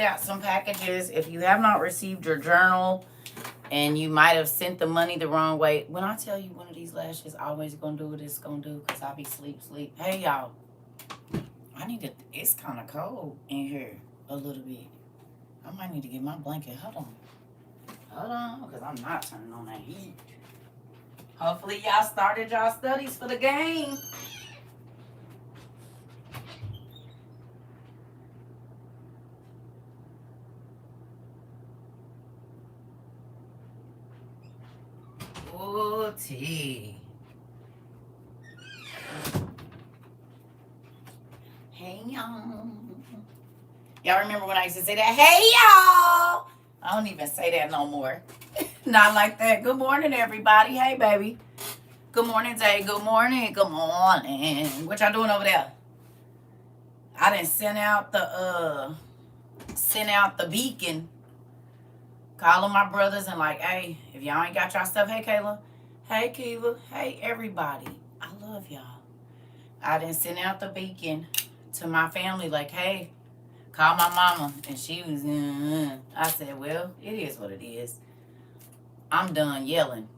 out some packages. If you have not received your journal and you might have sent the money the wrong way, when I tell you one of these lashes always gonna do what it's gonna do, because I be sleep. Hey y'all, I need to, it's kind of cold in here a little bit. I might need to get my blanket. Hold on, because I'm not turning on that heat. Hopefully y'all started y'all studies for the game. Oh, T. Hey, y'all. Y'all remember when I used to say that? Hey, y'all. I don't even say that no more. Not like that. Good morning, everybody. Hey, baby. Good morning, Jay. Good morning. Good morning. What y'all doing over there? I didn't send out the beacon. Calling my brothers and like, hey, if y'all ain't got y'all stuff, hey, Kayla. Hey, Kiva. Hey, everybody. I love y'all. I didn't send out the beacon to my family like, hey, call my mama. And she was, I said, well, it is what it is. I'm done yelling.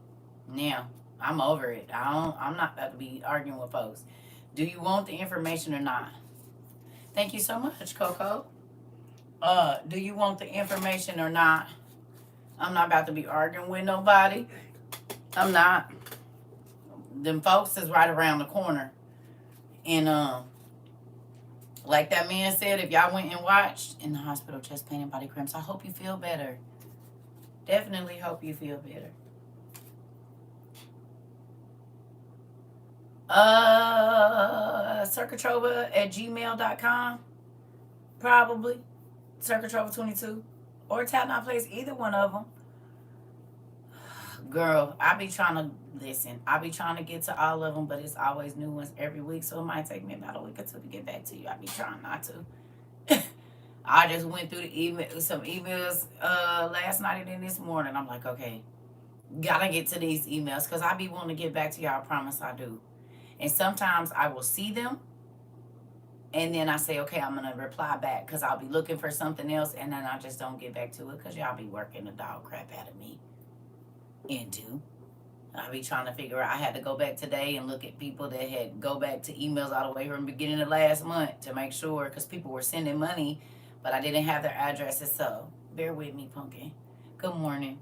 Now, I'm over it. I'm not about to be arguing with folks. Do you want the information or not? Thank you so much, Coco. Do you want the information or not? I'm not about to be arguing with nobody. I'm not. Them folks is right around the corner. And like that man said, if y'all went and watched In the Hospital Chest Pain and Body Cramps, I hope you feel better. Definitely hope you feel better. CERCA TROVA at gmail.com. Probably. CERCA TROVA 22. Or Tap Not Place, either one of them. Girl, I be trying to listen. I be trying to get to all of them, but it's always new ones every week, so it might take me about a week or two to get back to you. I be trying not to. I just went through some emails last night and then this morning. I'm like, okay, gotta get to these emails because I be wanting to get back to y'all. I promise I do. And sometimes I will see them and then I say, okay, I'm gonna reply back because I'll be looking for something else and then I just don't get back to it because y'all be working the dog crap out of me. Into. I be trying to figure out. I had to go back today and look at people that had go back to emails all the way from the beginning of last month to make sure because people were sending money, but I didn't have their addresses. So bear with me, Pumpkin. Good morning.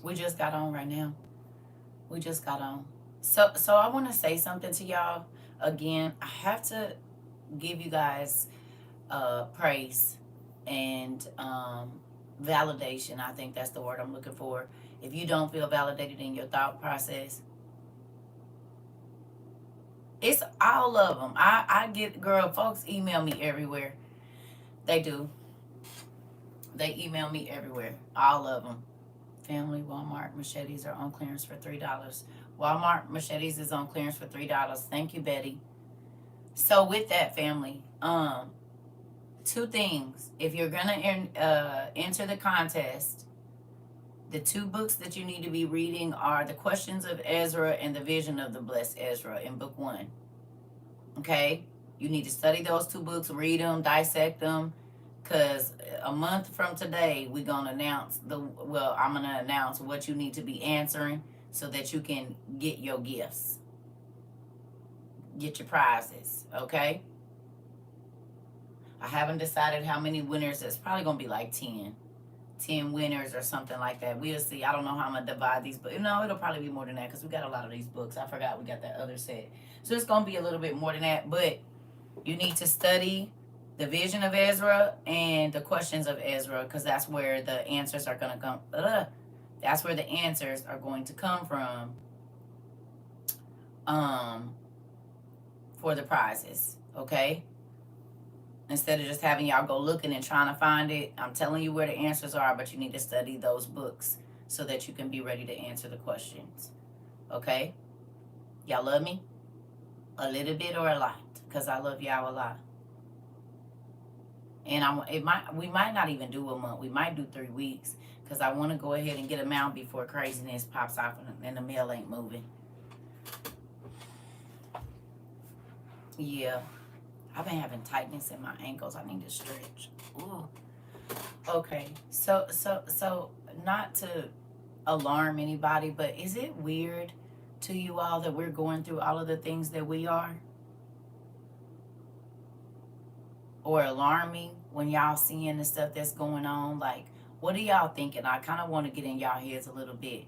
We just got on right now. We just got on. So I want to say something to y'all. Again, I have to give you guys praise and validation. I think that's the word I'm looking for. If you don't feel validated in your thought process, it's all of them. I get, girl, folks email me everywhere. They do. They email me everywhere. All of them. Family, Walmart machetes are on clearance for $3. Walmart machetes is on clearance for $3. Thank you, Betty. So with that, family, two things. If you're gonna enter the contest, the two books that you need to be reading are The Questions of Ezra and The Vision of the Blessed Ezra in book 1. Okay? You need to study those two books, read them, dissect them, because a month from today, we're going to announce I'm going to announce what you need to be answering so that you can get your gifts, get your prizes, okay? I haven't decided how many winners. It's probably going to be like 10 winners or something like that. We'll see. I don't know how I'm going to divide these, but no, it'll probably be more than that because we got a lot of these books. I forgot we got that other set. So it's going to be a little bit more than that, but you need to study The Vision of Ezra and The Questions of Ezra because that's where the answers are going to come. That's where the answers are going to come from for the prizes, okay? Instead of just having y'all go looking and trying to find it, I'm telling you where the answers are, but you need to study those books so that you can be ready to answer the questions. Okay? Y'all love me? A little bit or a lot? Because I love y'all a lot. And we might not even do a month. We might do 3 weeks because I want to go ahead and get them out before craziness pops off and the mail ain't moving. Yeah. I've been having tightness in my ankles. I need to stretch. Ooh. Okay. So not to alarm anybody, but is it weird to you all that we're going through all of the things that we are? Or alarming when y'all seeing the stuff that's going on? Like, what are y'all thinking? I kind of want to get in y'all heads a little bit.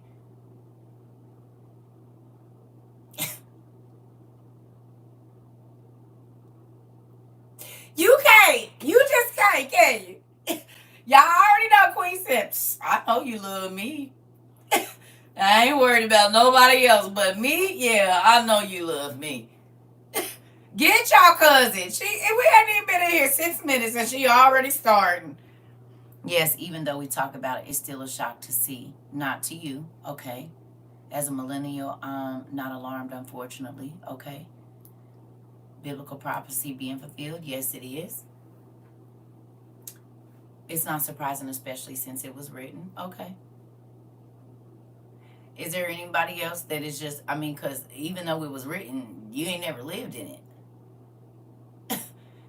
You can't. You just can't, can you? Y'all already know Queen Sips. I know you love me. I ain't worried about nobody else but me. Yeah, I know you love me. Get y'all cousin. We hadn't even been in here 6 minutes and she already starting. Yes, even though we talk about it, it's still a shock to see. Not to you, okay? As a millennial, I'm not alarmed, unfortunately, okay? Biblical prophecy being fulfilled, yes, it is. It's not surprising, especially since it was written, okay? Is there anybody else that is just, I mean, because even though it was written, you ain't never lived in it.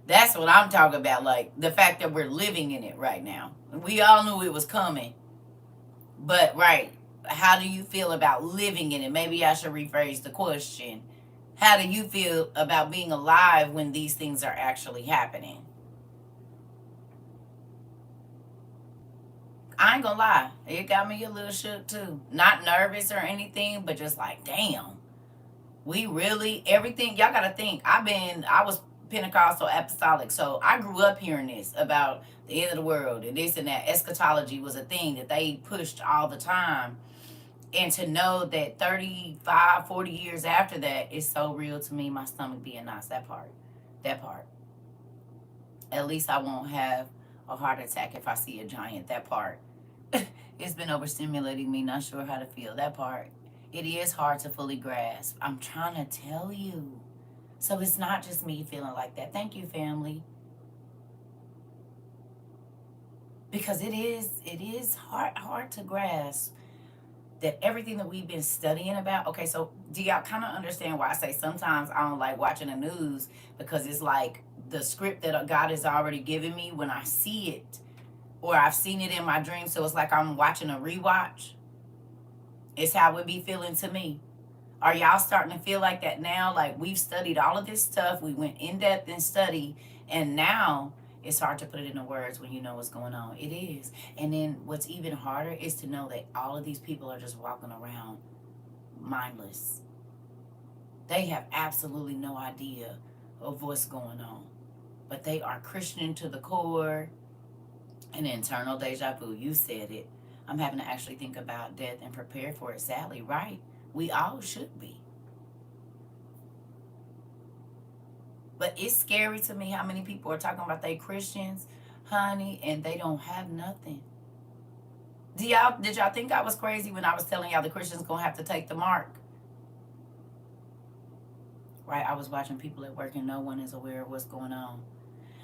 That's what I'm talking about, like the fact that we're living in it right now. We all knew it was coming, but right, how do you feel about living in it? Maybe I should rephrase the question. How do you feel about being alive when these things are actually happening? I ain't gonna lie, it got me a little shook too. Not nervous or anything, but just like, damn, we really, everything, y'all gotta think. I was Pentecostal apostolic, so I grew up hearing this about the end of the world and this and that. Eschatology was a thing that they pushed all the time. And to know that 35, 40 years after that is so real to me, my stomach being knots, that part. That part. At least I won't have a heart attack if I see a giant, that part. It's been overstimulating me, not sure how to feel, that part. It is hard to fully grasp. I'm trying to tell you. So it's not just me feeling like that. Thank you, family. Because it is hard to grasp that everything that we've been studying about. Okay, so do y'all kind of understand why I say sometimes I don't like watching the news? Because it's like the script that God has already given me, when I see it or I've seen it in my dreams, so it's like I'm watching a rewatch. It's how it be feeling to me. Are y'all starting to feel like that now? Like, we've studied all of this stuff, we went in depth and study, and now it's hard to put it into words when you know what's going on. It is. And then what's even harder is to know that all of these people are just walking around mindless. They have absolutely no idea of what's going on, but they are Christian to the core. An internal deja vu. You said it. I'm having to actually think about death and prepare for it. Sadly, right? We all should be. But it's scary to me how many people are talking about they Christians, honey, and they don't have nothing. Did y'all think I was crazy when I was telling y'all the Christians gonna have to take the mark? Right? I was watching people at work and no one is aware of what's going on.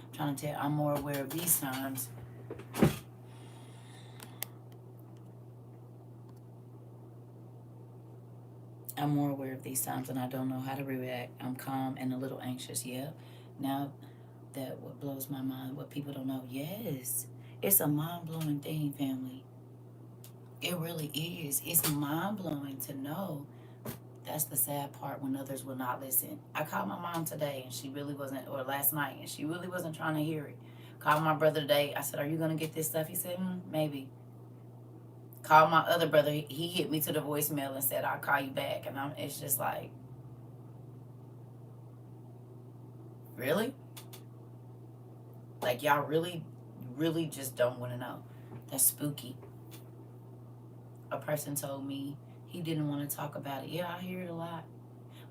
I'm trying to tell, I'm more aware of these times. I'm more aware of these times and I don't know how to react. I'm calm and a little anxious. Yeah. Now that what blows my mind, what people don't know. Yes. It's a mind-blowing thing, family. It really is. It's mind-blowing to know. That's the sad part, when others will not listen. I called my mom today and she really wasn't, or last night, and she really wasn't trying to hear it. Called my brother today. I said, are you going to get this stuff? He said, maybe. Called my other brother. He hit me to the voicemail and said, I'll call you back. And it's just like, really? Like, y'all really, really just don't want to know. That's spooky. A person told me he didn't want to talk about it. Yeah, I hear it a lot.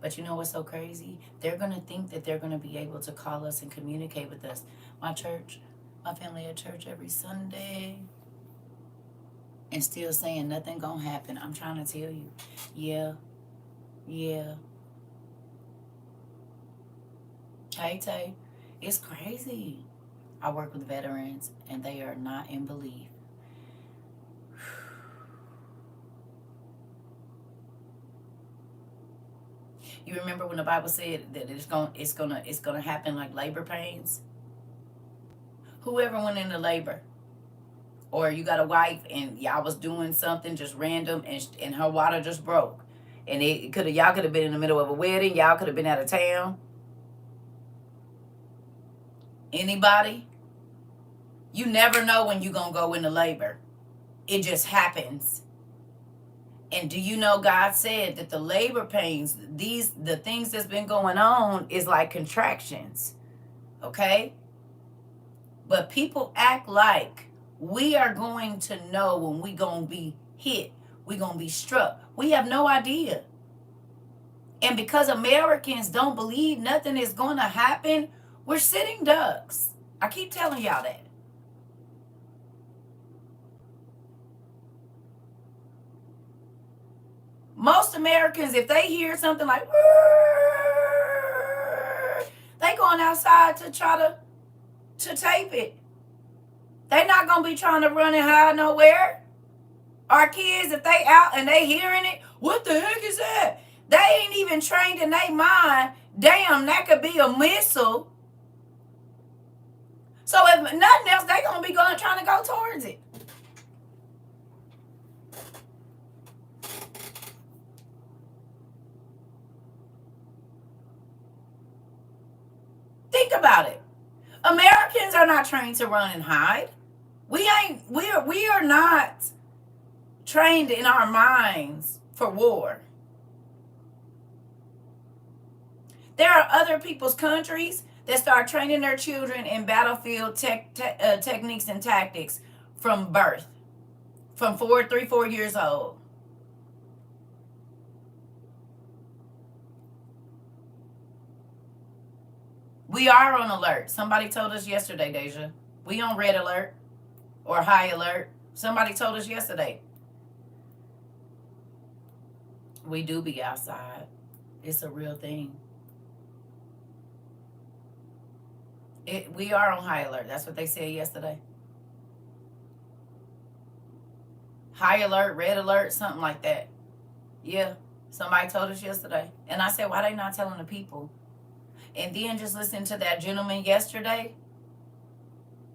But you know what's so crazy? They're going to think that they're going to be able to call us and communicate with us. My family at church every Sunday, and still saying nothing gonna happen. I'm trying to tell you. Yeah. Hey, Tay. It's crazy. I work with veterans, and they are not in belief. You remember when the Bible said that it's gonna happen like labor pains? Whoever went into labor, or you got a wife and y'all was doing something just random, and her water just broke, and y'all could have been in the middle of a wedding, y'all could have been out of town. Anybody? You never know when you're gonna go into labor. It just happens. And do you know God said that the labor pains, the things that's been going on is like contractions. Okay? But people act like we are going to know when we going to be hit, we going to be struck. We have no idea. And because Americans don't believe nothing is going to happen, we're sitting ducks. I keep telling y'all that. Most Americans, if they hear something like, they going outside to try to tape it. They not going to be trying to run and hide nowhere. Our kids, if they out and they hearing it, what the heck is that? They ain't even trained in their mind. Damn, that could be a missile. So if nothing else, they going to be trying to go towards it. Think about it. Americans are not trained to run and hide. We are not trained in our minds for war. There are other people's countries that start training their children in battlefield techniques and tactics from birth, from 4 years old. We are on alert. Somebody told us yesterday, Deja. We on red alert or high alert. Somebody told us yesterday. We do be outside. It's a real thing. We are on high alert. That's what they said yesterday. High alert, red alert, something like that. Yeah, somebody told us yesterday. And I said, why they not telling the people? And then just listening to that gentleman yesterday,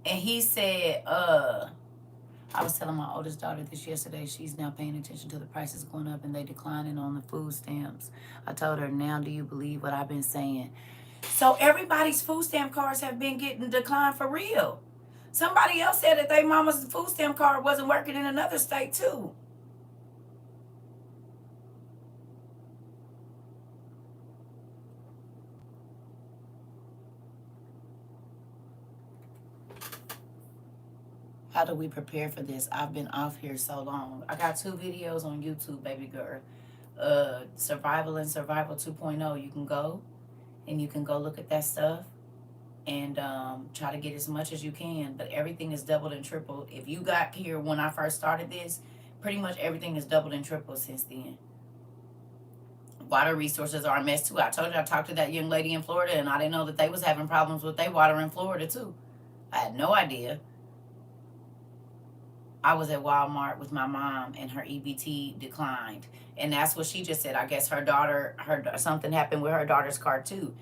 and he said, I was telling my oldest daughter this yesterday. She's now paying attention to the prices going up and they declining on the food stamps. I told her, now do you believe what I've been saying? So everybody's food stamp cards have been getting declined for real. Somebody else said that their mama's food stamp card wasn't working in another state too. How do we prepare for this? I've been off here so long. I got 2 videos on YouTube, baby girl. Survival and Survival 2.0. You can go and you can go look at that stuff and try to get as much as you can. But everything is doubled and tripled. If you got here when I first started this, pretty much everything is doubled and tripled since then. Water resources are a mess too. I told you I talked to that young lady in Florida and I didn't know that they was having problems with their water in Florida too. I had no idea. I was at Walmart with my mom and her EBT declined. And that's what she just said. I guess something happened with her daughter's card too.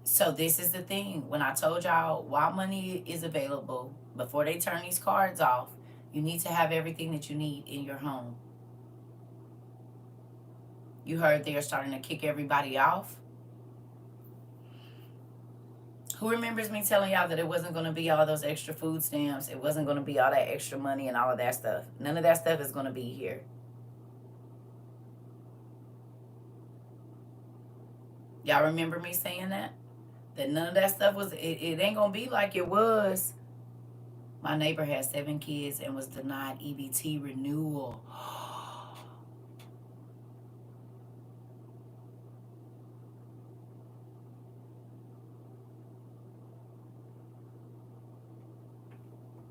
So this is the thing. When I told y'all while money is available, before they turn these cards off, you need to have everything that you need in your home. You heard they're starting to kick everybody off. Who remembers me telling y'all that it wasn't going to be all those extra food stamps? It wasn't going to be all that extra money and all of that stuff. None of that stuff is going to be here. Y'all remember me saying that? That none of that stuff was, it ain't going to be like it was. My neighbor had 7 kids and was denied EBT renewal.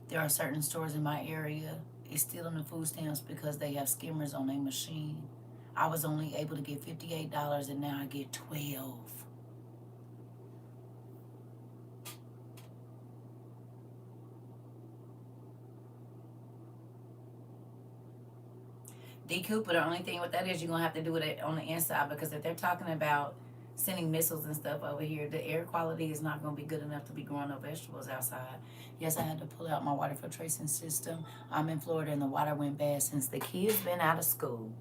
There are certain stores in my area, it's still in the food stamps because they have skimmers on their machine. I was only able to get $58 and now I get $12. D. Cooper, the only thing with that is you're going to have to do it on the inside, because if they're talking about sending missiles and stuff over here, the air quality is not going to be good enough to be growing no vegetables outside. Yes, I had to pull out my water filtration system. I'm in Florida and the water went bad since the kids been out of school.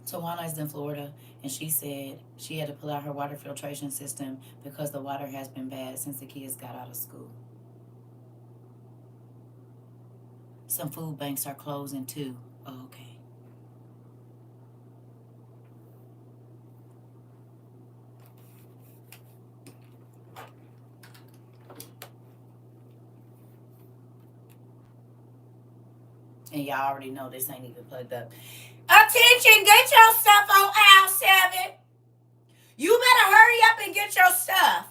Tawana's in Florida, and she said she had to pull out her water filtration system because the water has been bad since the kids got out of school. Some food banks are closing too. Oh, okay. And y'all already know this ain't even plugged up. Attention, get your stuff on aisle 7. You better hurry up and get your stuff.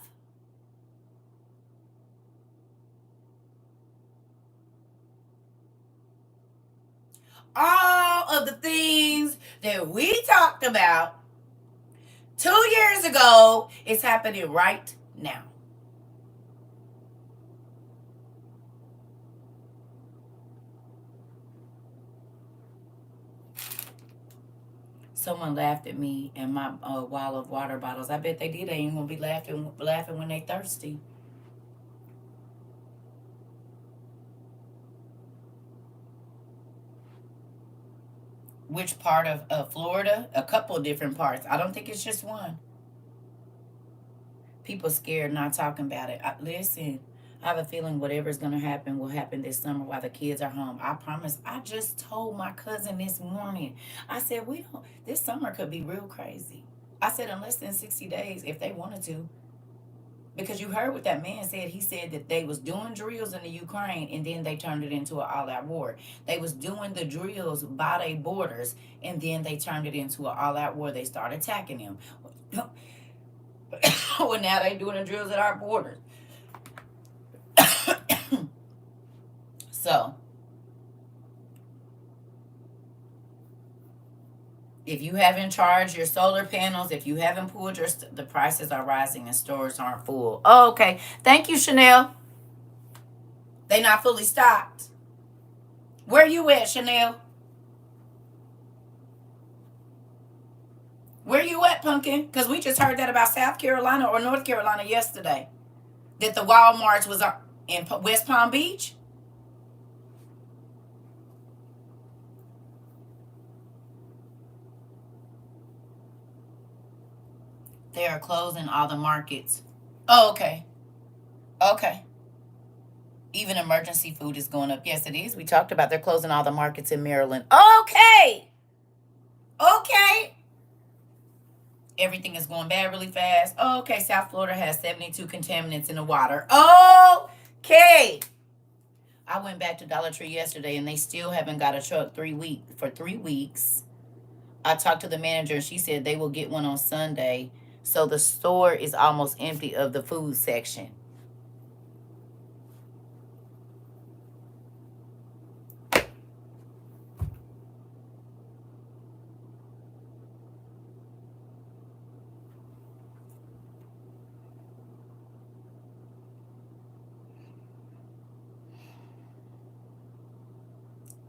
All of the things that we talked about 2 years ago is happening right now. Someone laughed at me and my wall of water bottles. I bet they did. They ain't gonna be laughing when they thirsty. Which part of Florida? A couple of different parts. I don't think it's just one. People scared, not talking about it. Listen, I have a feeling whatever's going to happen will happen this summer while the kids are home. I promise. I just told my cousin this morning. I said, this summer could be real crazy. I said, in less than 60 days, if they wanted to. Because you heard what that man said. He said that they was doing drills in the Ukraine and then they turned it into an all-out war. They was doing the drills by their borders and then they turned it into an all-out war. They started attacking them. Well, now they doing the drills at our borders. So, if you haven't charged your solar panels, if you haven't pulled the prices are rising and stores aren't full. Oh, okay. Thank you, Chanel. They not fully stocked. Where you at, Chanel? Where you at, Pumpkin? Because we just heard that about South Carolina or North Carolina yesterday. That the Walmart was in West Palm Beach. They are closing all the markets. Oh, okay. Okay. Even emergency food is going up. Yes, it is. We talked about they're closing all the markets in Maryland. Okay. Okay. Everything is going bad really fast. Okay. South Florida has 72 contaminants in the water. Okay. I went back to Dollar Tree yesterday and they still haven't got a truck for 3 weeks. I talked to the manager and she said they will get one on Sunday. So the store is almost empty of the food section.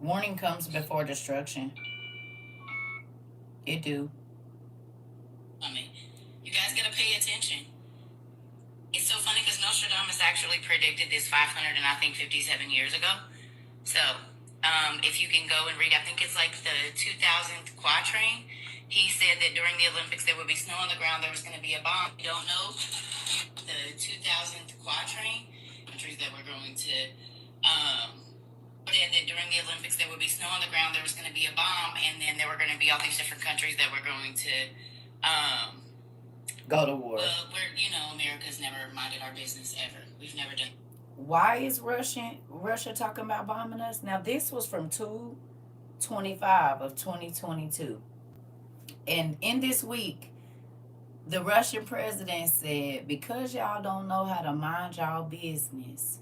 Warning comes before destruction. It do. I mean, you guys gotta pay attention. It's so funny because Nostradamus actually predicted this 500 and I think 57 years ago. So, if you can go and read, I think it's like the 2000th quatrain. He said that during the Olympics there would be snow on the ground. There was going to be a bomb. You don't know the 2000th quatrain. Countries that were going to. Said that during the Olympics there would be snow on the ground. There was going to be a bomb, and then there were going to be all these different countries that were going to. Go to war. Well, America's never minded our business ever. We've never done. Why is Russia talking about bombing us? Now, this was from 2/25 of 2022. And in this week, the Russian president said, because y'all don't know how to mind y'all business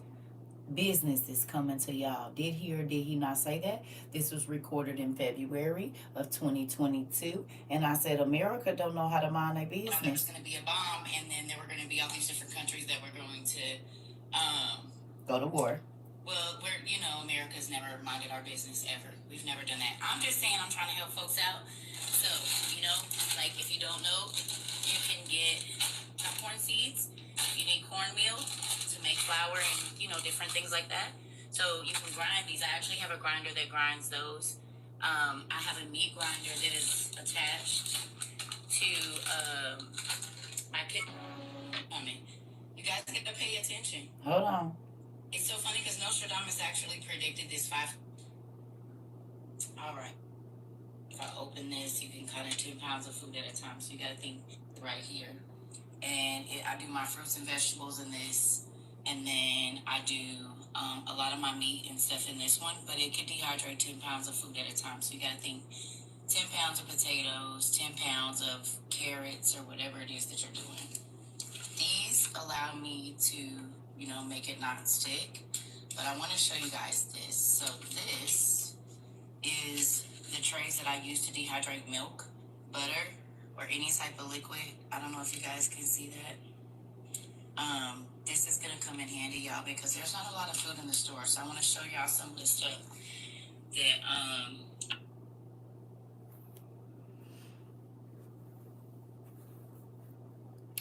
is coming to y'all. Did he or did he not say that? This was recorded in February of 2022. And I said, America don't know how to mind their business. There was going to be a bomb, and then there were going to be all these different countries that were going to go to war. Well, America's never minded our business ever. We've never done that. I'm just saying I'm trying to help folks out. So, like if you don't know, you can get corn seeds. You need cornmeal to make flour and, different things like that. So you can grind these. I actually have a grinder that grinds those. I have a meat grinder that is attached to my pit. You guys get to pay attention. Hold on. It's so funny because Nostradamus actually predicted this five. All right. If I open this, you can cut in 2 pounds of food at a time. So you got to think right here. And I do my fruits and vegetables in this. And then I do a lot of my meat and stuff in this one. But it could dehydrate 10 pounds of food at a time. So you got to think 10 pounds of potatoes, 10 pounds of carrots, or whatever it is that you're doing. These allow me to, make it not stick. But I want to show you guys this. So this is the trays that I use to dehydrate milk, butter, or any type of liquid. I don't know if you guys can see that. This is gonna come in handy, y'all, because there's not a lot of food in the store. So I want to show y'all some of the stuff that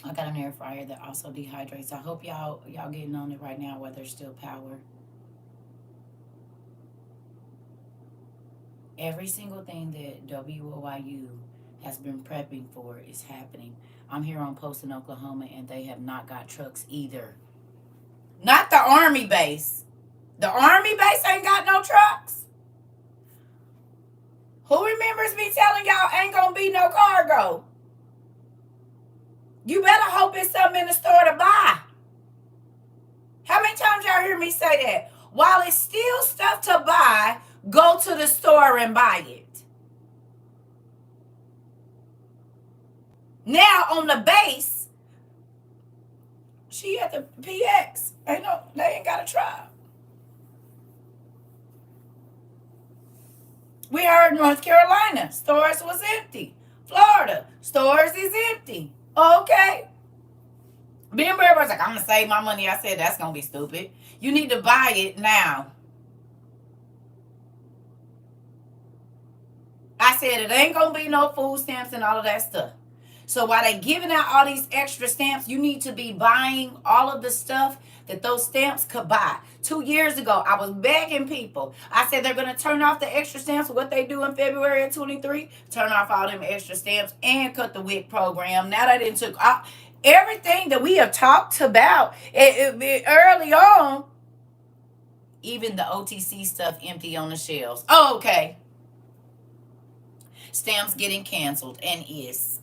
I got an air fryer that also dehydrates. I hope y'all getting on it right now while there's still power. Every single thing that WOIU has been prepping for is happening. I'm here on post in Oklahoma, and they have not got trucks either. Not the Army base. The Army base ain't got no trucks. Who remembers me telling y'all ain't gonna be no cargo? You better hope it's something in the store to buy. How many times y'all hear me say that? While it's still stuff to buy, go to the store and buy it. Now on the base, she at the PX. They ain't got a truck. We heard North Carolina, stores was empty. Florida, stores is empty. Okay. Remember, everybody's like, I'm going to save my money. I said, that's going to be stupid. You need to buy it now. I said, it ain't going to be no food stamps and all of that stuff. So while they giving out all these extra stamps, you need to be buying all of the stuff that those stamps could buy. 2 years ago, I was begging people. I said they're going to turn off the extra stamps. What they do in February of 23, turn off all them extra stamps and cut the WIC program. Now that it took everything that we have talked about early on, even the OTC stuff empty on the shelves. Oh, okay. Stamps getting canceled and is.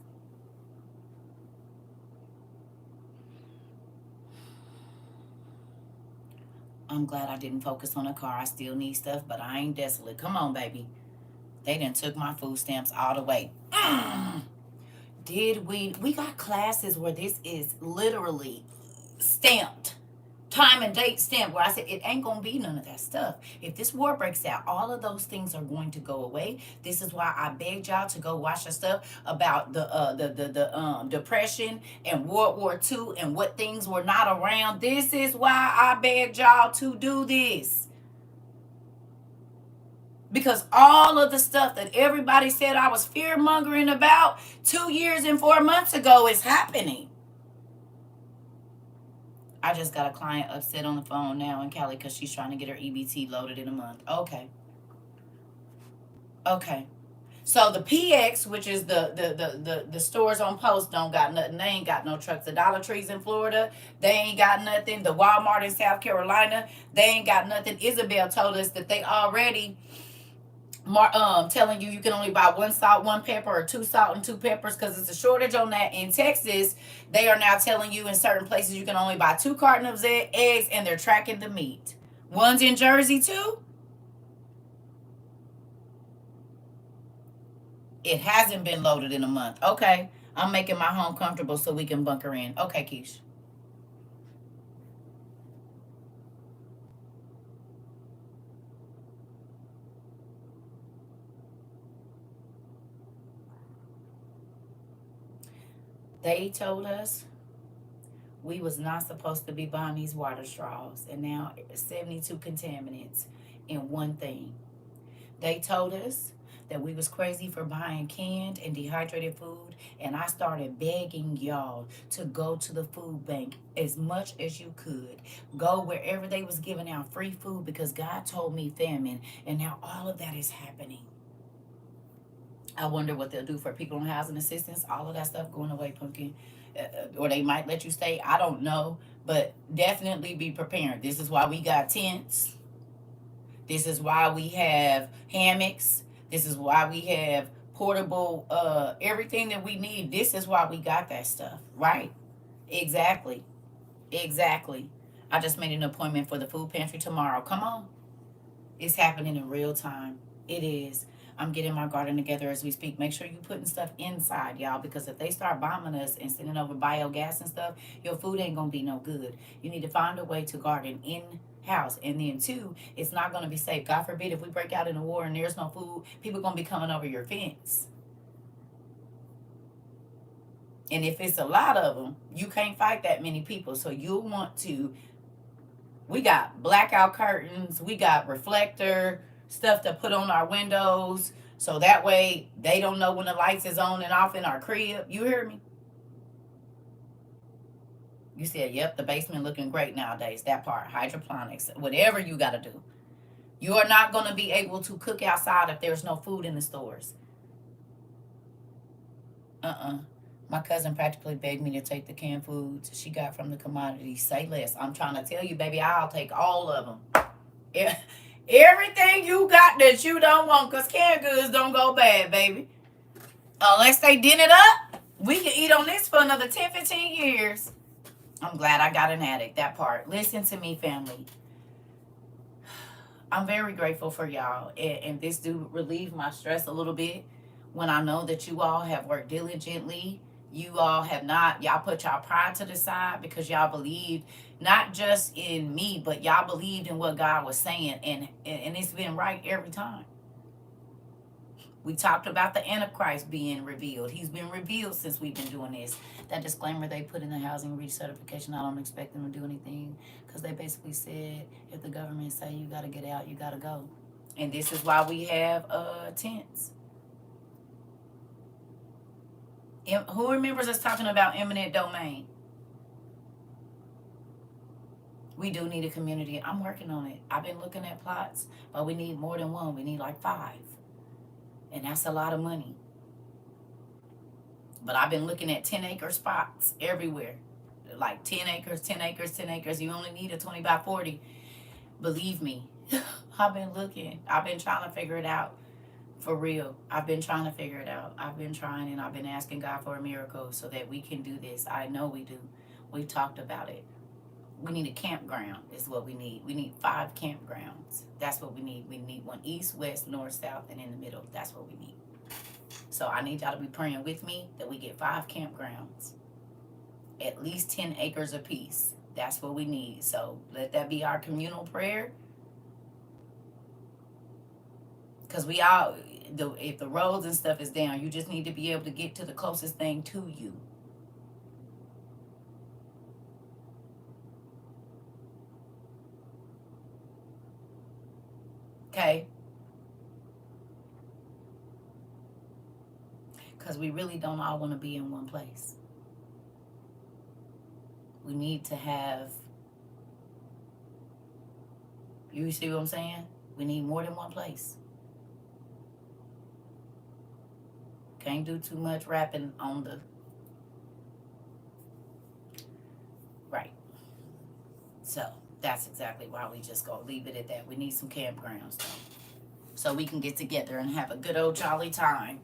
I'm glad I didn't focus on a car. I still need stuff, but I ain't desolate. Come on, baby. They done took my food stamps all the way. Did we got classes where this is literally stamped. Time and date stamp, where I said it ain't gonna be none of that stuff. If this war breaks out, all of those things are going to go away. This is why I begged y'all to go watch the stuff about the depression and World War II and what things were not around. This is why I begged y'all to do this. Because all of the stuff that everybody said I was fear mongering about 2 years and 4 months ago is happening. I just got a client upset on the phone now in Cali because she's trying to get her EBT loaded in a month. Okay. So the PX, which is the stores on post, don't got nothing. They ain't got no trucks. The Dollar Trees in Florida, they ain't got nothing. The Walmart in South Carolina, they ain't got nothing. Isabel told us that they already telling you can only buy 1 salt, 1 pepper, or 2 salt and 2 peppers because it's a shortage on that. In Texas, they are now telling you in certain places you can only buy 2 cartons of eggs, and they're tracking the meat. One's in Jersey too. It hasn't been loaded in a month. Okay, I'm making my home comfortable so we can bunker in. Okay, Keish. They told us We was not supposed to be buying these water straws, and now 72 contaminants in one thing. They told us that we was crazy for buying canned and dehydrated food, and I started begging y'all to go to the food bank as much as you could. Go wherever they was giving out free food, because God told me famine, and now all of that is happening. I wonder what they'll do for people on housing assistance. All of that stuff going away, pumpkin. Or they might let you stay. I don't know. But definitely be prepared. This is why we got tents. This is why we have hammocks. This is why we have portable, everything that we need. This is why we got that stuff. Right? Exactly. Exactly. I just made an appointment for the food pantry tomorrow. Come on. It's happening in real time. It is. I'm getting my garden together as we speak. Make sure you putting stuff inside, y'all, because if they start bombing us and sending over biogas and stuff, your food ain't gonna be no good. You need to find a way to garden in house. And then two, it's not gonna be safe. God forbid if we break out in a war and there's no food, people gonna be coming over your fence. And if it's a lot of them, you can't fight that many people. So you'll want to. We got blackout curtains. We got reflector stuff to put on our windows. So that way they don't know when the lights is on and off in our crib. You hear me? You said, yep, the basement looking great nowadays. That part, hydroponics, whatever you got to do. You are not going to be able to cook outside if there's no food in the stores. My cousin practically begged me to take the canned foods she got from the commodities. Say less. I'm trying to tell you, baby, I'll take all of them. Yeah. Everything you got that you don't want, because canned goods don't go bad, baby. Unless they did it up, we can eat on this for another 10, 15 years. I'm glad I got an addict, that part. Listen to me, family. I'm very grateful for y'all. And this do relieve my stress a little bit when I know that you all have worked diligently. You all have not, y'all put y'all pride to the side because y'all believed not just in me, but y'all believed in what God was saying. And it's been right every time. We talked about the Antichrist being revealed. He's been revealed since we've been doing this. That disclaimer they put in the housing recertification, I don't expect them to do anything, because they basically said if the government say you got to get out, you got to go. And this is why we have tents. Who remembers us talking about eminent domain? We do need a community. I'm working on it. I've been looking at plots, but we need more than one. We need like 5. And that's a lot of money. But I've been looking at 10-acre spots everywhere. Like 10 acres, 10 acres, 10 acres. You only need a 20 by 40. Believe me. I've been looking. I've been trying to figure it out. For real. I've been trying to figure it out. I've been trying, and I've been asking God for a miracle so that we can do this. I know we do. We've talked about it. We need a campground is what we need. We need 5 campgrounds. That's what we need. We need one east, west, north, south, and in the middle. That's what we need. So I need y'all to be praying with me that we get 5 campgrounds. At least 10 acres apiece. That's what we need. So let that be our communal prayer. Because we all, if the roads and stuff is down, you just need to be able to get to the closest thing to you. Okay? Because we really don't all want to be in one place. We need to have, you see what I'm saying? We need more than one place. Can't do too much rapping on the, right. So that's exactly why we just go leave it at that. We need some campgrounds though, so we can get together and have a good old jolly time.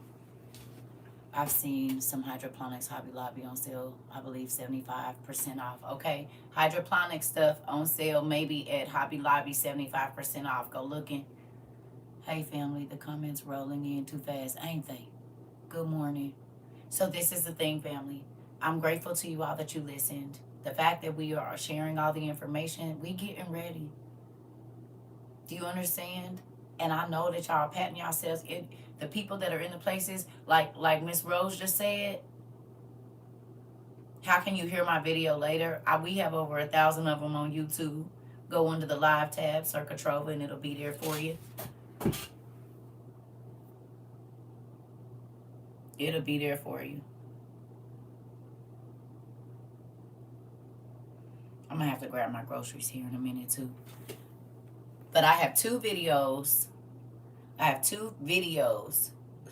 I've seen some hydroponics Hobby Lobby on sale, I believe 75% off. Okay, hydroponic stuff on sale, maybe at Hobby Lobby, 75% off. Go looking. Hey family, the comments rolling in too fast, ain't they? Good morning. So this is the thing, family. I'm grateful to you all that you listened. The fact that we are sharing all the information, we getting ready. Do you understand? And I know that y'all are patting yourselves. The people that are in the places, like Miss Rose just said, How can you hear my video later? We have over 1,000 of them on YouTube. Go into the live tab, CERCA TROVA, and it'll be there for you. It'll be there for you. I'm gonna have to grab my groceries here in a minute too. But I have two videos.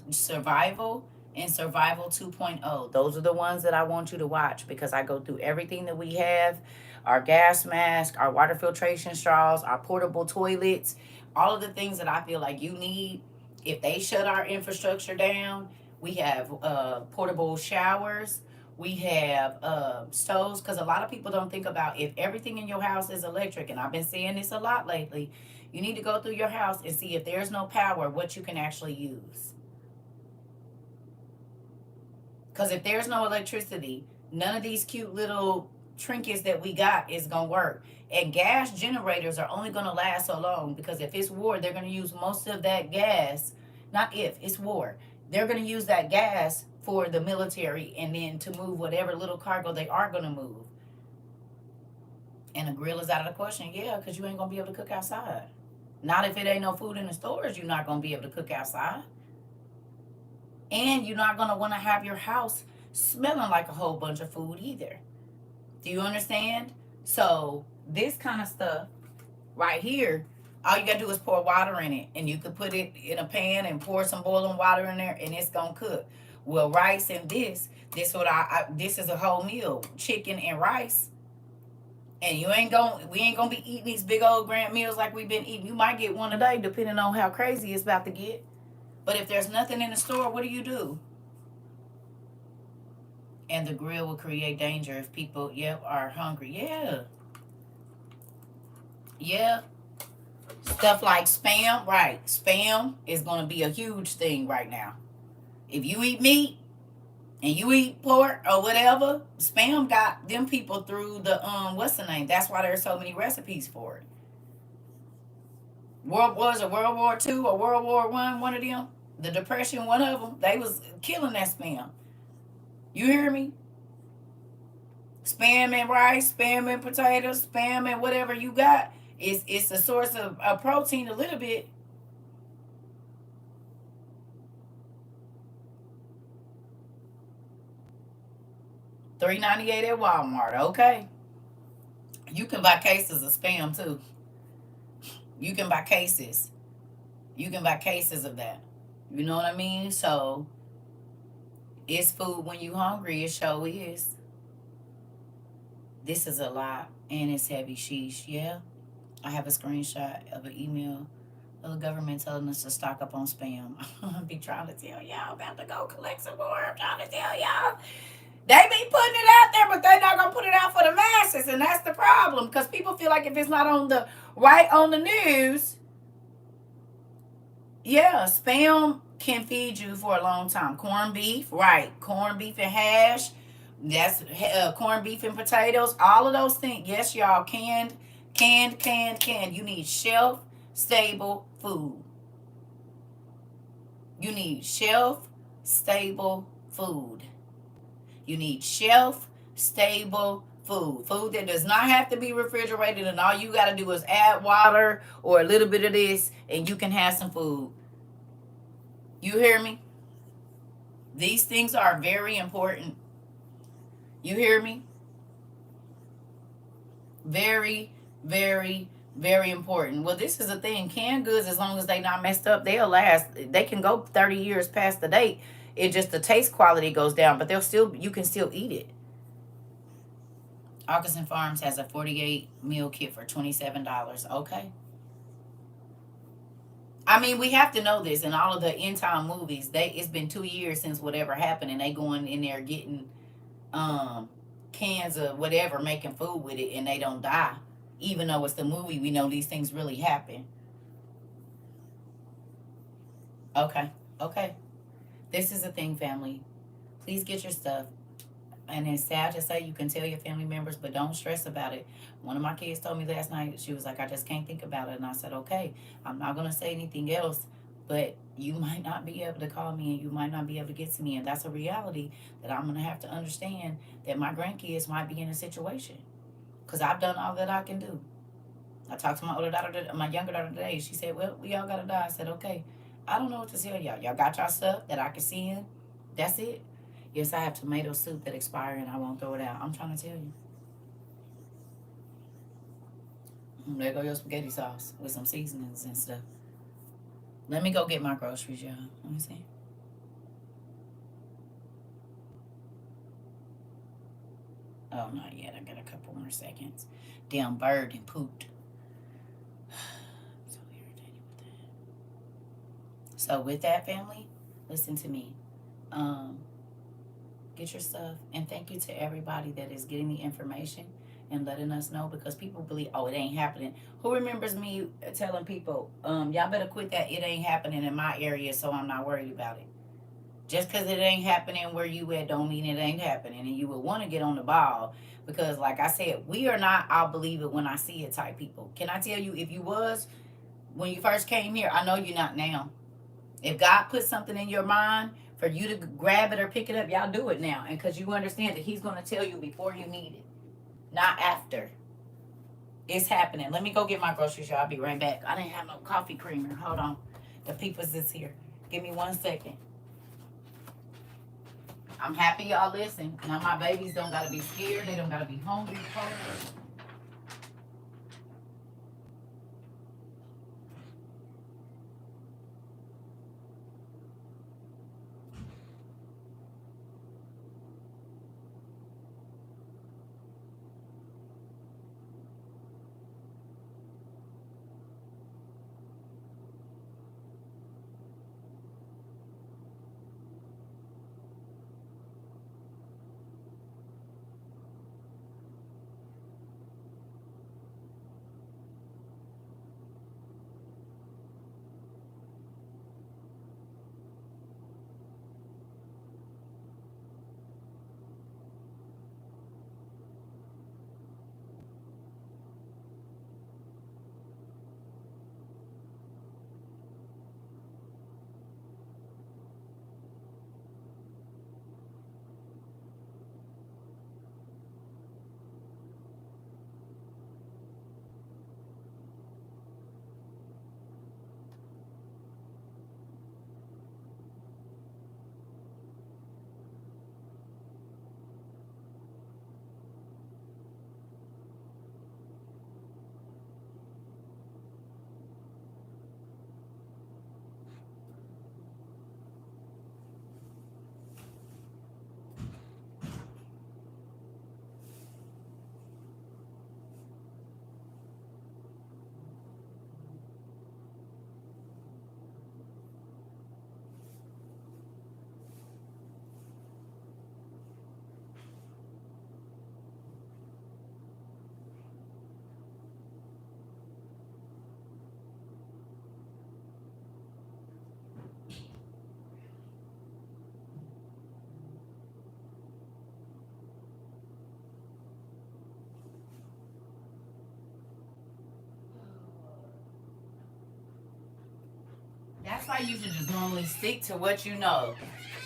Survival and Survival 2.0. Those are the ones that I want you to watch because I go through everything that we have, our gas mask, our water filtration straws, our portable toilets, all of the things that I feel like you need. If they shut our infrastructure down, we have portable showers. We have stoves, because a lot of people don't think about if everything in your house is electric, and I've been saying this a lot lately. You need to go through your house and see if there's no power, what you can actually use. Because if there's no electricity, none of these cute little trinkets that we got is going to work. And gas generators are only going to last so long, because if it's war, they're going to use most of that gas. Not if, it's war. They're going to use that gas for the military and then to move whatever little cargo they are going to move. And a grill is out of the question. Yeah, because you ain't going to be able to cook outside. Not if it ain't no food in the stores, you're not going to be able to cook outside. And you're not going to want to have your house smelling like a whole bunch of food either. Do you understand? So this kind of stuff right here, all you got to do is pour water in it. And you could put it in a pan and pour some boiling water in there and it's going to cook. Well, rice and this is a whole meal. Chicken and rice. And we ain't gonna be eating these big old grand meals like we've been eating. You might get one a day depending on how crazy it's about to get. But if there's nothing in the store, what do? And the grill will create danger if people, are hungry. Yeah. Stuff like Spam, right. Spam is going to be a huge thing right now. If you eat meat and you eat pork or whatever, Spam got them people through the, what's the name? That's why there's so many recipes for it. World War II or World War I, one of them? The Depression, one of them, they was killing that Spam. You hear me? Spam and rice, Spam and potatoes, Spam and whatever you got. It's a source of protein a little bit. $3.98 at Walmart. Okay. You can buy cases of Spam too. You can buy cases. You can buy cases of that. You know what I mean? So it's food when you hungry. It sure is. This is a lot and it's heavy. Sheesh. Yeah. I have a screenshot of an email of the government telling us to stock up on Spam. I be trying to tell y'all about to go collect some more. I'm trying to tell y'all. They be putting it out there, but they're not going to put it out for the masses. And that's the problem. Because people feel like if it's not on the news, Spam can feed you for a long time. Corned beef, right. Corned beef and hash. That's corned beef and potatoes. All of those things. Yes, y'all. Canned. You need shelf-stable food. You need shelf-stable food. You need shelf-stable food. Food that does not have to be refrigerated, and all you got to do is add water or a little bit of this, and you can have some food. You hear me? These things are very important. You hear me? Very, very, very important. Well, this is the thing. Canned goods, as long as they not messed up, they'll last. They can go 30 years past the date. It just, the taste quality goes down, but you can still eat it. Augustin Farms has a 48 meal kit for $27. Okay. I mean, we have to know this. In all of the end time movies, it's been 2 years since whatever happened, and they going in there getting cans of whatever, making food with it, and they don't die. Even though it's the movie, we know these things really happen. Okay. This is a thing, family. Please get your stuff. And it's sad to say you can tell your family members, but don't stress about it. One of my kids told me last night, she was like, I just can't think about it. And I said, okay, I'm not going to say anything else, But you might not be able to call me and you might not be able to get to me. And that's a reality that I'm going to have to understand, that my grandkids might be in a situation. Because I've done all that I can do. I talked to my older daughter, my younger daughter today. She said, well, we all got to die. I said, okay. I don't know what to tell y'all. Y'all got y'all stuff that I can see in. That's it. Yes, I have tomato soup that expired and I won't throw it out. I'm trying to tell you. There go your spaghetti sauce with some seasonings and stuff. Let me go get my groceries, y'all. Let me see. Oh, not yet. I got a couple more seconds. Damn bird and pooped. I'm so irritated with that. So with that, family, listen to me. Get your stuff, and thank you to everybody that is getting the information and letting us know, because people believe, oh, it ain't happening. Who remembers me telling people, y'all better quit that, it ain't happening in my area, so I'm not worried about it. Just because it ain't happening where you at don't mean it ain't happening. And you would want to get on the ball, because like I said, we are not I'll believe it when I see it type people. Can I tell you, if you was when you first came here, I know you're not now. If God puts something in your mind for you to grab it or pick it up, y'all do it now. And because you understand that he's going to tell you before you need it, not after. It's happening. Let me go get my groceries, y'all. I'll be right back. I didn't have no coffee creamer. Hold on. The people's is here. Give me 1 second. I'm happy y'all listen. Now my babies don't got to be scared. They don't got to be hungry. That's why you should just normally stick to what you know.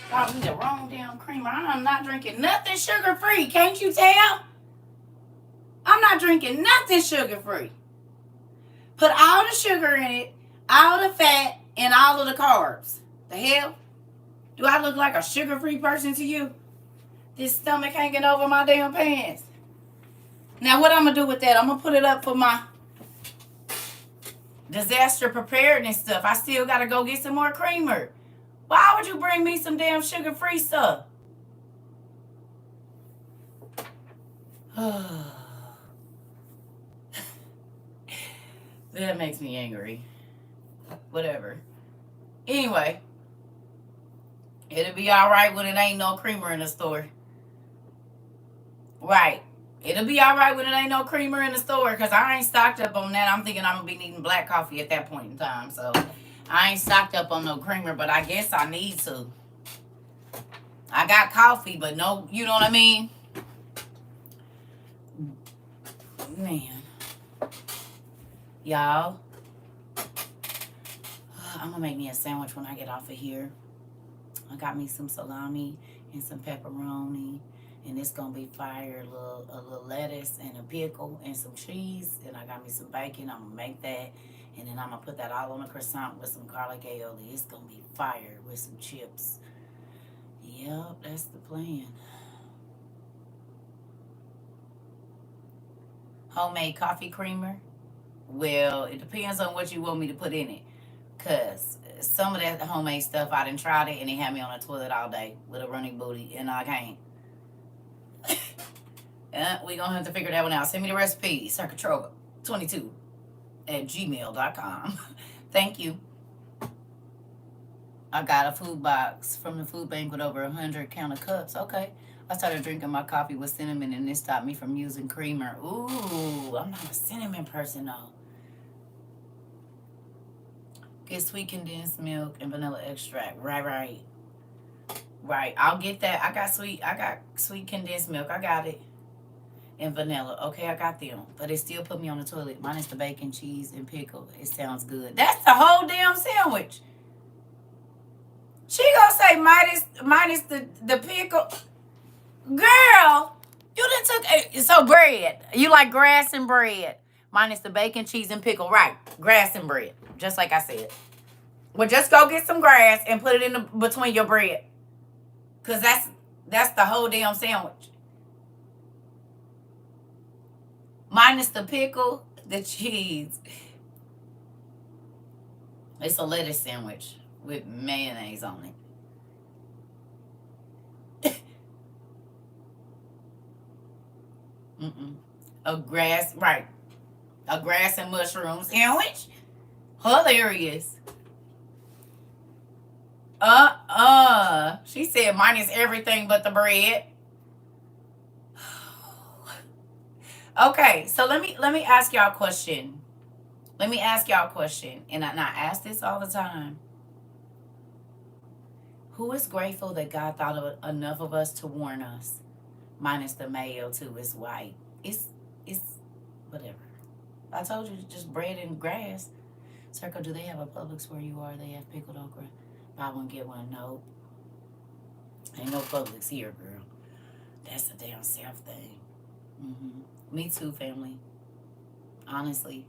Brought me the wrong damn creamer. I'm not drinking nothing sugar free. Can't you tell? I'm not drinking nothing sugar free. Put all the sugar in it, all the fat, and all of the carbs. The hell? Do I look like a sugar free person to you? This stomach hanging over my damn pants. Now what I'm gonna do with that? I'm gonna put it up for my disaster preparedness stuff. I still gotta go get some more creamer. Why would you bring me some damn sugar free stuff? That makes me angry. Whatever. Anyway, it'll be alright when it ain't no creamer in the store. Right. It'll be alright when it ain't no creamer in the store, because I ain't stocked up on that. I'm thinking I'm going to be needing black coffee at that point in time. So I ain't stocked up on no creamer, but I guess I need to. I got coffee, but no, you know what I mean? Man. Y'all, I'm gonna make me a sandwich when I get off of here. I got me some salami and some pepperoni, and it's gonna be fire. A little lettuce and a pickle and some cheese, and I got me some bacon. I'm gonna make that, and then I'm gonna put that all on a croissant with some garlic aioli. It's gonna be fire with some chips. Yep, that's the plan. Homemade coffee creamer. Well, it depends on what you want me to put in it. Cause some of that homemade stuff I didn't try it and it had me on the toilet all day with a running booty and I can't. We gonna have to figure that one out. Send me the recipe, CERCA TROVA 22 at gmail.com. Thank you. I got a food box from the food bank with over 100 counter cups. Okay. I started drinking my coffee with cinnamon and it stopped me from using creamer. Ooh, I'm not a cinnamon person though. Get sweet condensed milk and vanilla extract. Right. Right. I'll get that. I got sweet condensed milk. I got it. And vanilla. Okay, I got them. But it still put me on the toilet. Minus the bacon, cheese, and pickle. It sounds good. That's the whole damn sandwich. She gonna say minus the pickle. Girl, you done took so bread. You like grass and bread. Minus the bacon, cheese, and pickle. Right. Grass and bread. Just like I said. Well, just go get some grass and put it in between your bread. Cause that's the whole damn sandwich. Minus the pickle, the cheese. It's a lettuce sandwich with mayonnaise on it. A grass, right. A grass and mushroom sandwich. Hilarious. She said minus everything but the bread. Okay, so let me ask y'all a question. Let me ask y'all a question, and I ask this all the time. Who is grateful that God thought of enough of us to warn us? Minus the mayo too. It's white. It's whatever. I told you, just bread and grass. Circle, do they have a Publix where you are? They have pickled okra. Buy one, get one. No. Ain't no Publix here, girl. That's a damn South thing. Me too, family. Honestly.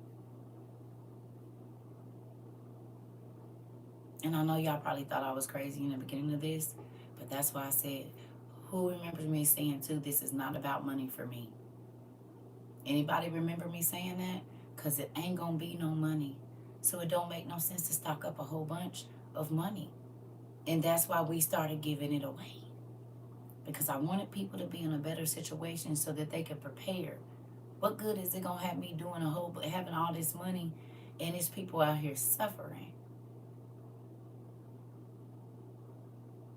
And I know y'all probably thought I was crazy in the beginning of this, but that's why I said, who remembers me saying too, this is not about money for me? Anybody remember me saying that? Because it ain't going to be no money. So it don't make no sense to stock up a whole bunch of money. And that's why we started giving it away. Because I wanted people to be in a better situation so that they could prepare. What good is it going to have me doing having all this money and there's people out here suffering?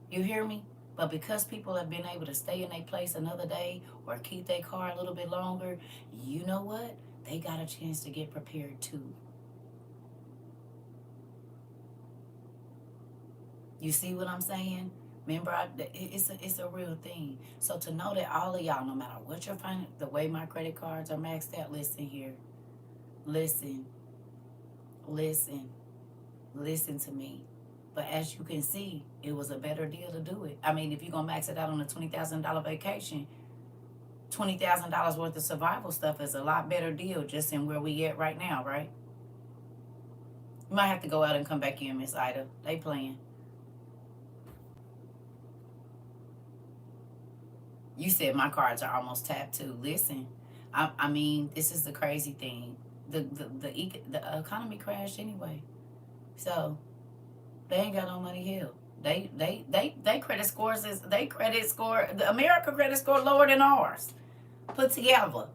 You hear me? But because people have been able to stay in their place another day or keep their car a little bit longer, you know what? They got a chance to get prepared too. You see what I'm saying? Remember, it's a real thing. So to know that all of y'all, no matter what you're finding, the way my credit cards are maxed out, listen here. Listen to me. But as you can see, it was a better deal to do it. I mean, if you're going to max it out on a $20,000 vacation, $20,000 worth of survival stuff is a lot better deal just in where we at right now, right? You might have to go out and come back in, Miss Ida. They playing. You said my cards are almost tapped too. Listen, I mean, this is the crazy thing. The economy crashed anyway. So they ain't got no money here. They credit scores the America credit score lower than ours put together.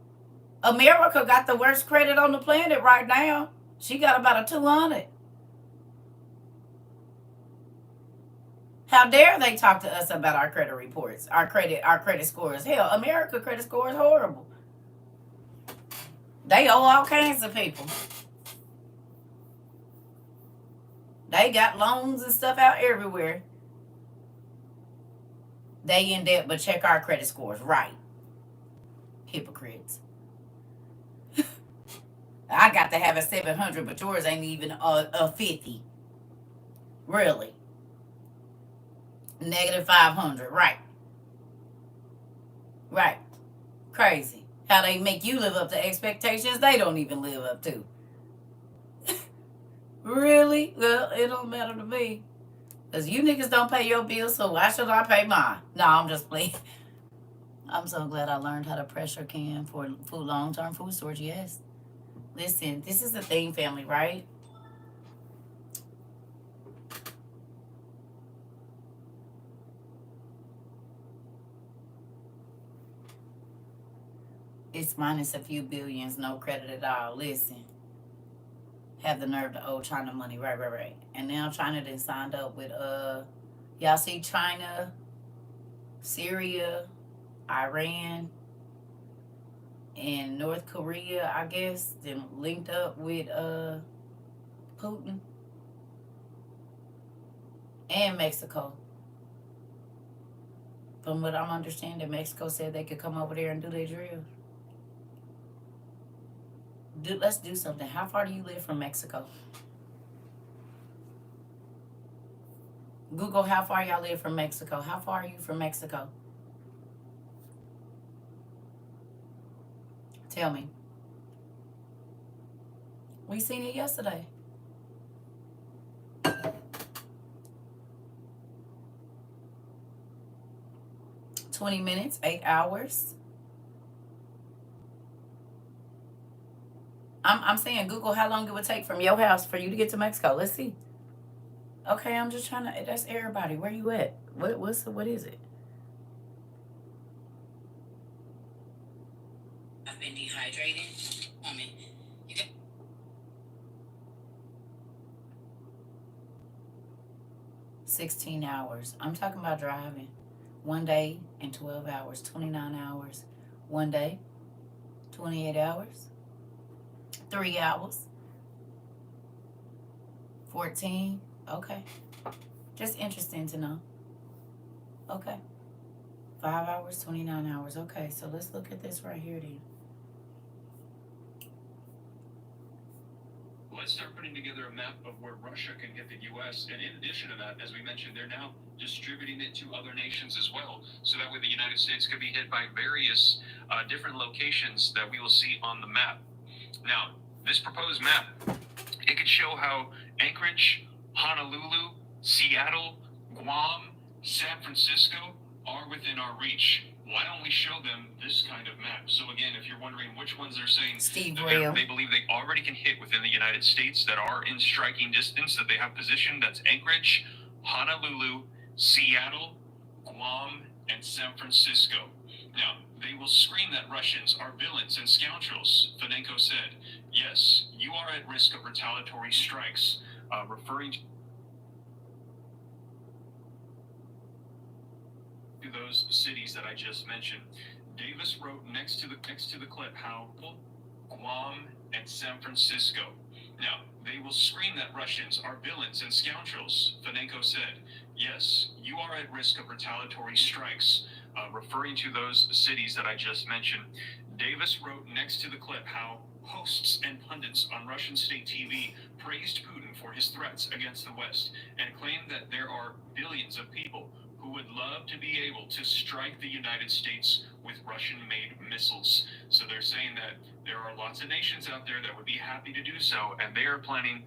America got the worst credit on the planet right now. She got about a 200. How dare they talk to us about our credit reports, our credit scores? Hell, America credit score is horrible. They owe all kinds of people. They got loans and stuff out everywhere. They in debt, but check our credit scores. Right. Hypocrites. I got to have a 700, but yours ain't even a 50. Really? Negative 500. Right. Right. Crazy. How they make you live up to expectations they don't even live up to. Really? Well, it don't matter to me. Because you niggas don't pay your bills, so why should I pay mine? No, I'm just playing. I'm so glad I learned how to pressure can for food, long-term food storage. Yes. Listen, this is the thing, family, right? It's minus a few billions, no credit at all. Listen, have the nerve to owe China money. Right, right, right. And now China then signed up with y'all see China, Syria, Iran, and North Korea, I guess, then linked up with Putin and Mexico. From what I'm understanding, Mexico said they could come over there and do their drill. Let's do something. How far do you live from Mexico? Google how far y'all live from Mexico. How far are you from Mexico? Tell me. We seen it yesterday. 20 minutes, 8 hours. I'm saying Google how long it would take from your house for you to get to Mexico. Let's see. Okay, I'm just trying to. That's everybody. Where you at? What is it? I've been dehydrated. I mean, you got 16 hours. I'm talking about driving. 1 day and 12 hours. 29 hours. 1 day. 28 hours. 3 hours. 14. Okay. Just interesting to know. Okay. 5 hours, 29 hours. Okay, so let's look at this right here then. Let's start putting together a map of where Russia can get the U.S. And in addition to that, as we mentioned, they're now distributing it to other nations as well. So that way the United States could be hit by various different locations that we will see on the map. Now, this proposed map, it could show how Anchorage, Honolulu, Seattle, Guam, San Francisco are within our reach. Why don't we show them this kind of map? So again, if you're wondering which ones they're saying they believe they already can hit within the United States that are in striking distance that they have positioned, that's Anchorage, Honolulu, Seattle, Guam, and San Francisco. Now, they will scream that Russians are villains and scoundrels, Fanenko said. Yes, you are at risk of retaliatory strikes, referring to those cities that I just mentioned. Davis wrote next to the clip how Guam and San Francisco. Now, they will scream that Russians are villains and scoundrels, Fanenko said. Yes, you are at risk of retaliatory strikes, referring to those cities that I just mentioned. Davis wrote next to the clip how hosts and pundits on Russian state TV praised Putin for his threats against the West and claimed that there are billions of people who would love to be able to strike the United States with Russian-made missiles. So they're saying that there are lots of nations out there that would be happy to do so, and they are planning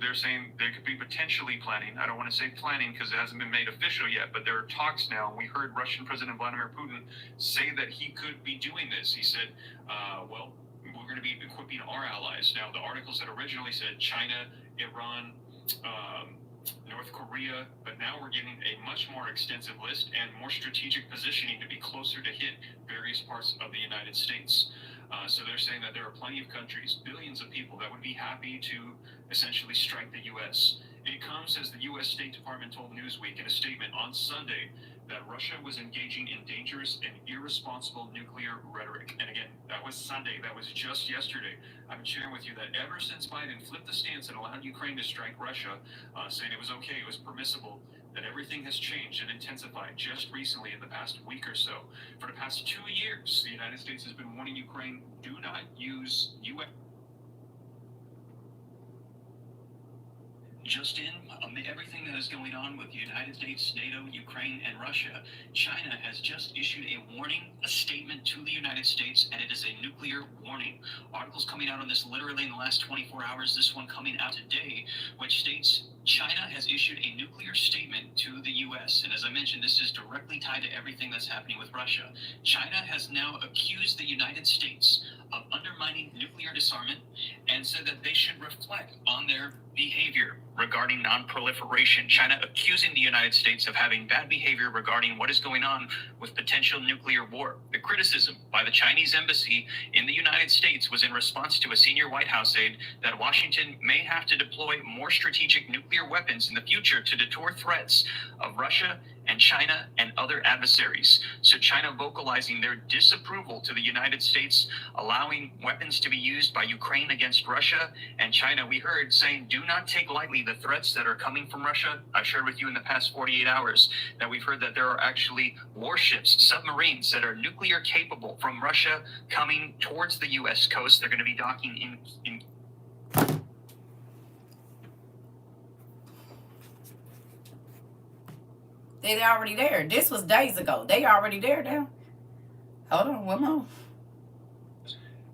they're saying they could be potentially planning, I don't want to say planning because it hasn't been made official yet, but there are talks now. We heard Russian President Vladimir Putin say that he could be doing this. He said, well, we're going to be equipping our allies. Now, the articles that originally said China, Iran, North Korea, but now we're getting a much more extensive list and more strategic positioning to be closer to hit various parts of the United States. So they're saying that there are plenty of countries, billions of people that would be happy to essentially strike the U.S. It comes as the U.S. State Department told Newsweek in a statement on Sunday that Russia was engaging in dangerous and irresponsible nuclear rhetoric. And again, that was Sunday. That was just yesterday. I've been sharing with you that ever since Biden flipped the stance and allowed Ukraine to strike Russia, saying it was okay, it was permissible, that everything has changed and intensified just recently in the past week or so. For the past 2 years, the United States has been warning Ukraine, do not use Just in, everything that is going on with the United States, NATO, Ukraine, and Russia, China has just issued a warning, a statement to the United States, and it is a nuclear warning. Articles coming out on this literally in the last 24 hours, this one coming out today, which states China has issued a nuclear statement to the U.S. And as I mentioned, this is directly tied to everything that's happening with Russia. China has now accused the United States of undermining nuclear disarmament and said that they should reflect on their behavior regarding non-proliferation. China accusing the United States of having bad behavior regarding what is going on with potential nuclear war. The criticism by the Chinese embassy in the United States was in response to a senior White House aide that Washington may have to deploy more strategic nuclear weapons in the future to deter threats of Russia and China and other adversaries. So China vocalizing their disapproval to the United States, allowing weapons to be used by Ukraine against Russia, and China, we heard, saying, do not take lightly the threats that are coming from Russia. I shared with you in the past 48 hours that we've heard that there are actually warships, submarines that are nuclear capable from Russia coming towards the U.S. coast. They're going to be docking in They're already there. This was days ago. They already there now. Hold on, one more.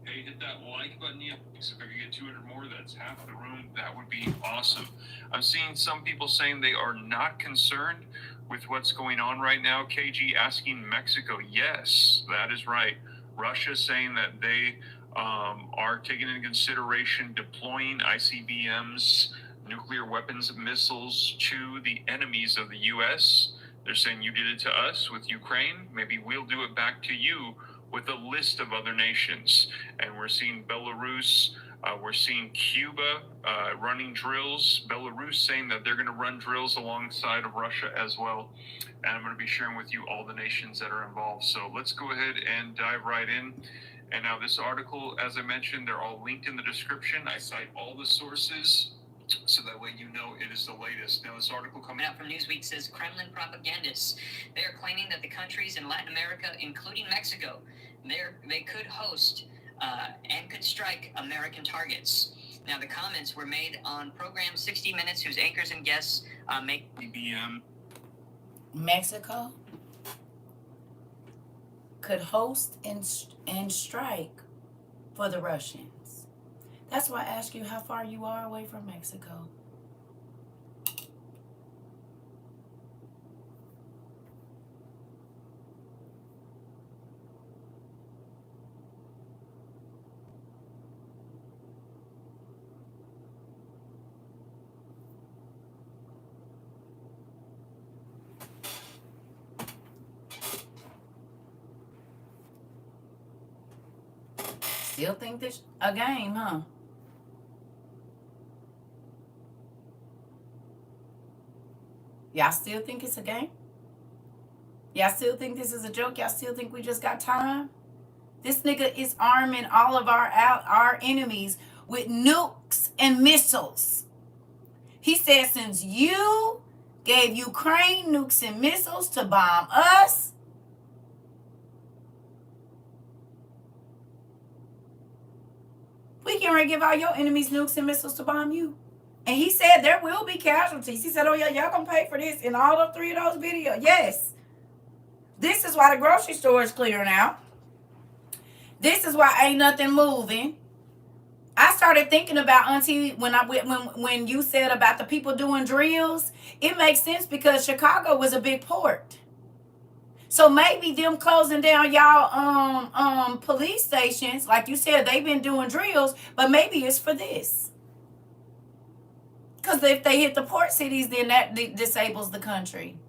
Hey, hit that like button. If I could get 200 more, that's half the room. That would be awesome. I'm seeing some people saying they are not concerned with what's going on right now. KG asking Mexico. Yes, that is right. Russia saying that they are taking into consideration deploying ICBMs, nuclear weapons and missiles to the enemies of the U.S. They're saying you did it to us with Ukraine. Maybe we'll do it back to you with a list of other nations. And we're seeing Belarus, we're seeing Cuba running drills. Belarus saying that they're going to run drills alongside of Russia as well. And I'm going to be sharing with you all the nations that are involved. So let's go ahead and dive right in. And now this article, as I mentioned, they're all linked in the description. I cite all the sources, so that way you know it is the latest. Now, this article coming out from Newsweek says Kremlin propagandists, they are claiming that the countries in Latin America, including Mexico, they could host and could strike American targets. Now, the comments were made on program 60 Minutes, whose anchors and guests make BBM. Mexico could host and strike for the Russians. That's why I ask you how far you are away from Mexico. Still think this a game, huh? Y'all still think it's a game? Y'all still think this is a joke? Y'all still think we just got time? This nigga is arming all of our enemies with nukes and missiles. He said since you gave Ukraine nukes and missiles to bomb us, we can give all your enemies nukes and missiles to bomb you. And he said there will be casualties. He said, oh yeah, y'all gonna pay for this in all of 3 of those videos. Yes. This is why the grocery store is clearing out. This is why ain't nothing moving. I started thinking about, Auntie, when you said about the people doing drills, it makes sense because Chicago was a big port. So maybe them closing down y'all police stations, like you said, they've been doing drills, but maybe it's for this. Because if they hit the port cities, then that disables the country.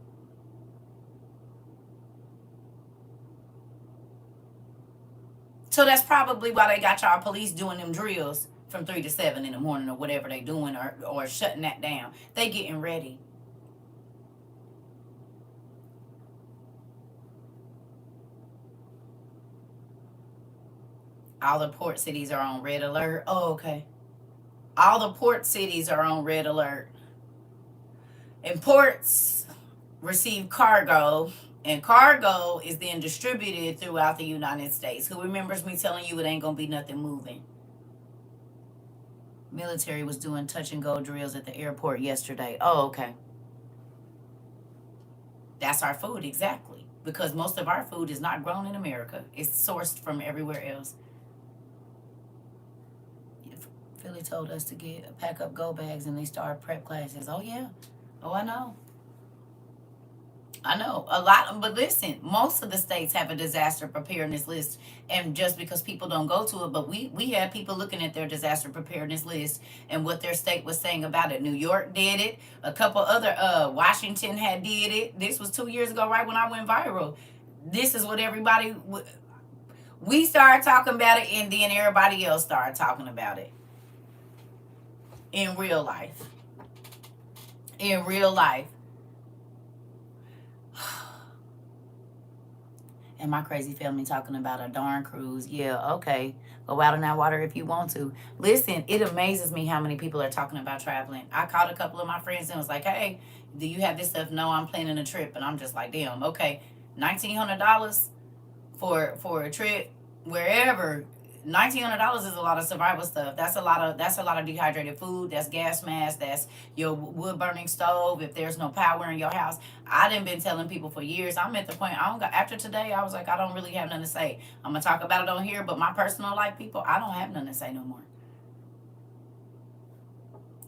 So that's probably why they got y'all police doing them drills from 3 to 7 in the morning or whatever they doing, or shutting that down. They getting ready. All the port cities are on red alert. Oh, okay. All the port cities are on red alert. And ports receive cargo, and cargo is then distributed throughout the United States. Who remembers me telling you it ain't going to be nothing moving? Military was doing touch and go drills at the airport yesterday. Oh, okay. That's our food, exactly. Because most of our food is not grown in America. It's sourced from everywhere else. Philly told us to get pack up go bags and they start prep classes. Oh yeah. Oh, I know. I know a lot, but listen, most of the states have a disaster preparedness list, and just because people don't go to it, but we had people looking at their disaster preparedness list and what their state was saying about it. New York did it. A couple other, Washington had did it. This was 2 years ago, right when I went viral. This is what we started talking about it, and then everybody else started talking about it in real life. In real life. And my crazy family talking about a darn cruise. Yeah, okay. Go out in that water if you want to. Listen, it amazes me how many people are talking about traveling. I called a couple of my friends and was like, hey, do you have this stuff? No, I'm planning a trip. And I'm just like, damn, okay. $1,900 for a trip wherever. $1,900 is a lot of survival stuff. That's a lot of dehydrated food. That's gas mask. That's your wood burning stove. If there's no power in your house, I done been telling people for years. I'm at the point I don't got after today. I was like, I don't really have nothing to say. I'm gonna talk about it on here, but my personal life, people, I don't have nothing to say no more.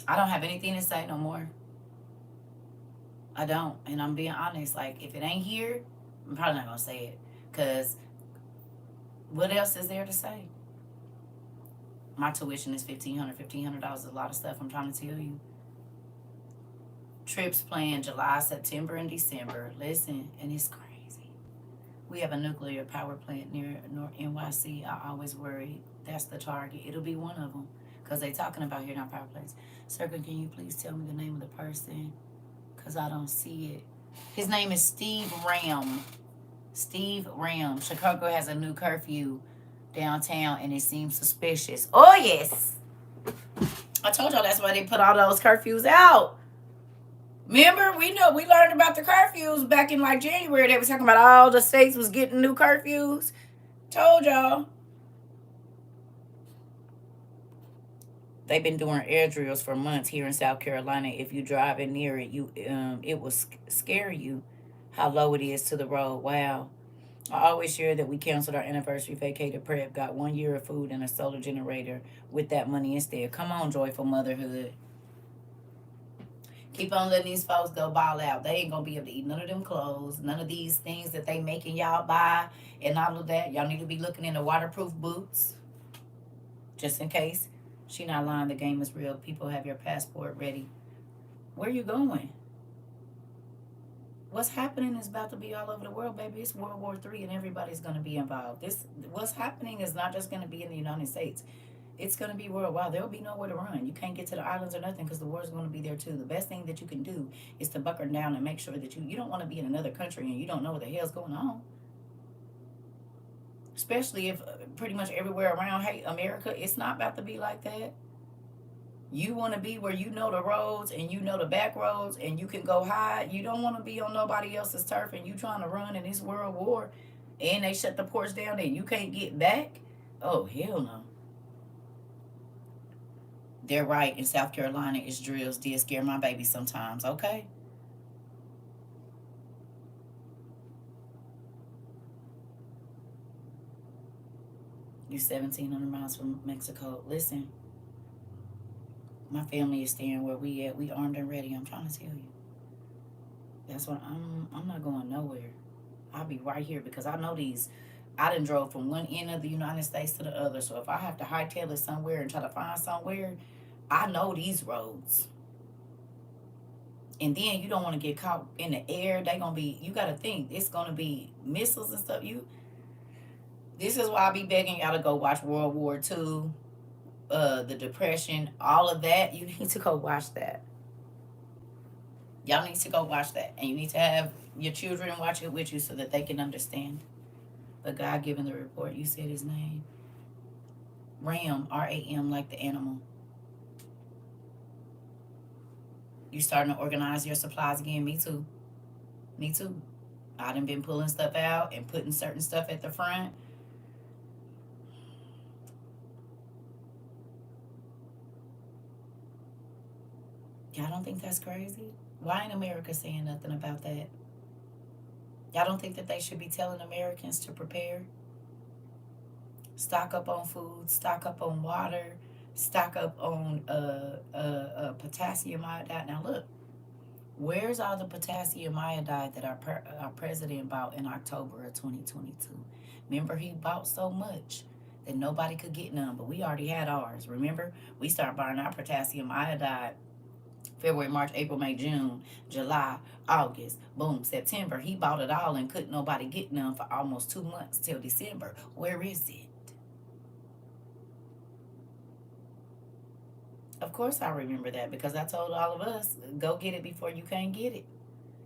I don't have anything to say no more. I don't, and I'm being honest. Like if it ain't here, I'm probably not gonna say it, cause what else is there to say? My tuition is $1,500 is a lot of stuff. I'm trying to tell you. Trips planned July, September, and December. Listen, and it's crazy. We have a nuclear power plant near North NYC. I always worry that's the target. It'll be one of them because they talking about here in our power plants. CERCA, can you please tell me the name of the person? Because I don't see it. His name is Steve Ram. Steve Ram. Chicago has a new curfew downtown and it seems suspicious. Oh, yes. I told y'all that's why they put all those curfews out. Remember, we learned about the curfews back in like January. They were talking about all the states was getting new curfews. Told y'all. They've been doing air drills for months here in South Carolina. If you drive in near it, it will scare you how low it is to the road. Wow. I always share that we canceled our anniversary vacated prep, got 1 year of food and a solar generator with that money instead. Come on, joyful motherhood. Keep on letting these folks go ball out. They ain't gonna be able to eat none of them clothes, none of these things that they making y'all buy, and all of that. Y'all need to be looking into waterproof boots, just in case. She not lying. The game is real. People have your passport ready. Where you going? What's happening is about to be all over the world, baby. It's World War III, and everybody's gonna be involved. What's happening is not just gonna be in the United States. It's going to be worldwide. There will be nowhere to run. You can't get to the islands or nothing because the war's going to be there too. The best thing that you can do is to bunker down and make sure that you don't want to be in another country and you don't know what the hell's going on. Especially if pretty much everywhere around, hey, America, it's not about to be like that. You want to be where you know the roads and you know the back roads and you can go hide. You don't want to be on nobody else's turf and you trying to run in this world war and they shut the ports down and you can't get back. Oh, hell no. They're right. In South Carolina, it's drills. Did scare my baby sometimes. Okay. You 1,700 miles from Mexico. Listen, my family is staying where we at. We armed and ready. I'm trying to tell you. That's what I'm not going nowhere. I'll be right here because I know these. I done drove from one end of the United States to the other. So if I have to hightail it somewhere and try to find somewhere, I know these roads. And then you don't want to get caught in the air. They gonna be. You gotta think it's gonna be missiles and stuff. This is why I be begging y'all to go watch World War II, the Depression, all of that. You need to go watch that. Y'all need to go watch that, and you need to have your children watch it with you so that they can understand. But God given the report, you said his name. Ram, RAM, like the animal. You starting to organize your supplies again? Me too. Me too. I done been pulling stuff out and putting certain stuff at the front. Y'all don't think that's crazy? Why ain't America saying nothing about that? Y'all don't think that they should be telling Americans to prepare? Stock up on food, stock up on water, stock up on potassium iodide. Now look, where's all the potassium iodide that our president bought in October of 2022? Remember, he bought so much that nobody could get none, but we already had ours. Remember, we started buying our potassium iodide February, March, April, May, June, July, August, boom, September. He bought it all and couldn't nobody get none for almost 2 months till December. Where is it? Of course I remember that because I told all of us, go get it before you can't get it.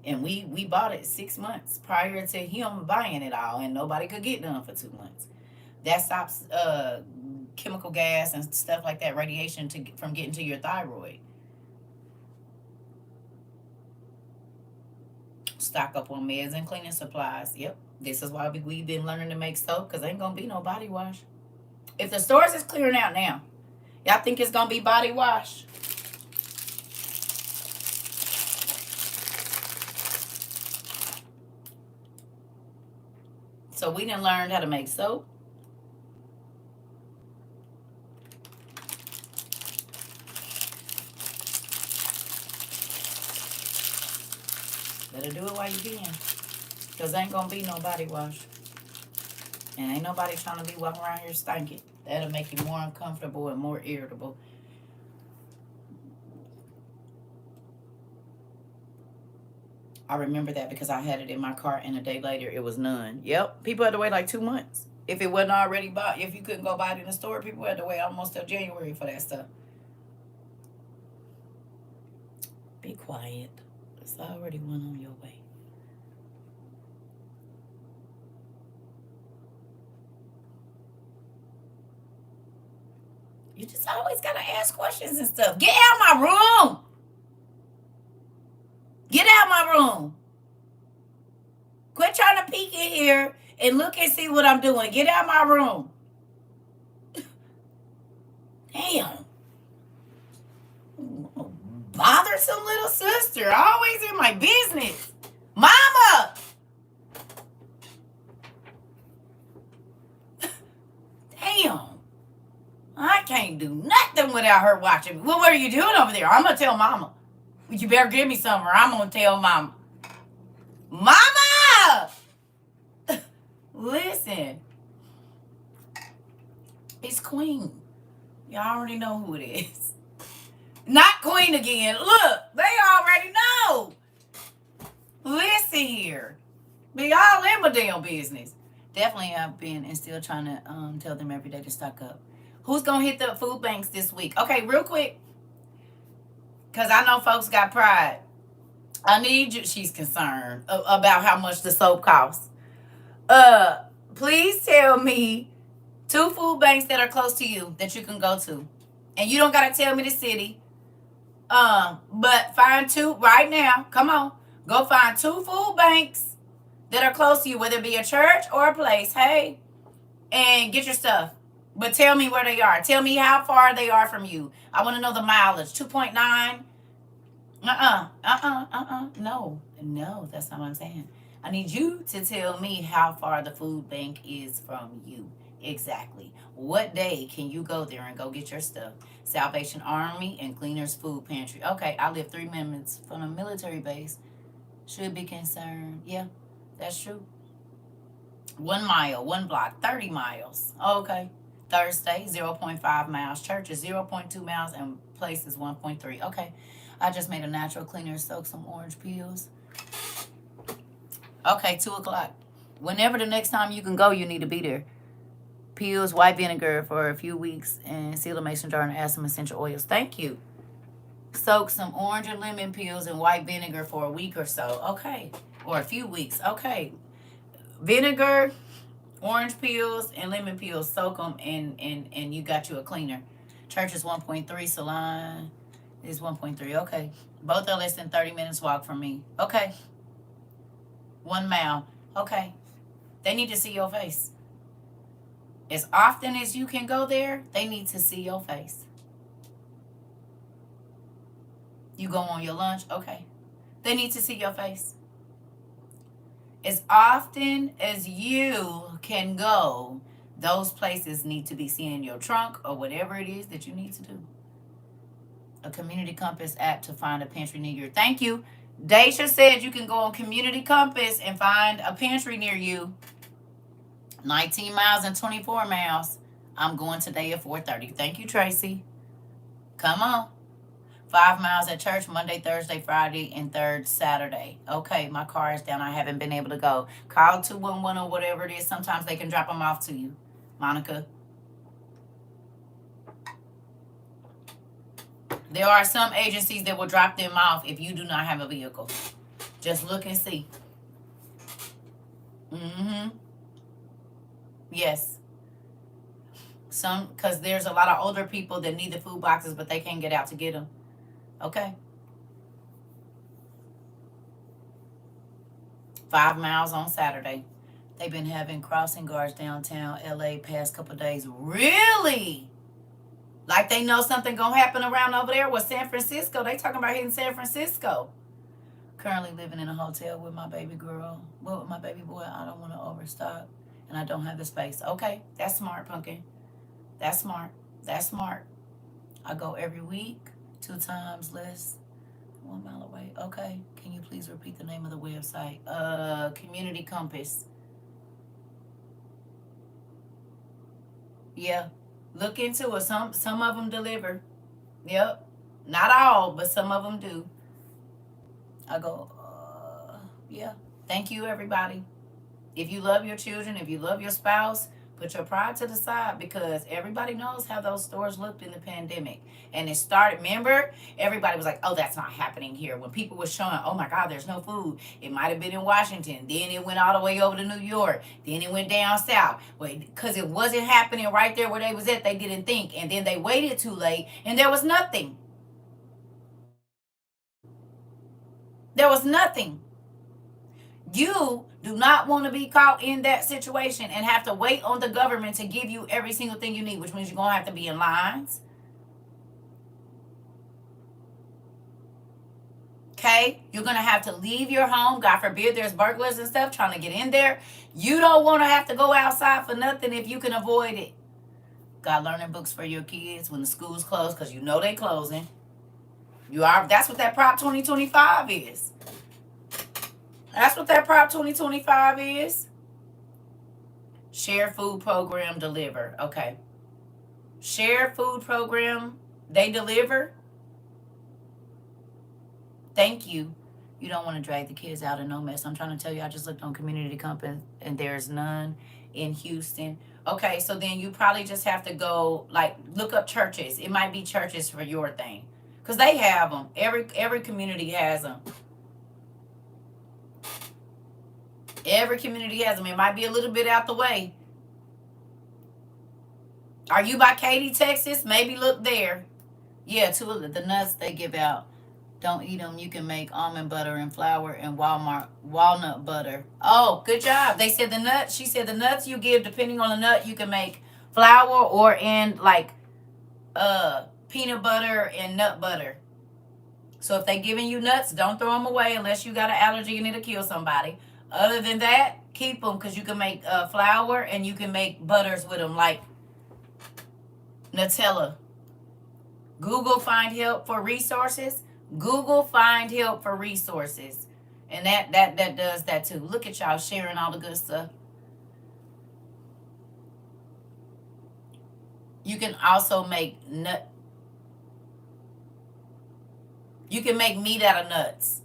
And we bought it 6 months prior to him buying it all, and nobody could get none for 2 months. That stops chemical gas and stuff like that, radiation from getting to your thyroid. Stock up on meds and cleaning supplies. Yep. This is why we've been learning to make soap, because ain't going to be no body wash. If the stores is clearing out now, y'all think it's going to be body wash? So we done learned how to make soap. Better do it while you can, because ain't going to be no body wash. And ain't nobody trying to be walking around here stinking. That'll make you more uncomfortable and more irritable. I remember that because I had it in my car, and a day later it was none. Yep, people had to wait like 2 months. If it wasn't already bought, if you couldn't go buy it in the store, people had to wait almost till January for that stuff. Be quiet. It's already one on your way. You just always gotta ask questions and stuff. Get out my room. Get out my room. Quit trying to peek in here and look and see what I'm doing. Get out my room. Damn. Bothersome little sister. Always in my business. Mama. Damn. I can't do nothing without her watching me. Well, what are you doing over there? I'm going to tell Mama. You better give me some, or I'm going to tell Mama. Mama! Listen. It's Queen. Y'all already know who it is. Not Queen again. Look, they already know. Listen here. Be all in my damn business. Definitely I've been and still trying to tell them every day to stock up. Who's going to hit the food banks this week? Okay, real quick. Because I know folks got pride. I need you. She's concerned about how much the soap costs. Please tell me 2 food banks that are close to you that you can go to. And you don't got to tell me the city. But find 2 right now. Come on. Go find 2 food banks that are close to you, whether it be a church or a place. Hey, and get your stuff. But tell me where they are. Tell me how far they are from you. I want to know the mileage. 2.9. No, that's not what I'm saying. I need you to tell me how far the food bank is from you. Exactly. What day can you go there and go get your stuff? Salvation Army and Cleaners Food Pantry. Okay, I live 3 minutes from a military base. Should be concerned. Yeah, that's true. 1 mile, 1 block, 30 miles. Okay. Thursday, 0.5 miles. Church is 0.2 miles, and place is 1.3. Okay. I just made a natural cleaner, soak some orange peels. Okay, 2 o'clock. Whenever the next time you can go, you need to be there. Peels, white vinegar for a few weeks, and seal a mason jar and add some essential oils. Thank you. Soak some orange and lemon peels in white vinegar for a week or so. Okay. Or a few weeks. Okay. Vinegar, orange peels, and lemon peels. Soak them, and you got you a cleaner. Church is 1.3. Salon is 1.3. Okay. Both are less than 30 minutes walk from me. Okay. 1 mile. Okay. They need to see your face. As often as you can go there, they need to see your face. You go on your lunch? Okay. They need to see your face. As often as you can go, those places need to be seen in your trunk or whatever it is that you need to do. A Community Compass app to find a pantry near you. Thank you. Daisha said you can go on Community Compass and find a pantry near you. 19 miles and 24 miles. I'm going today at 4:30. Thank you, Tracy. Come on. 5 miles at church Monday, Thursday, Friday, and third Saturday. Okay, my car is down. I haven't been able to go. Call 211 or whatever it is. Sometimes they can drop them off to you. Monica. There are some agencies that will drop them off if you do not have a vehicle. Just look and see. Mm-hmm. Yes. Some, because there's a lot of older people that need the food boxes, but they can't get out to get them. Okay. 5 miles on Saturday. They've been having crossing guards downtown LA past couple days. Really? Like they know something gonna happen around over there with San Francisco. They talking about hitting San Francisco. Currently living in a hotel with my baby girl. Well, with my baby boy. I don't want to overstock. And I don't have the space. Okay. That's smart, Pumpkin. That's smart. That's smart. I go every week. 2 times less. 1 mile away. Okay. Can you please repeat the name of the website? Community Compass. Yeah. Look into it. Some of them deliver. Yep. Not all, but some of them do. I go, yeah. Thank you, everybody. If you love your children, if you love your spouse, put your pride to the side because everybody knows how those stores looked in the pandemic. And it started, remember, everybody was like, oh, that's not happening here. When people were showing, oh my God, there's no food. It might have been in Washington. Then it went all the way over to New York. Then it went down south. Because it wasn't happening right there where they was at, they didn't think. And then they waited too late and there was nothing. There was nothing. You do not want to be caught in that situation and have to wait on the government to give you every single thing you need, which means you're going to have to be in lines. Okay? You're going to have to leave your home. God forbid there's burglars and stuff trying to get in there. You don't want to have to go outside for nothing if you can avoid it. Got learning books for your kids when the school's closed because you know they're closing. That's what that Prop 2025 is. That's what that Prop 2025 is. Share food program deliver. Okay. Share food program, they deliver. Thank you. You don't want to drag the kids out in no mess. I'm trying to tell you, I just looked on Community Compass and there's none in Houston. Okay, so then you probably just have to go, like, look up churches. It might be churches for your thing. Because they have them. Every community has them. Every community has them. It might be a little bit out the way. Are you by Katy, Texas? Maybe look there. Yeah, two of the nuts they give out. Don't eat them. You can make almond butter and flour and walnut butter. Oh, good job. They said the nuts. She said the nuts you give, depending on the nut, you can make flour or in like peanut butter and nut butter. So if they giving you nuts, don't throw them away unless you got an allergy and it'll kill somebody. Other than that, keep them because you can make flour and you can make butters with them like Nutella. Google find help for resources. Google find help for resources. And that does that too. Look at y'all sharing all the good stuff. You can also make you can make meat out of nuts.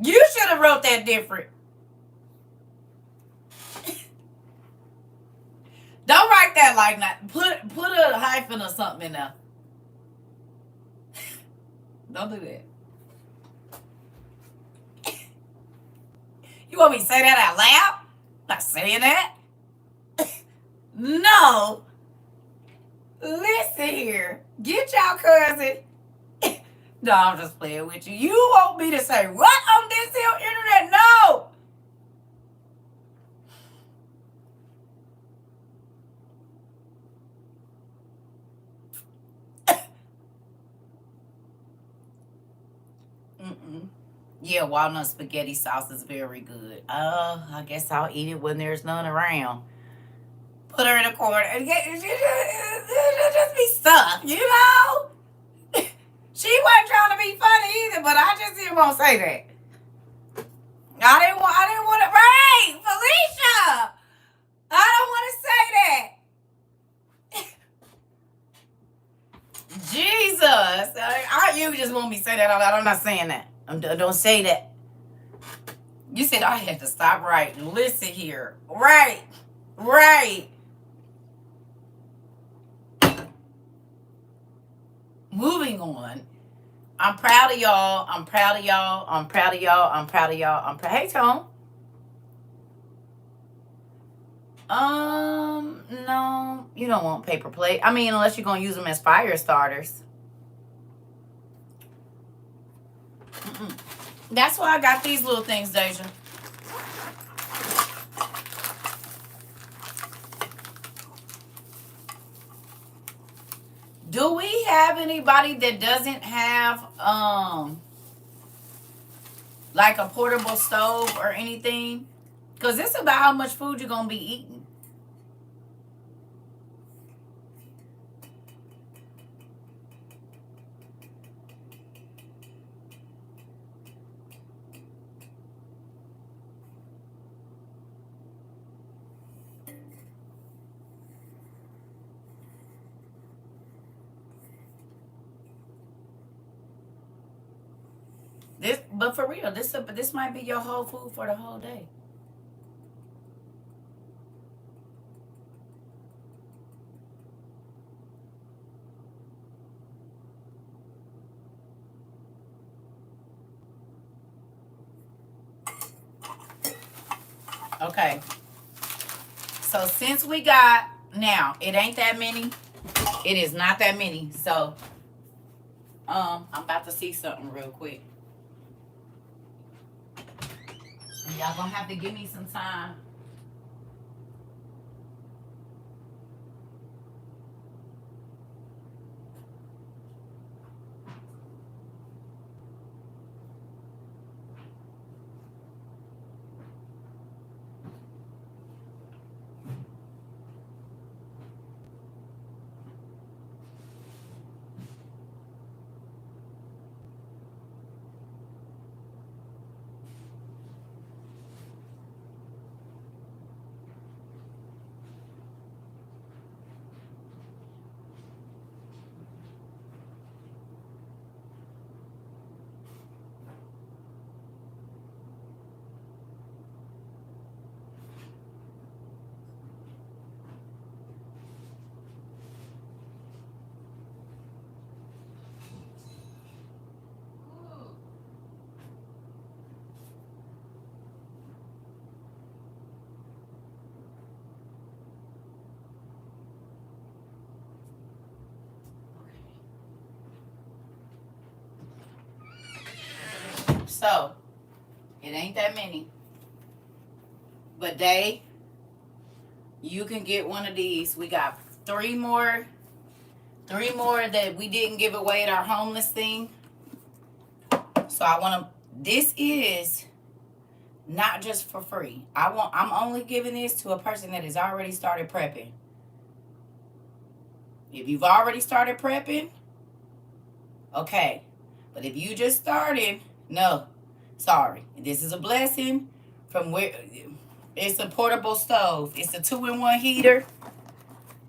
You should have wrote that different. Don't write that like that. Put a hyphen or something in there. Don't do that. You want me to say that out loud? Not saying that. No. Listen here. Get y'all cousin. No, I'm just playing with you. You want me to say what on this here internet? No. Yeah, walnut spaghetti sauce is very good. I guess I'll eat it when there's none around. Put her in a corner and just be stuck, you know? She wasn't trying to be funny either, but I just didn't want to say that. I didn't want to, right, Felicia. I don't want to say that. Jesus. You just want me to say that out loud. I'm not saying that. Don't say that. You said I had to stop right. Listen here. Right. Moving on. I'm proud of y'all. Hey, Tone. No, you don't want paper plate. I mean, unless you're gonna use them as fire starters. That's why I got these little things, Deja. Do we have anybody that doesn't have like a portable stove or anything? Because it's about how much food you're gonna be eating. But for real, this might be your whole food for the whole day. Okay. So since we got now, it ain't that many. It is not that many. So I'm about to see something real quick. And y'all gonna have to give me some time. So it ain't that many. But you can get one of these. We got three more that we didn't give away at our homeless thing. So this is not just for free. I'm only giving this to a person that has already started prepping. If you've already started prepping, okay. But if you just started, no. Sorry. This is a blessing from where it's a portable stove. It's a 2-in-1 heater.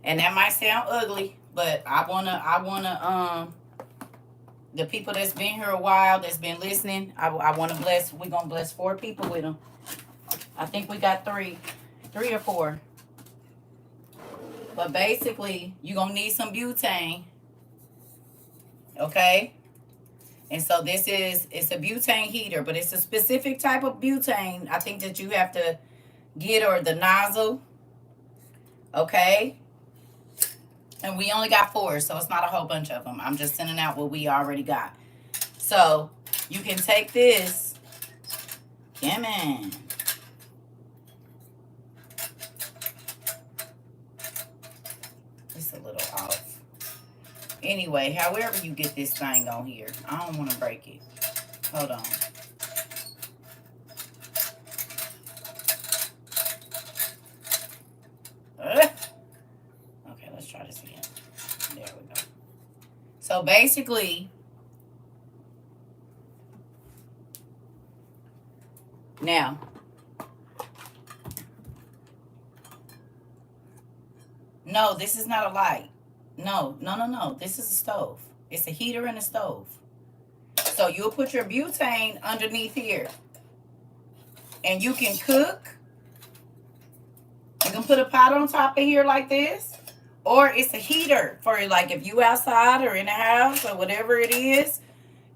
And that might sound ugly, but I wanna the people that's been here a while, that's been listening, I wanna bless. We're gonna bless 4 people with them. I think we got 3 or 4. But basically, you're gonna need some butane. Okay? And so it's a butane heater, but it's a specific type of butane. I think that you have to get, or the nozzle. Okay? And we only got 4, so it's not a whole bunch of them. I'm just sending out what we already got. So you can take this. Come on. It's a little off. Anyway, however you get this thing on here, I don't want to break it. Hold on. Okay, let's try this again. There we go. So basically, now, no, this is not a light. No, no, no, no. This is a stove. It's a heater and a stove. So you'll put your butane underneath here. And you can cook. You can put a pot on top of here like this. Or it's a heater for like if you outside or in the house or whatever it is.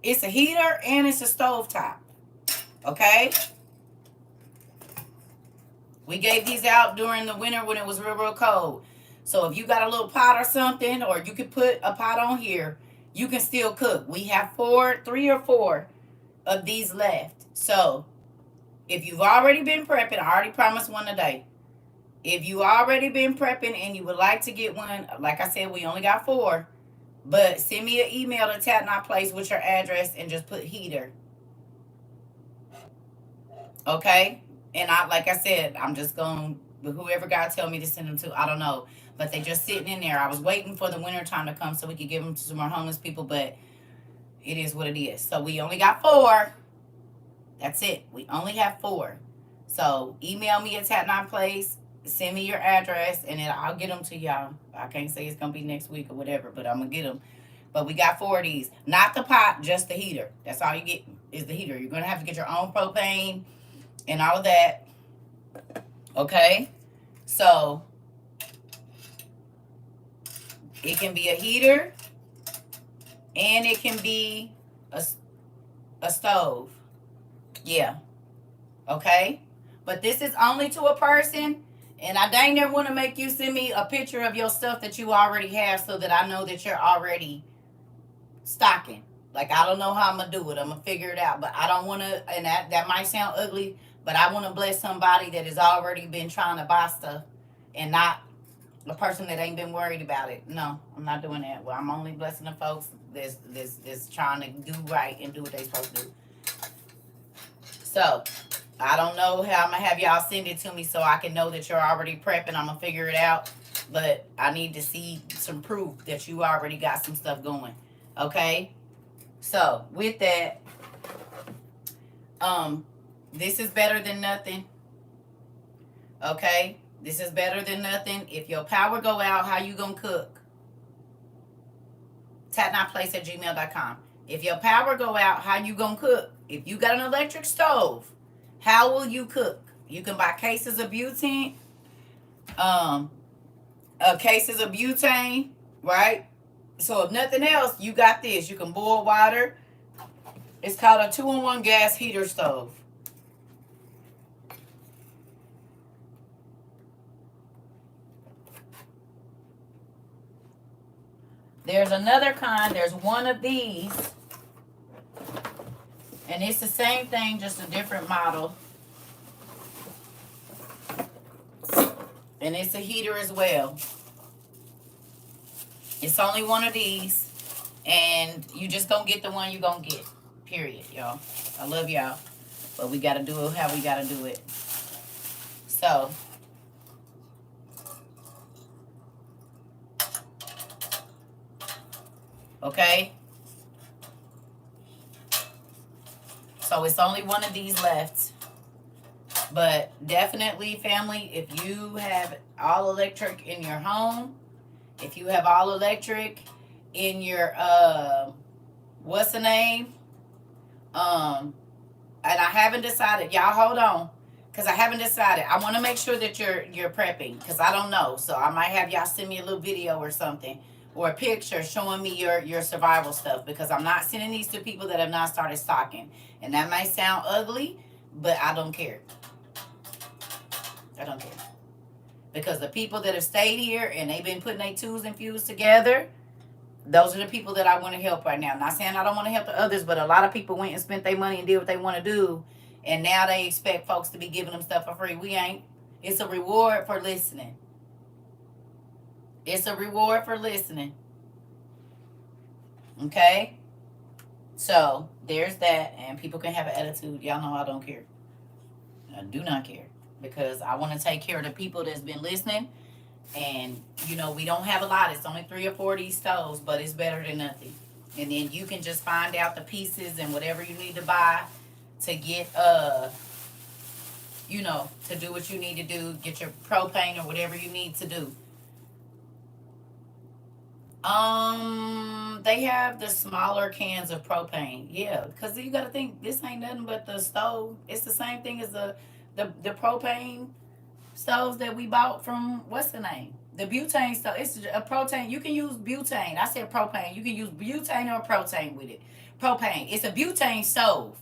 It's a heater and it's a stove top. Okay? We gave these out during the winter when it was real, real cold. So if you got a little pot or something, or you could put a pot on here, you can still cook. We have 3 or 4 of these left. So if you've already been prepping, I already promised one today. If you already been prepping and you would like to get one, like I said, we only got 4. But send me an email to Tat Not Place with your address and just put heater. Okay? And like I said, I'm just going to, whoever God tell me to send them to, I don't know. But they just sitting in there. I was waiting for the winter time to come so we could give them to some more homeless people, but it is what it is. So we only got 4. That's it. We only have 4. So email me at Tat Not Place. Send me your address, and then I'll get them to y'all. I can't say it's going to be next week or whatever, but I'm going to get them. But we got 4 of these. Not the pot, just the heater. That's all you get is the heater. You're going to have to get your own propane and all of that. Okay? So, it can be a heater, and it can be a stove. Yeah. Okay? But this is only to a person. And I dang near want to make you send me a picture of your stuff that you already have so that I know that you're already stocking. Like, I don't know how I'm going to do it. I'm going to figure it out. But I don't want to, and that might sound ugly, but I want to bless somebody that has already been trying to buy stuff and not a person that ain't been worried about it. No, I'm not doing that. Well, I'm only blessing the folks that's trying to do right and do what they supposed to do. So, I don't know how I'm going to have y'all send it to me so I can know that you're already prepping. I'm going to figure it out. But I need to see some proof that you already got some stuff going. Okay? So, with that, this is better than nothing. Okay? This is better than nothing. If your power go out, how you going to cook? tatnotplace@gmail.com. If your power go out, how you going to cook? If you got an electric stove, how will you cook? You can buy cases of butane, right? So if nothing else, you got this. You can boil water. It's called a 2-in-1 gas heater stove. There's another kind. There's one of these. And it's the same thing, just a different model. And it's a heater as well. It's only one of these. And you just gonna get the one you gonna get. Period, y'all. I love y'all. But we gotta do it how we gotta do it. So. Okay. So it's only one of these left. But definitely, family, if you have all electric in your home, if you have all electric in your what's the name? And I haven't decided, y'all hold on. Because I haven't decided. I want to make sure that you're prepping. Because I don't know. So I might have y'all send me a little video or something. Or a picture showing me your survival stuff. Because I'm not sending these to people that have not started stocking. And that might sound ugly, but I don't care. I don't care. Because the people that have stayed here and they've been putting their twos and fews together, those are the people that I want to help right now. I'm not saying I don't want to help the others, but a lot of people went and spent their money and did what they want to do. And now they expect folks to be giving them stuff for free. We ain't. It's a reward for listening. It's a reward for listening. Okay? So there's that, and people can have an attitude. Y'all know I don't care. I do not care, because I want to take care of the people that's been listening. And we don't have a lot. It's only 3 or 4 of these stoves, but it's better than nothing. And then you can just find out the pieces and whatever you need to buy to get to do what you need to do, get your propane or whatever you need to do. They have the smaller cans of propane. Yeah, because you got to think, this ain't nothing but the stove. It's the same thing as the propane stoves that we bought from, what's the name? The butane stove. It's a propane. You can use butane. I said propane. You can use butane or propane with it. Propane. It's a butane stove.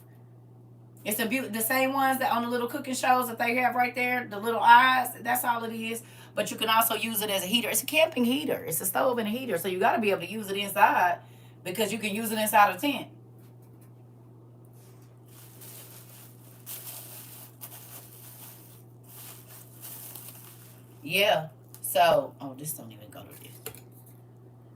It's the same ones that on the little cooking shows that they have right there, the little eyes. That's all it is. But you can also use it as a heater. It's a camping heater. It's a stove and a heater. So you got to be able to use it inside, because you can use it inside a tent. Yeah. So, this don't even go to this.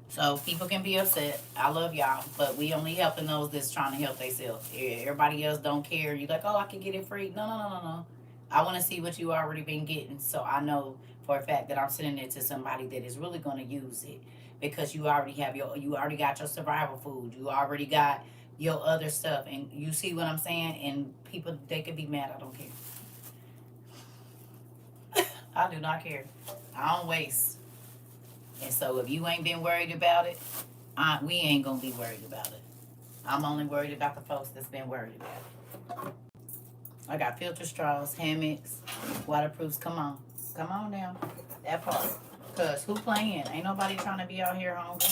So people can be upset. I love y'all, but we only helping those that's trying to help themselves. Everybody else don't care. You like, oh, I can get it free. No, no, no, no, no. I want to see what you already been getting, so I know for a fact that I'm sending it to somebody that is really going to use it, because you already got your survival food. You already got your other stuff, and you see what I'm saying. And people, they could be mad. I don't care. I do not care. I don't waste. And so if you ain't been worried about it, we ain't gonna be worried about it. I'm only worried about the folks that's been worried about it. I got filter straws, hammocks, waterproofs. Come on now, that part. Cause who playing? Ain't nobody trying to be out here hungry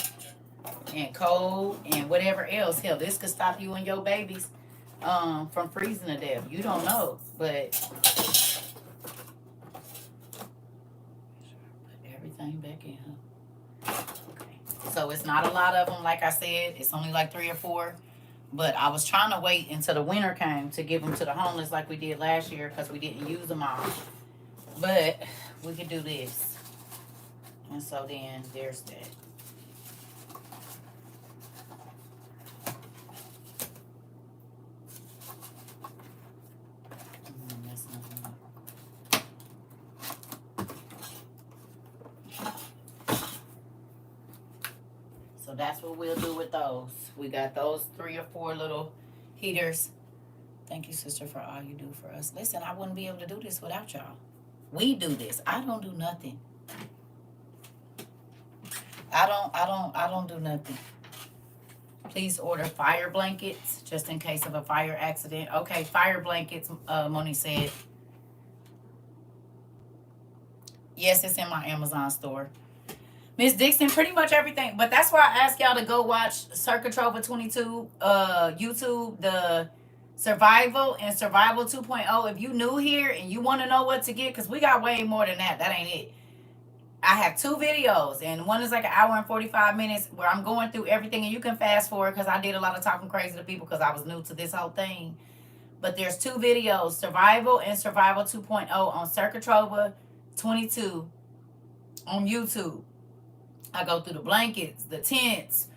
and cold and whatever else. Hell, this could stop you and your babies from freezing to death. You don't know, but put everything back in. So it's not a lot of them, like I said. It's only like 3 or 4. But I was trying to wait until the winter came to give them to the homeless like we did last year, because we didn't use them all. But we could do this. And so then there's that. That's nothing. So that's what we'll do with those. We got those 3 or 4 little heaters. Thank you, sister, for all you do for us. Listen, I wouldn't be able to do this without y'all. We do this. I don't do nothing. I don't do nothing. Please order fire blankets just in case of a fire accident. Okay, fire blankets, Moni said. Yes, it's in my Amazon store. Miss Dixon, pretty much everything. But that's why I asked y'all to go watch CERCA TROVA 22 YouTube, the Survival and Survival 2.0. If you new here and you want to know what to get, because we got way more than that. That ain't it. I have 2 videos, and one is like an hour and 45 minutes where I'm going through everything, and you can fast forward because I did a lot of talking crazy to people because I was new to this whole thing. But there's 2 videos, Survival and Survival 2.0 on CERCA TROVA 22 on YouTube. I go through the blankets, the tents,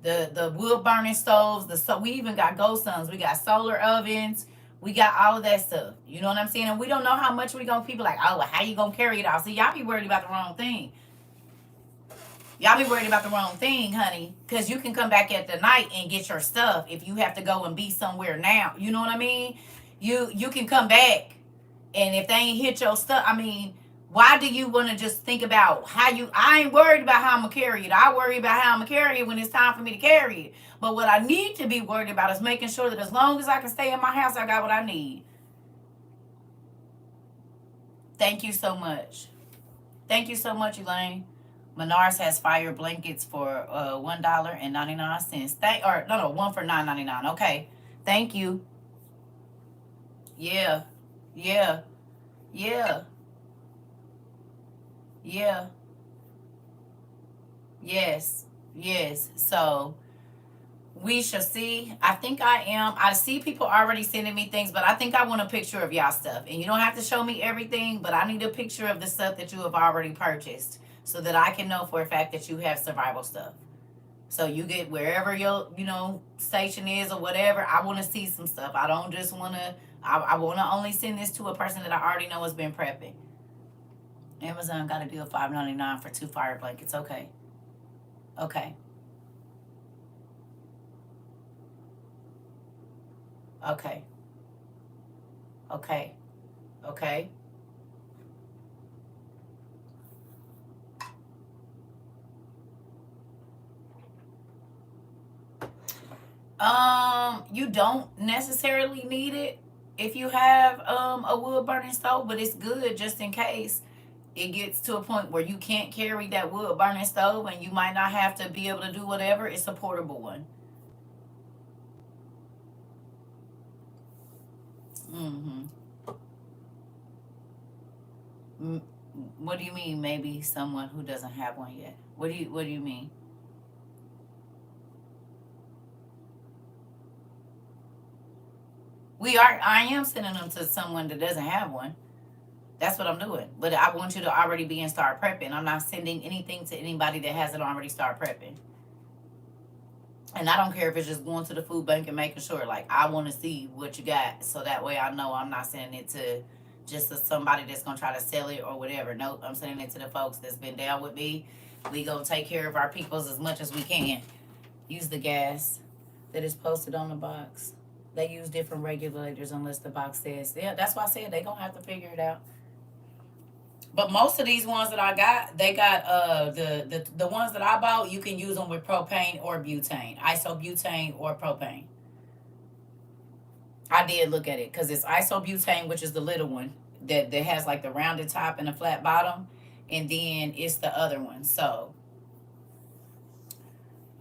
the wood burning stoves, we even got ghost suns, we got solar ovens, we got all of that stuff. You know what I'm saying? And we don't know how much we gonna, people like, oh, well, how you gonna carry it all? See, y'all be worried about the wrong thing. Y'all be worried about the wrong thing, honey, because you can come back at the night and get your stuff if you have to go and be somewhere now. You know what I mean? You can come back, and if they ain't hit your stuff, I mean, why do you want to just think about I ain't worried about how I'm going to carry it. I worry about how I'm going to carry it when it's time for me to carry it. But what I need to be worried about is making sure that as long as I can stay in my house, I got what I need. Thank you so much. Thank you so much, Elaine. Menards has fire blankets for $1.99. One for $9.99. Okay. Thank you. Yeah. Yeah. Yeah. Yeah. Yes. Yes. So we shall see. I think I see people already sending me things, but I think I want a picture of y'all stuff. And you don't have to show me everything, but I need a picture of the stuff that you have already purchased so that I can know for a fact that you have survival stuff. So you get wherever your, station is or whatever. I want to see some stuff. I don't just want to. I want to only send this to a person that I already know has been prepping. Amazon got a deal $5.99 for 2 fire blankets. Okay. Okay. Okay. Okay. Okay. You don't necessarily need it if you have a wood burning stove, but it's good just in case it gets to a point where you can't carry that wood burning stove and you might not have to be able to do whatever. It's a portable one. Mm-hmm. What do you mean? Maybe someone who doesn't have one yet. What do you mean? I am sending them to someone that doesn't have one. That's what I'm doing. But I want you to already be in start prepping. I'm not sending anything to anybody that hasn't already start prepping. And I don't care if it's just going to the food bank and making sure. Like, I want to see what you got, so that way I know I'm not sending it to just to somebody that's gonna try to sell it or whatever. Nope, I'm sending it to the folks that's been down with me. We gonna take care of our peoples as much as we can. Use the gas that is posted on the box. They use different regulators unless the box says. Yeah, that's why I said they gonna have to figure it out. But most of these ones that I got, they got the ones that I bought. You can use them with propane or butane, isobutane or propane. I did look at it because it's isobutane, which is the little one that has like the rounded top and a flat bottom, and then it's the other one. So,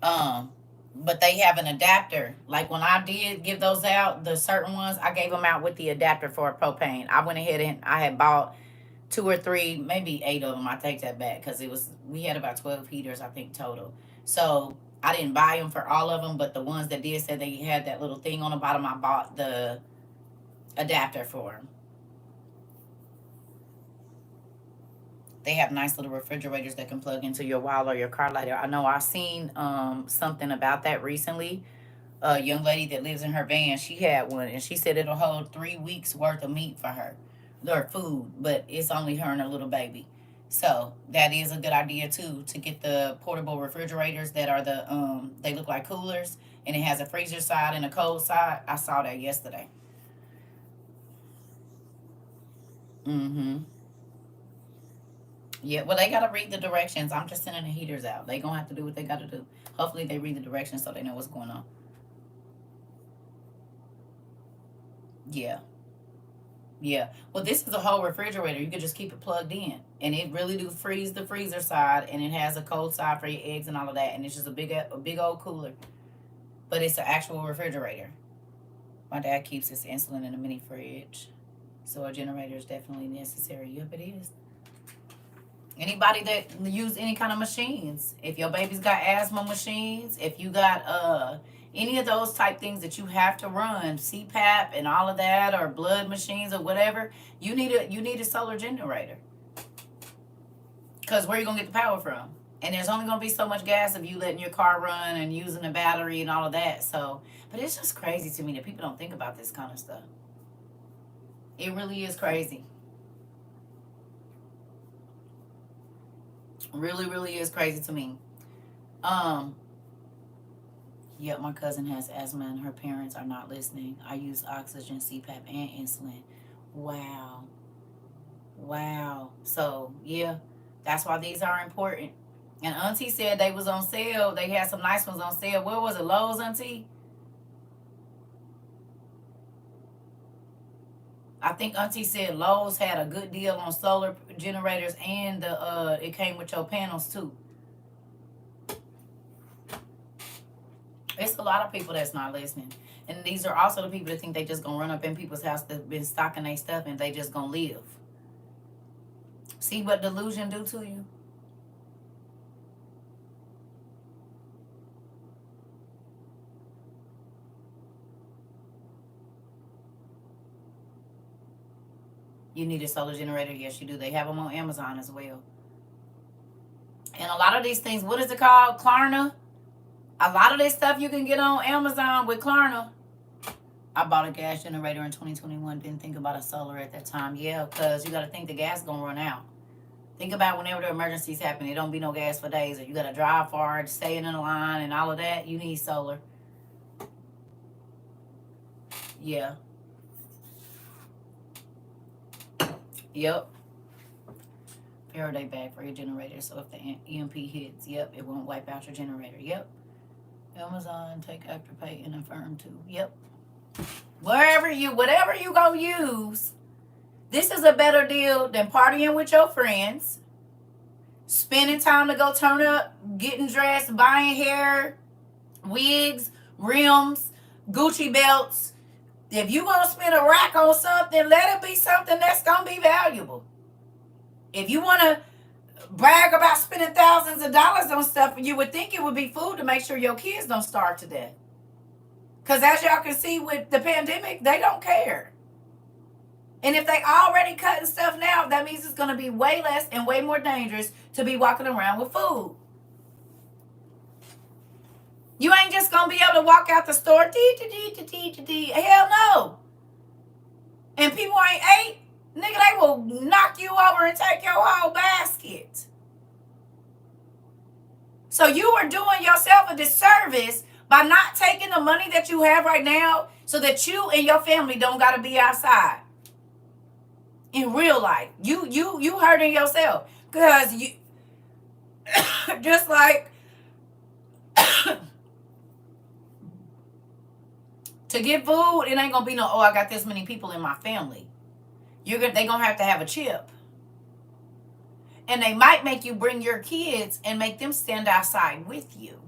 um, but they have an adapter. Like when I did give those out, the certain ones I gave them out with the adapter for propane. I went ahead and I had bought two or three, maybe 8 of them. I take that back because we had about 12 heaters, I think, total. So I didn't buy them for all of them, but the ones that did say they had that little thing on the bottom, I bought the adapter for them. They have nice little refrigerators that can plug into your wall or your car lighter. I know I've seen something about that recently. A young lady that lives in her van, she had one, and she said it'll hold 3 weeks worth of meat for her, or food, but it's only her and her little baby. So that is a good idea too, to get the portable refrigerators that are they look like coolers, and it has a freezer side and a cold side. I saw that yesterday. Mm-hmm. Yeah, well, they gotta read the directions. I'm just sending the heaters out. They gonna have to do what they gotta do. Hopefully, they read the directions so they know what's going on. Yeah, yeah. Well, this is a whole refrigerator. You could just keep it plugged in, and it really do freeze the freezer side, and it has a cold side for your eggs and all of that, and it's just a big old cooler. But it's an actual refrigerator. My dad keeps his insulin in a mini fridge, so a generator is definitely necessary. Yep, it is. Anybody that use any kind of machines, if your baby's got asthma machines, if you got any of those type things that you have to run CPAP and all of that, or blood machines or whatever, you need a solar generator, because where you gonna get the power from? And there's only gonna be so much gas if you letting your car run and using the battery and all of that. So, but it's just crazy to me that people don't think about this kind of stuff. It really is crazy. Really, really is crazy to me. Um, Yep, my cousin has asthma and her parents are not listening. I use oxygen, CPAP, and insulin. Wow. Wow. So, yeah, that's why these are important. And Auntie said they was on sale. They had some nice ones on sale. Where was it? Lowe's, Auntie? I think Auntie said Lowe's had a good deal on solar generators, and it came with your panels too. It's a lot of people that's not listening. And these are also the people that think they just gonna run up in people's house that's been stocking their stuff and they just gonna live. See what delusion do to you? You need a solar generator? Yes, you do. They have them on Amazon as well. And a lot of these things, what is it called? Klarna? A lot of this stuff you can get on Amazon with Klarna. I bought a gas generator in 2021. Didn't think about a solar at that time. Yeah, because you got to think the gas going to run out. Think about whenever the emergencies happen, it don't be no gas for days, or you got to drive far, stay in the line, and all of that. You need solar. Yeah. Yep. Faraday bag for your generator, so if the EMP hits, yep, it won't wipe out your generator. Yep. Amazon, take Afterpay and Affirm too. Yep. Whatever you gonna use, this is a better deal than partying with your friends, spending time to go turn up, getting dressed, buying hair, wigs, rims, Gucci belts. If you gonna spend a rack on something, let it be something that's gonna be valuable. If you wanna brag about spending thousands of dollars on stuff, you would think it would be food to make sure your kids don't starve to death. Because as y'all can see with the pandemic, they don't care. And if they already cutting stuff now, that means it's going to be way less and way more dangerous to be walking around with food. You ain't just going to be able to walk out the store. Hell no. And people ain't ate. Nigga, they will knock you over and take your whole basket. So you are doing yourself a disservice by not taking the money that you have right now so that you and your family don't got to be outside. In real life, you hurting yourself, because you just like to get food, it ain't gonna be no, oh, I got this many people in my family. They gonna have to have a chip, and they might make you bring your kids and make them stand outside with you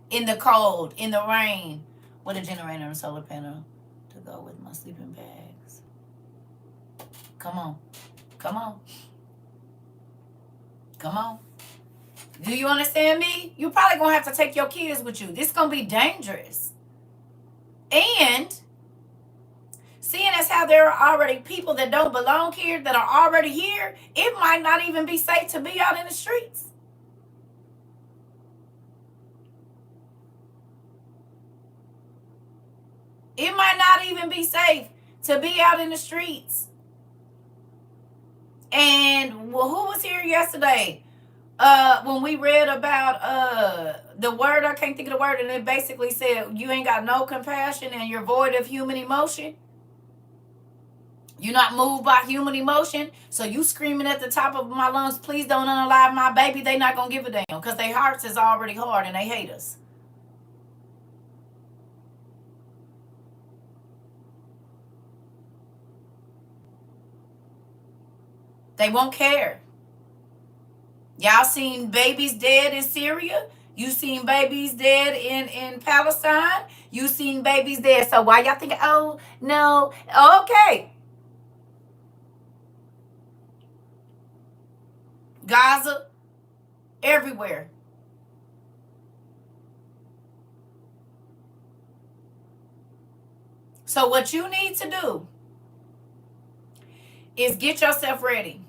in the cold, in the rain, with a generator and a solar panel to go with my sleeping bags. Come on. Come on. Come on. Do you understand me? You probably going to have to take your kids with you. This going to be dangerous. And seeing as how there are already people that don't belong here, that are already here, it might not even be safe to be out in the streets. It might not even be safe to be out in the streets. And well, who was here yesterday? When we read about the word, I can't think of the word, and it basically said you ain't got no compassion and you're void of human emotion. You're not moved by human emotion, so you screaming at the top of my lungs, please don't unalive my baby. They not gonna give a damn, because their hearts is already hard and they hate us. They won't care. Y'all seen babies dead in Syria? You seen babies dead in Palestine? You seen babies dead. So why y'all think, oh, no, okay. Gaza, everywhere. So what you need to do is get yourself ready.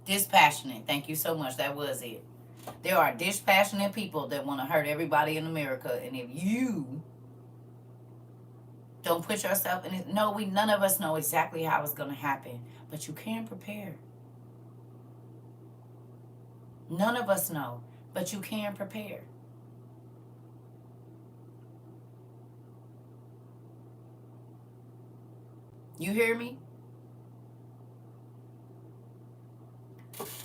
Dispassionate. Thank you so much. That was it. There are dispassionate people that want to hurt everybody in America. And if you don't put yourself in it, no, none of us know exactly how it's going to happen. But you can prepare. None of us know. But you can prepare. You hear me?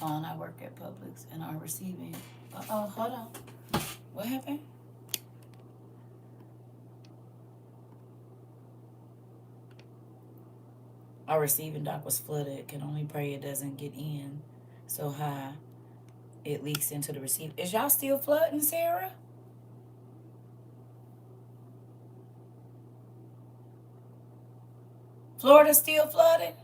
I work at Publix and are receiving. Hold on. What happened? Our receiving dock was flooded. Can only pray it doesn't get in so high it leaks into the receiver. Is y'all still flooding, Sarah? Florida still flooded?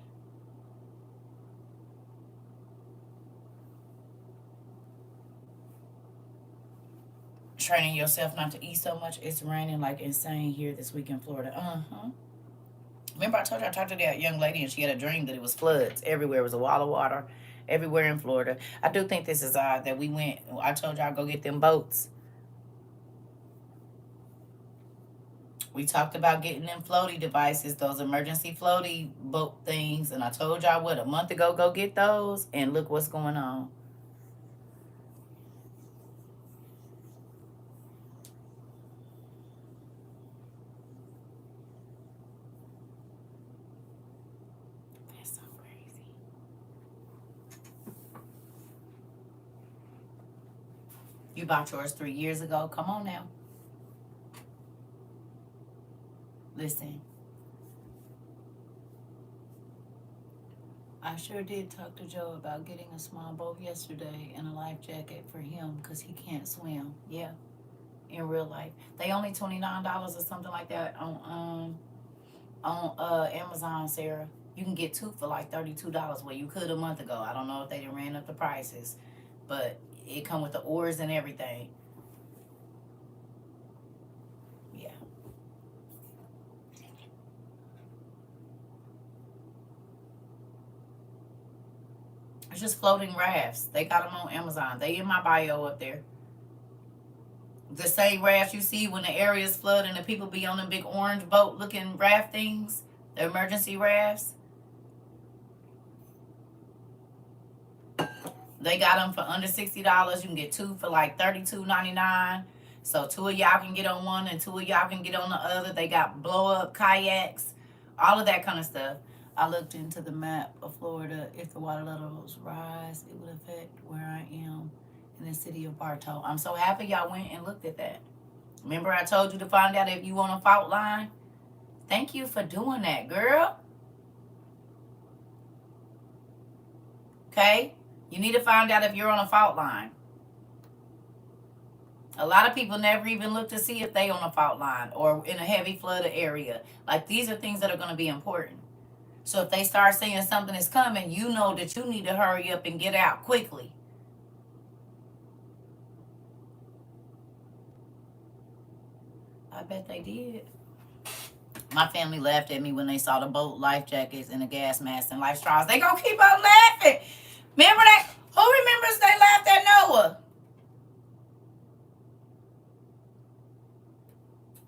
Training yourself not to eat so much. It's raining like insane here this week in Florida. Remember I told you I talked to that young lady and she had a dream that it was floods everywhere. It was a wall of water everywhere in Florida. I do think this is odd that we went. I told y'all go get them boats. We talked about getting them floaty devices, those emergency floaty boat things, and I told y'all what a month ago go get those, and look what's going on. That's so crazy. You bought yours 3 years ago. Come on now. Listen, I sure did talk to Joe about getting a small boat yesterday and a life jacket for him because he can't swim. Yeah, in real life, they only $29 or something like that on Amazon, Sarah. You can get two for like $32 where you could a month ago. I don't know if they done ran up the prices, but it come with the oars and everything. Yeah. It's just floating rafts. They got them on Amazon. They in my bio up there. The same rafts you see when the area's flood and the people be on them big orange boat looking raft things, the emergency rafts. They got them for under $60. You can get two for like $32.99. So two of y'all can get on one and two of y'all can get on the other. They got blow up kayaks, all of that kind of stuff. I looked into the map of Florida. If the water levels rise, it would affect where I am in the city of Bartow. I'm so happy y'all went and looked at that. Remember I told you to find out if you on a fault line? Thank you for doing that, girl. Okay? You need to find out if you're on a fault line. A lot of people never even look to see if they on a fault line or in a heavy flooded area. Like these are things that are going to be important. So if they start saying something is coming, you know that you need to hurry up and get out quickly. I bet they did. My family laughed at me when they saw the boat life jackets and the gas masks and life straws. They gonna keep on laughing. Remember that? Who remembers they laughed at Noah?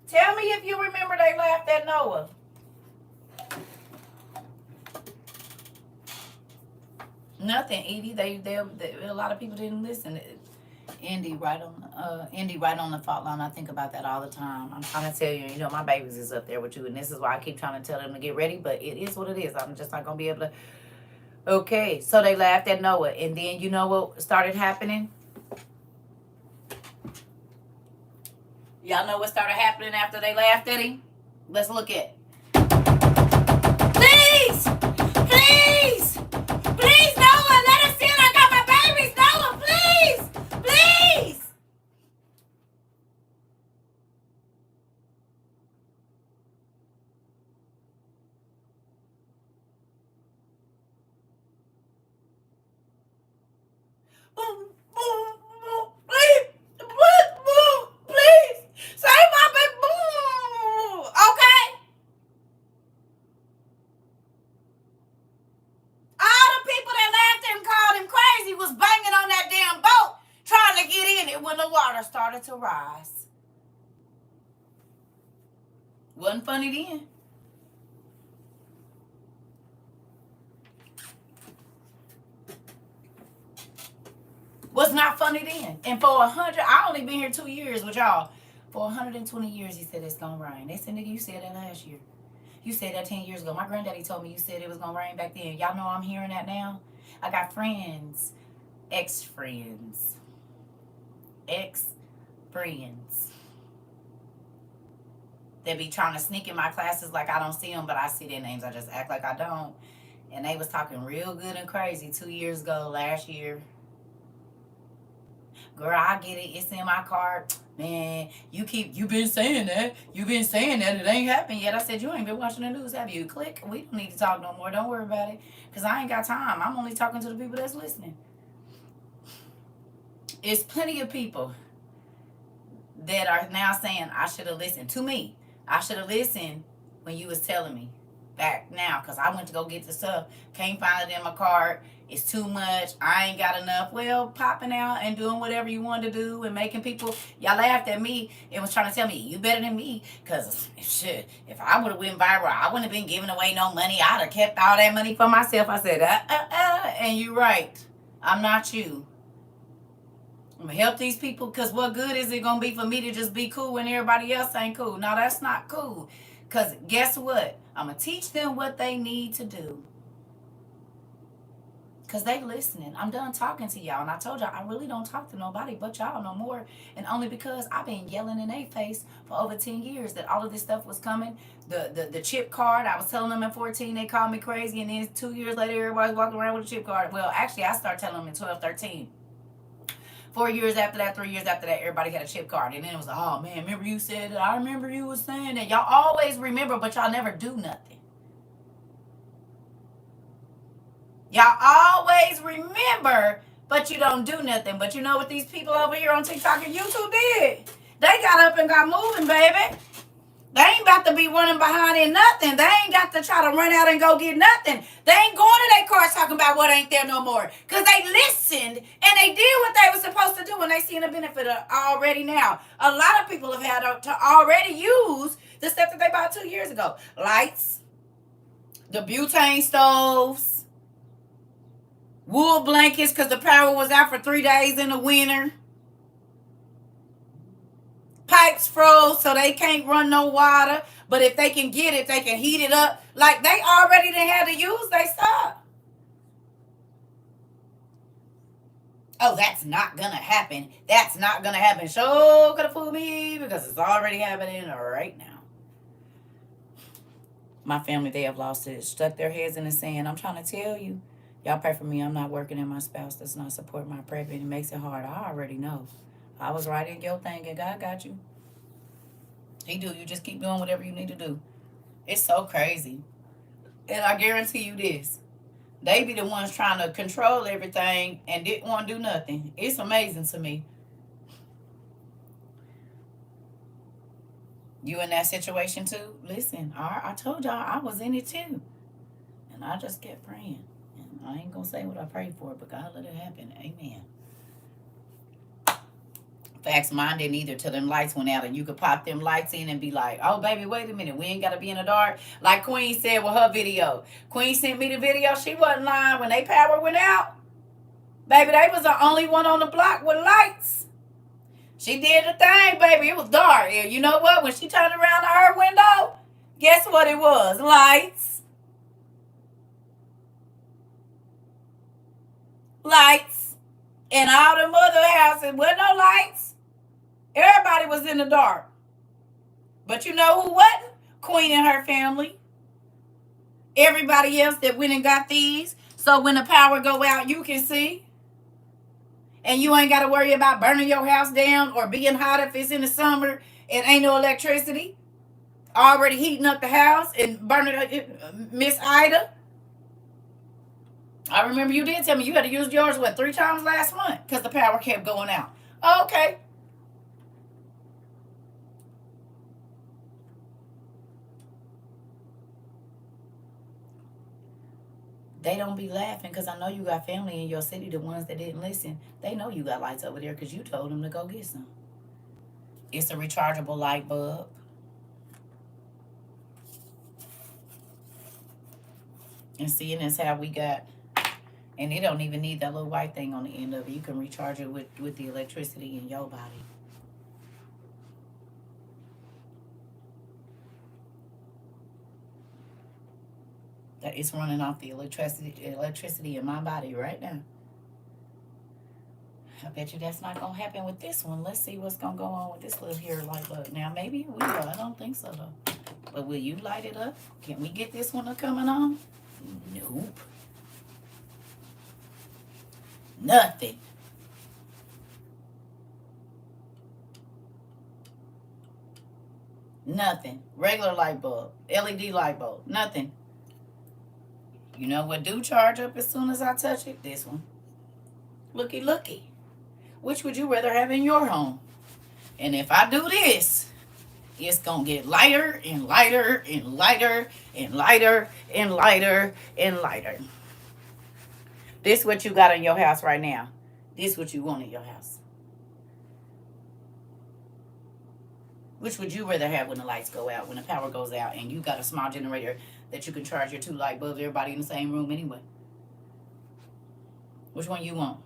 Tell me if you remember they laughed at Noah. Nothing, Edie. They a lot of people didn't listen. Indy right on the fault line. I think about that all the time. I'm trying to tell you, my babies is up there with you, and this is why I keep trying to tell them to get ready. But it is what it is. I'm just not gonna be able to. Okay, so they laughed at Noah, and then you know what started happening? Y'all know what started happening after they laughed at him? Let's look at. Please, please, please, Noah, let us in. I got my babies, Noah, please, please. Please, please, save my baby. Okay. All the people that laughed and called him crazy was banging on that damn boat trying to get in it when the water started to rise. Wasn't funny then. Was not funny then. And for 100, I only been here 2 years with y'all. For 120 years, he said it's gonna rain. They said, nigga, you said that last year. You said that 10 years ago. My granddaddy told me you said it was gonna rain back then. Y'all know I'm hearing that now. I got friends, ex-friends, ex-friends that be trying to sneak in my classes like I don't see them, but I see their names. I just act like I don't. And they was talking real good and crazy 2 years ago, last year. Girl, I get it. It's in my card. Man, you been saying that. You been saying that. It ain't happened yet. I said, you ain't been watching the news, have you? Click. We don't need to talk no more. Don't worry about it. Because I ain't got time. I'm only talking to the people that's listening. It's plenty of people that are now saying I should have listened to me. I should have listened when you was telling me. back now because I went to go get the stuff. Can't find it in my cart. It's too much. I ain't got enough. Well, popping out and doing whatever you want to do and making people, y'all laughed at me and was trying to tell me, you better than me. Because, shit, if I would have went viral, I wouldn't have been giving away no money. I'd have kept all that money for myself. I said, and you right. I'm not you. I'm going to help these people because what good is it going to be for me to just be cool when everybody else ain't cool? No, that's not cool. Because guess what? I'm going to teach them what they need to do. Because they listening. I'm done talking to y'all. And I told y'all, I really don't talk to nobody but y'all no more. And only because I've been yelling in their face for over 10 years that all of this stuff was coming. The chip card, I was telling them in 14, they called me crazy. And then 2 years later, everybody's walking around with a chip card. Well, actually, I started telling them in 12, 13. 4 years after that, 3 years after that, everybody had a chip card. And then it was like, oh, man, remember you said that? I remember you was saying that. Y'all always remember, but y'all never do nothing. Y'all always remember, but you don't do nothing. But you know what these people over here on TikTok and YouTube did? They got up and got moving, baby. They ain't about to be running behind in nothing. They ain't got to try to run out and go get nothing. They ain't going to their cars talking about what ain't there no more. Because they listened and they did what they were supposed to do and they seen the benefit of already now. A lot of people have had to already use the stuff that they bought 2 years ago. Lights, the butane stoves, wool blankets because the power was out for 3 days in the winter. Pipes froze so they can't run no water. But if they can get it, they can heat it up. Like they already done had to use their stuff. Oh, that's not going to happen. That's not going to happen. Sure could have fooled me because it's already happening right now. My family, they have lost it. Stuck their heads in the sand. I'm trying to tell you. Y'all pray for me. I'm not working and my spouse does not support my prep and it makes it hard. I already know. I was right in your thing and God got you. He do. You just keep doing whatever you need to do. It's so crazy. And I guarantee you this. They be the ones trying to control everything and didn't want to do nothing. It's amazing to me. You in that situation too? Listen, I told y'all I was in it too. And I just kept praying. And I ain't going to say what I prayed for, but God let it happen. Amen. Facts, mine didn't either till them lights went out and you could pop them lights in and be like, oh, baby, wait a minute. We ain't got to be in the dark. Like Queen said with her video. Queen sent me the video. She wasn't lying. When they power went out, baby, they was the only one on the block with lights. She did the thing, baby. It was dark. You know what? When she turned around to her window, guess what it was? Lights. Lights. And all them other houses with no lights. Everybody was in the dark. But you know who wasn't? Queen and her family. Everybody else that went and got these. So when the power go out, you can see. And you ain't got to worry about burning your house down or being hot if it's in the summer and ain't no electricity. Already heating up the house and burning it. Miss Ida. I remember you did tell me you had to use yours, 3 times last month because the power kept going out. Okay. They don't be laughing because I know you got family in your city, the ones that didn't listen. They know you got lights over there because you told them to go get some. It's a rechargeable light bulb. And seeing as how we got, and it don't even need that little white thing on the end of it. You can recharge it with the electricity in your body. That it's running off the electricity in my body right now. I bet you that's not going to happen with this one. Let's see what's going to go on with this little here light bulb. Now, maybe it will. I don't think so, though. But will you light it up? Can we get this one coming on? Nope. Nothing. Nothing. Regular light bulb. LED light bulb. Nothing. You know what do charge up as soon as I touch it? This one. Looky, looky. Which would you rather have in your home? And if I do this, It's gonna get lighter and lighter and lighter and lighter and lighter and lighter. This what you got in your house right now. This what you want in your house. Which would you rather have when the lights go out, when the power goes out, and you got a small generator that you can charge your 2 light bulbs, everybody in the same room anyway? Which one you want?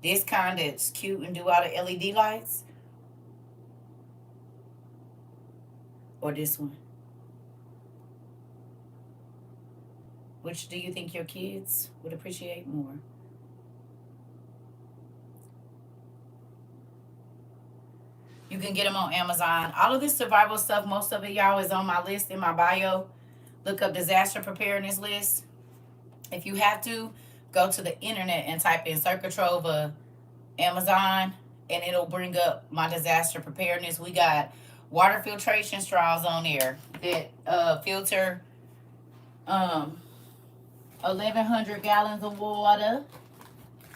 This kind that's cute and do all the LED lights? Or this one? Which do you think your kids would appreciate more? You can get them on Amazon. All of this survival stuff, most of it, y'all, is on my list in my bio. Look up disaster preparedness list. If you have to, go to the internet and type in CERCA TROVA Amazon, and it'll bring up my disaster preparedness. We got water filtration straws on there that filter 1,100 gallons of water.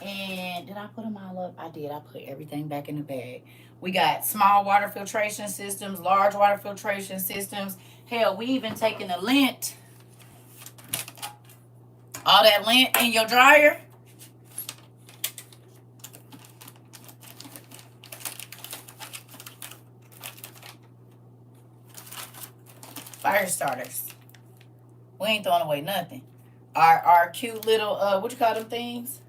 And did I put them all up? I did. I put everything back in the bag. We got small water filtration systems, large water filtration systems. Hell, we even taking the lint, all that lint in your dryer. Fire starters. We ain't throwing away nothing. Our cute little what you call them things?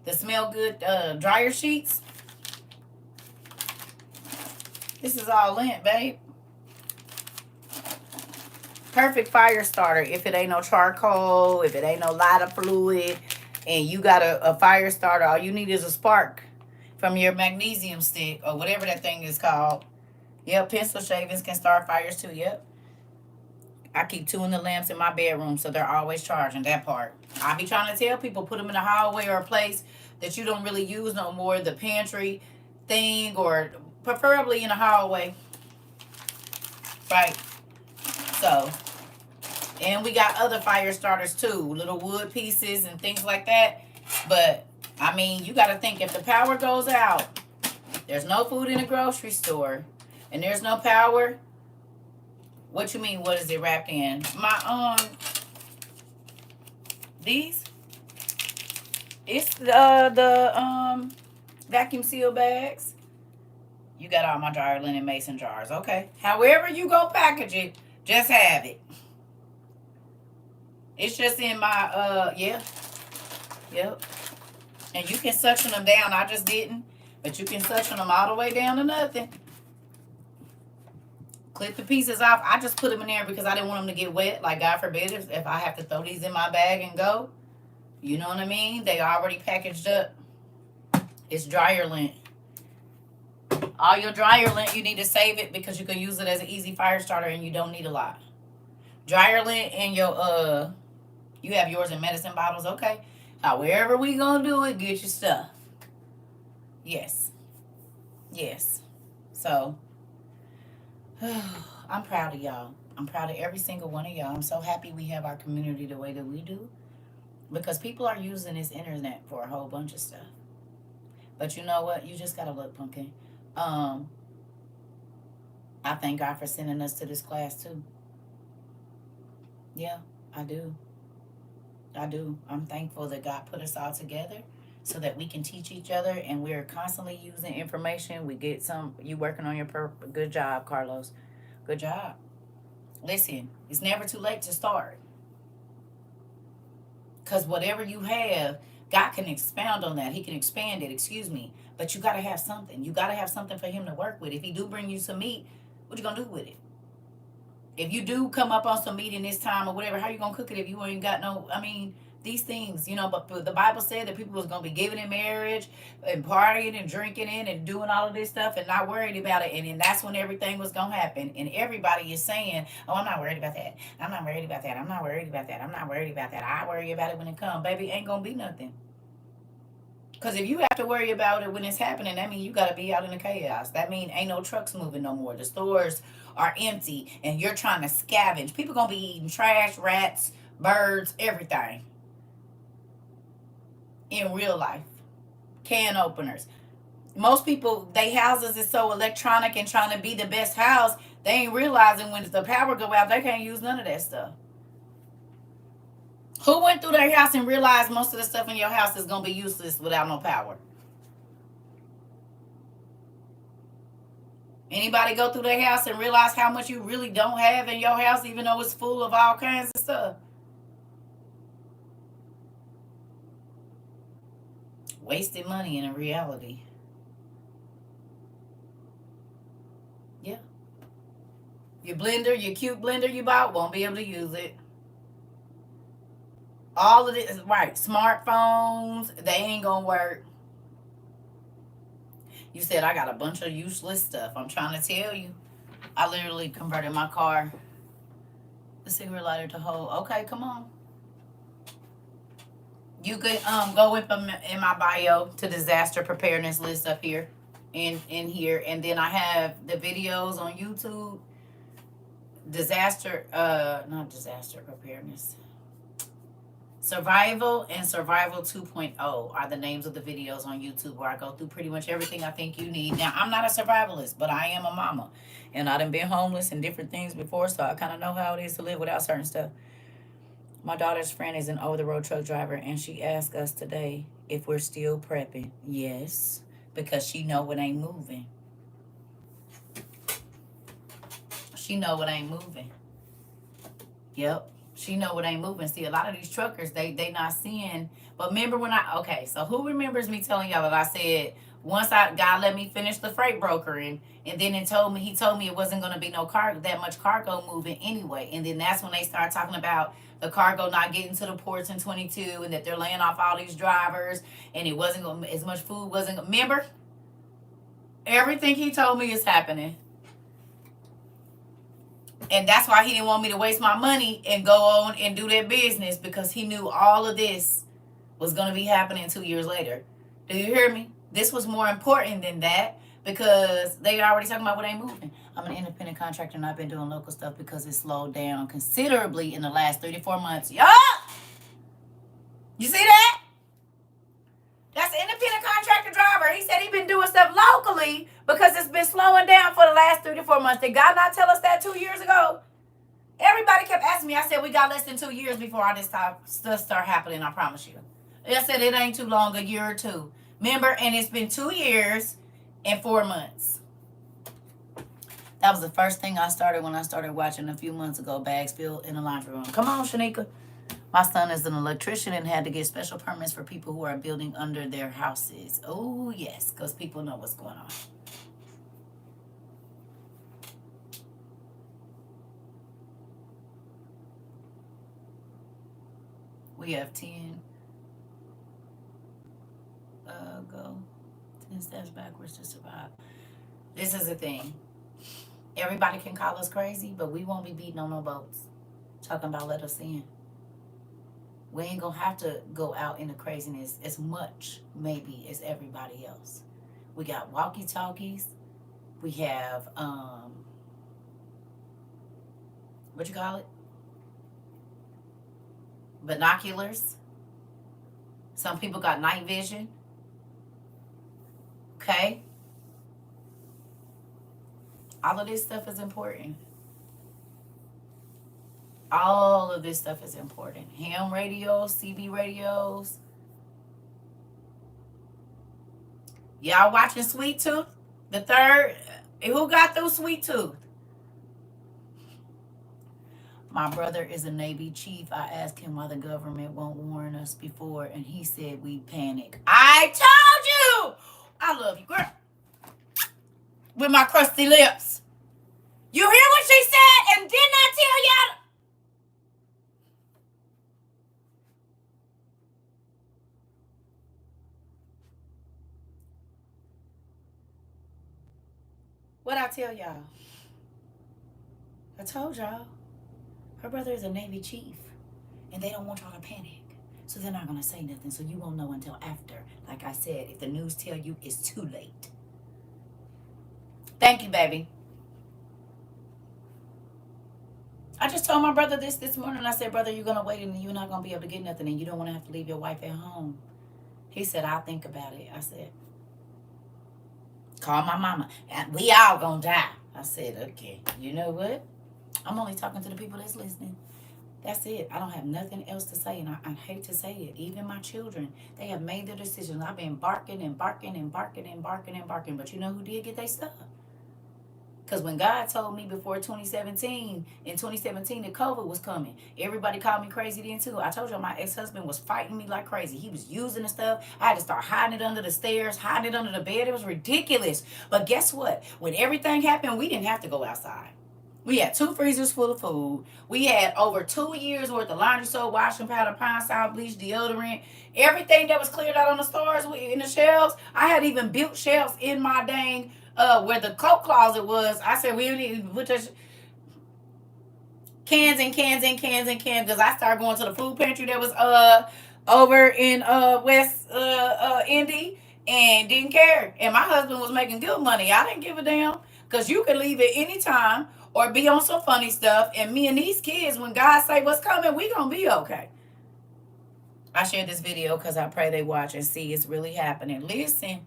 The smell good dryer sheets. This is all lint, babe. Perfect fire starter if it ain't no charcoal, if it ain't no lighter fluid, and you got a fire starter. All you need is a spark from your magnesium stick or whatever that thing is called. Yep, pencil shavings can start fires too. Yep. I keep 2 in the lamps in my bedroom, so they're always charging. That part. I be trying to tell people, put them in a hallway or a place that you don't really use no more, the pantry thing, or preferably in a hallway. Right. So, and we got other fire starters too, little wood pieces and things like that. But, I mean, you got to think, if the power goes out, there's no food in the grocery store, and there's no power. What you mean, what is it wrapped in? These? It's the vacuum seal bags. You got all my dryer linen mason jars. Okay. However you go package it, just have it. It's just in my, yeah. Yep. And you can suction them down. I just didn't. But you can suction them all the way down to nothing. Clip the pieces off. I just put them in there because I didn't want them to get wet. Like, God forbid, if I have to throw these in my bag and go. You know what I mean? They already packaged up. It's dryer lint. All your dryer lint, you need to save it because you can use it as an easy fire starter and you don't need a lot. Dryer lint and your, you have yours in medicine bottles. Okay. However we gonna do it, get your stuff. Yes. Yes. So, I'm proud of y'all. I'm proud of every single one of y'all. I'm so happy we have our community the way that we do. Because people are using this internet for a whole bunch of stuff. But you know what? You just gotta look, pumpkin. I thank God for sending us to this class too. Yeah, I do. I do. I'm thankful that God put us all together so that we can teach each other, and we're constantly using information. We get some. You working on your good job, Carlos. Good job. Listen, it's never too late to start. Because whatever you have, God can expound on that. He can expand it, excuse me. But you got to have something. You got to have something for him to work with. If he do bring you some meat, what you going to do with it? If you do come up on some meat in this time or whatever, how you going to cook it if you ain't got no, I mean, these things, you know, but the Bible said that people was going to be giving in marriage and partying and drinking in and doing all of this stuff and not worried about it. And then that's when everything was going to happen. And everybody is saying, oh, I'm not worried about that. I'm not worried about that. I'm not worried about that. I'm not worried about that. I worry about it when it comes. Baby, ain't going to be nothing. Because if you have to worry about it when it's happening, that means you got to be out in the chaos. That means ain't no trucks moving no more. The stores are empty and you're trying to scavenge. People going to be eating trash, rats, birds, everything. In real life. Can openers. Most people, they houses is so electronic and trying to be the best house, they ain't realizing when the power go out, they can't use none of that stuff. Who went through their house and realized most of the stuff in your house is gonna be useless without no power? Anybody go through their house and realize how much you really don't have in your house, even though it's full of all kinds of stuff? Wasted money in a reality. Yeah. Your blender, your cute blender you bought, won't be able to use it. All of this, right? Smartphones, they ain't gonna work. You said I got a bunch of useless stuff. I'm trying to tell you. I literally converted my car, the cigarette lighter to hold. Okay, come on. You could go with them in my bio to disaster preparedness list up here, in here, and then I have the videos on YouTube. Disaster, not disaster preparedness. Survival and Survival 2.0 are the names of the videos on YouTube where I go through pretty much everything I think you need. Now, I'm not a survivalist, but I am a mama. And I done been homeless and different things before, so I kind of know how it is to live without certain stuff. My daughter's friend is an over-the-road truck driver, and she asked us today if we're still prepping. Yes, because she know it ain't moving. She know it ain't moving. Yep. She know it ain't moving. See, a lot of these truckers, they not seeing. But remember when okay, so who remembers me telling y'all that I said once God let me finish the freight brokering, and then he told me it wasn't gonna be no that much cargo moving anyway. And then that's when they start talking about the cargo not getting to the ports in 22, and that they're laying off all these drivers, and it wasn't gonna, as much food wasn't gonna, remember? Everything he told me is happening. And that's why he didn't want me to waste my money and go on and do that business, because he knew all of this was going to be happening 2 years later. Do you hear me? This was more important than that, because they already talking about what ain't moving. I'm an independent contractor, and I've been doing local stuff because it slowed down considerably in the last 3 to 4 months. Yup! You see that? That's an independent contractor driver. He said he been doing stuff locally because it's been slowing down for the last 3 to 4 months. Did God not tell us that 2 years ago? Everybody kept asking me. I said, we got less than 2 years before all this stuff start happening, I promise you. I said, it ain't too long, a year or two. Remember, and it's been 2 years and 4 months. That was the first thing I started when I started watching a few months ago, Bags Filled in the Laundry Room. Come on, Shanika. My son is an electrician and had to get special permits for people who are building under their houses. Oh, yes, because people know what's going on. We have 10. Go 10 steps backwards to survive. This is the thing. Everybody can call us crazy, but we won't be beating on no boats. Talking about let us in. We ain't gonna have to go out in the craziness as much, maybe, as everybody else. We got walkie-talkies. We have, what you call it? Binoculars. Some people got night vision. Okay? All of this stuff is important. All of this stuff is important. Ham radios, CB radios. Y'all watching Sweet Tooth? The third. Who got through Sweet Tooth? My brother is a Navy chief. I asked him why the government won't warn us before, and he said we panic. I told you! I love you, girl. With my crusty lips. You hear what she said, and didn't I tell y'all? What'd I tell y'all? I told y'all. Her brother is a Navy chief, and they don't want y'all to panic. So they're not going to say nothing, so you won't know until after. Like I said, if the news tell you, it's too late. Thank you, baby. I just told my brother this morning. I said, brother, you're going to wait, and you're not going to be able to get nothing, and you don't want to have to leave your wife at home. He said, I'll think about it. I said, Call my mama. And we all gonna die. I said, okay, you know what? I'm only talking to the people that's listening. That's it. I don't have nothing else to say, and I hate to say it. Even my children, they have made their decisions. I've been barking and barking and barking and barking and barking, but you know who did get their stuff? Because when God told me before 2017, in 2017, that COVID was coming, everybody called me crazy then too. I told you my ex-husband was fighting me like crazy. He was using the stuff. I had to start hiding it under the stairs, hiding it under the bed. It was ridiculous. But guess what? When everything happened, we didn't have to go outside. We had 2 freezers full of food. We had over 2 years worth of laundry soap, washing powder, pine sol, bleach, deodorant, everything that was cleared out on the stores in the shelves. I had even built shelves in my dang where the coat closet was. I said we need to put this cans and cans and cans and cans because I started going to the food pantry that was over in West Indy and didn't care. And my husband was making good money. I didn't give a damn because you could leave at any time or be on some funny stuff. And me and these kids, when God say what's coming, we gonna be okay. I shared this video because I pray they watch and see it's really happening. Listen,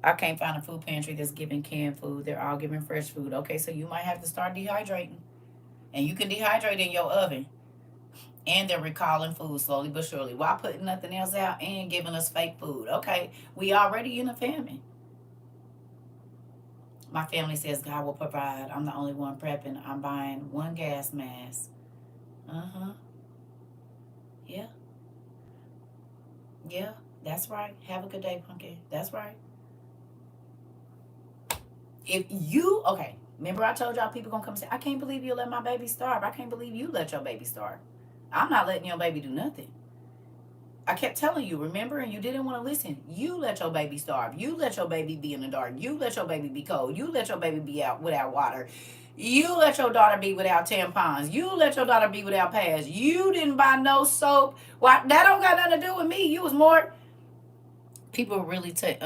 I can't find a food pantry that's giving canned food. They're all giving fresh food. Okay, so you might have to start dehydrating. And you can dehydrate in your oven. And they're recalling food slowly but surely while putting nothing else out and giving us fake food. Okay, we already in a famine. My family says God will provide. I'm the only one prepping. I'm buying one gas mask. Uh-huh. Yeah. Yeah. That's right. Have a good day, Pumpkin. That's right. If you, okay, remember I told y'all people gonna come and say, I can't believe you let my baby starve. I can't believe you let your baby starve. I'm not letting your baby do nothing. I kept telling you, remember, and you didn't want to listen. You let your baby starve. You let your baby be in the dark. You let your baby be cold. You let your baby be out without water. You let your daughter be without tampons. You let your daughter be without pads. You didn't buy no soap. Why? That don't got nothing to do with me. You was more. People really take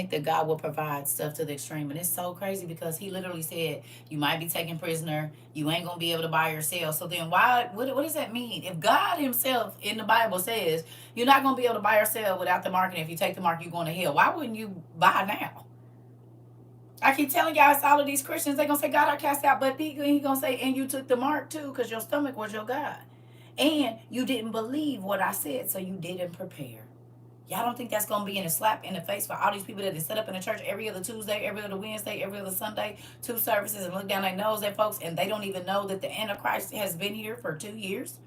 the God will provide stuff to the extreme, and it's so crazy because he literally said you might be taken prisoner, you ain't gonna be able to buy or sell. So then why? What does that mean? If God Himself in the Bible says you're not gonna be able to buy or sell without the mark, and if you take the mark, you're going to hell. Why wouldn't you buy now? I keep telling y'all, it's all of these Christians. They gonna say God I cast out, but he gonna say and you took the mark too, because your stomach was your God, and you didn't believe what I said, so you didn't prepare. Y'all don't think that's going to be in a slap in the face for all these people that set up in the church every other Tuesday, every other Wednesday, every other Sunday, 2 services, and look down their nose at folks, and they don't even know that the Antichrist has been here for 2 years?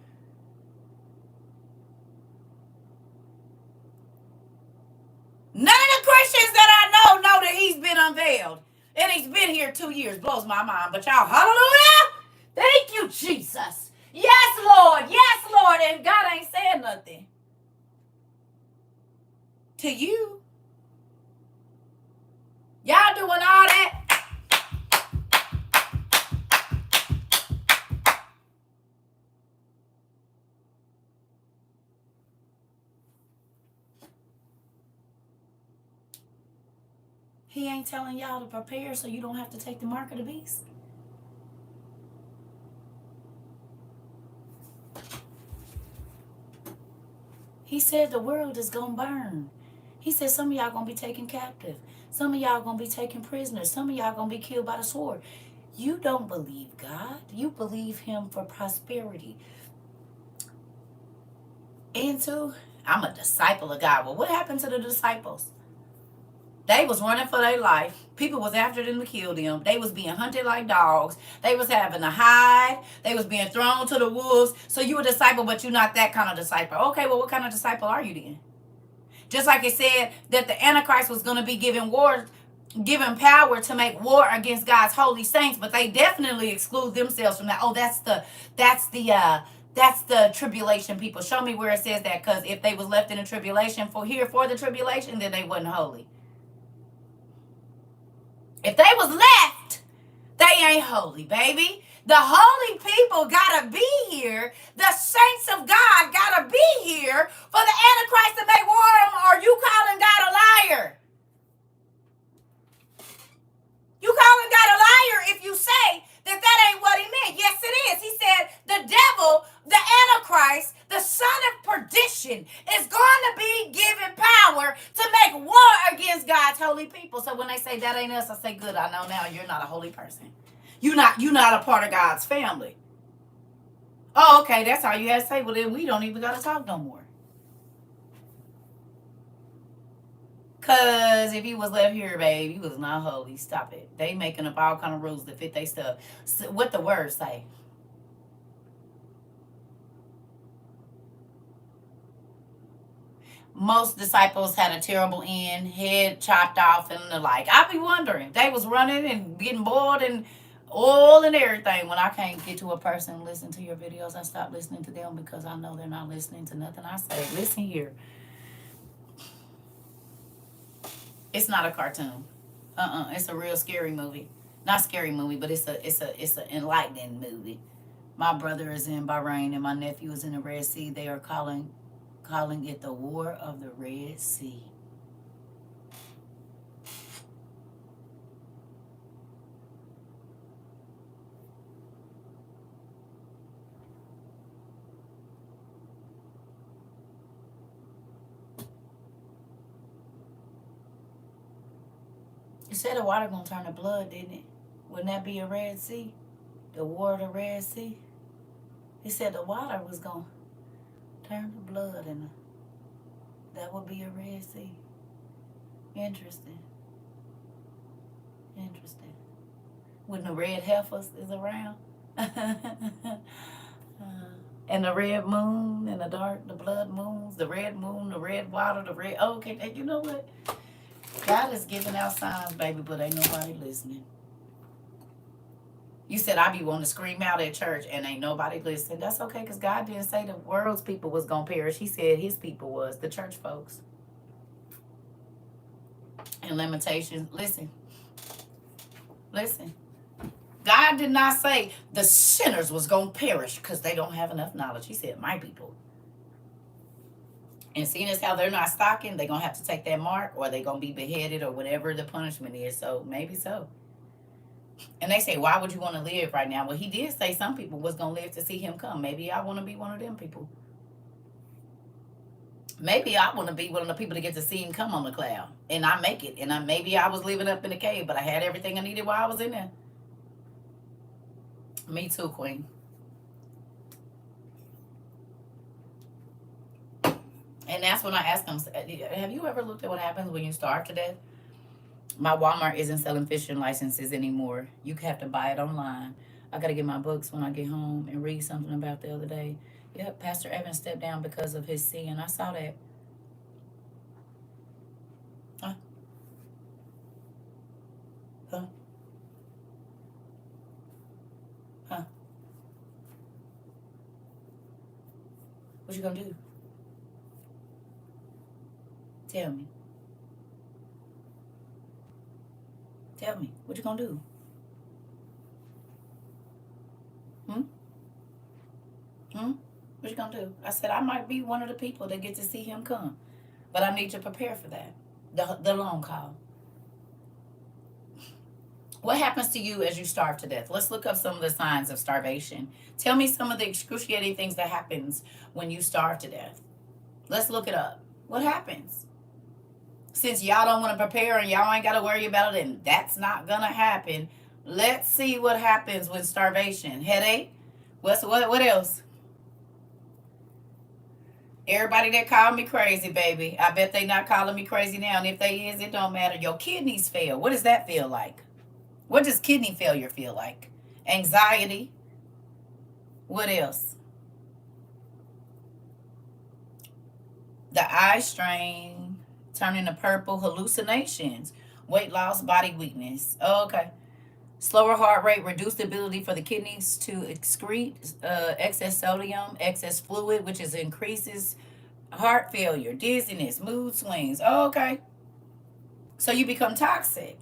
None of the Christians that I know that he's been unveiled. And he's been here 2 years. Blows my mind. But y'all, hallelujah! Thank you, Jesus. Yes, Lord. Yes, Lord. And God ain't saying nothing to you. Y'all doing all that? He ain't telling y'all to prepare so you don't have to take the mark of the beast. He said the world is going to burn. He said some of y'all going to be taken captive. Some of y'all going to be taken prisoners. Some of y'all going to be killed by the sword. You don't believe God. You believe Him for prosperity. And two, I'm a disciple of God. Well, what happened to the disciples? They was running for their life. People was after them to kill them. They was being hunted like dogs. They was having to hide. They was being thrown to the wolves. So you a disciple, but you're not that kind of disciple. Okay, well, what kind of disciple are you then? Just like it said that the Antichrist was going to be given power to make war against God's holy saints, but they definitely exclude themselves from that. Oh, that's the tribulation people. Show me where it says that, because if they was left in a tribulation for the tribulation, then they wasn't holy. If they was left, they ain't holy, baby. The holy people gotta be here. The saints of God gotta be here for the Antichrist to make war on them. Or you calling God a liar? You calling God a liar if you say that ain't what he meant. Yes, it is. He said the devil, the Antichrist, the son of perdition, is going to be given power to make war against God's holy people. So when they say say, that ain't us. I say, good, I know now you're not a holy person. You're not a part of God's family. Oh, okay, that's all you had to say. Well, then we don't even got to talk no more. Because if you was left here, babe, you was not holy. Stop it. They making up all kind of rules to fit their stuff. So what the words say? Most disciples had a terrible end, head chopped off and the like. I be wondering. They was running and getting bored and oil and everything. When I can't get to a person and listen to your videos, I stop listening to them because I know they're not listening to nothing I say. Listen here. It's not a cartoon. It's a real scary movie. Not scary movie, but it's an enlightening movie. My brother is in Bahrain and my nephew is in the Red Sea. They are calling it the War of the Red Sea. You said the water gonna turn to blood, didn't it? Wouldn't that be a Red Sea? The War of the Red Sea? He said the water was gonna turn to blood and that would be a Red Sea. Interesting. Interesting. When the red heifers is around. And the red moon and the blood moons, the red moon, the red water, the red. Oh, okay, you know what? God is giving out signs, baby, but ain't nobody listening. You said I be wanting to scream out at church and ain't nobody listening. That's okay, because God didn't say the world's people was going to perish. He said his people was, the church folks. And Lamentations, listen. God did not say the sinners was going to perish because they don't have enough knowledge. He said my people. And seeing as how they're not stocking, they're going to have to take that mark or they're going to be beheaded or whatever the punishment is. So maybe so. And they say, why would you want to live right now? Well, he did say some people was going to live to see him come. Maybe I want to be one of them people. Maybe I want to be one of the people that get to see him come on the cloud. And I make it. And maybe I was living up in the cave, but I had everything I needed while I was in there. Me too, Queen. And that's when I asked them, have you ever looked at what happens when you starve to death? My Walmart isn't selling fishing licenses anymore. You have to buy it online. I got to get my books when I get home and read something about the other day. Yep, Pastor Evans stepped down because of his sin. I saw that. Huh? Huh? Huh? What you gonna do? Tell me. Tell me. What you gonna do? What you gonna do? I said I might be one of the people that get to see him come. But I need to prepare for that. The long call. What happens to you as you starve to death? Let's look up some of the signs of starvation. Tell me some of the excruciating things that happens when you starve to death. Let's look it up. What happens? Since y'all don't want to prepare and y'all ain't got to worry about it and that's not going to happen, let's see what happens with starvation. Headache? What else? Everybody that called me crazy, baby. I bet they not calling me crazy now. And if they is, it don't matter. Your kidneys fail. What does that feel like? What does kidney failure feel like? Anxiety. What else? The eye strain, turning to purple, hallucinations, weight loss, body weakness. Oh, okay. Slower heart rate, reduced ability for the kidneys to excrete excess sodium, excess fluid, which is increases heart failure, dizziness, mood swings. Oh, okay. So you become toxic.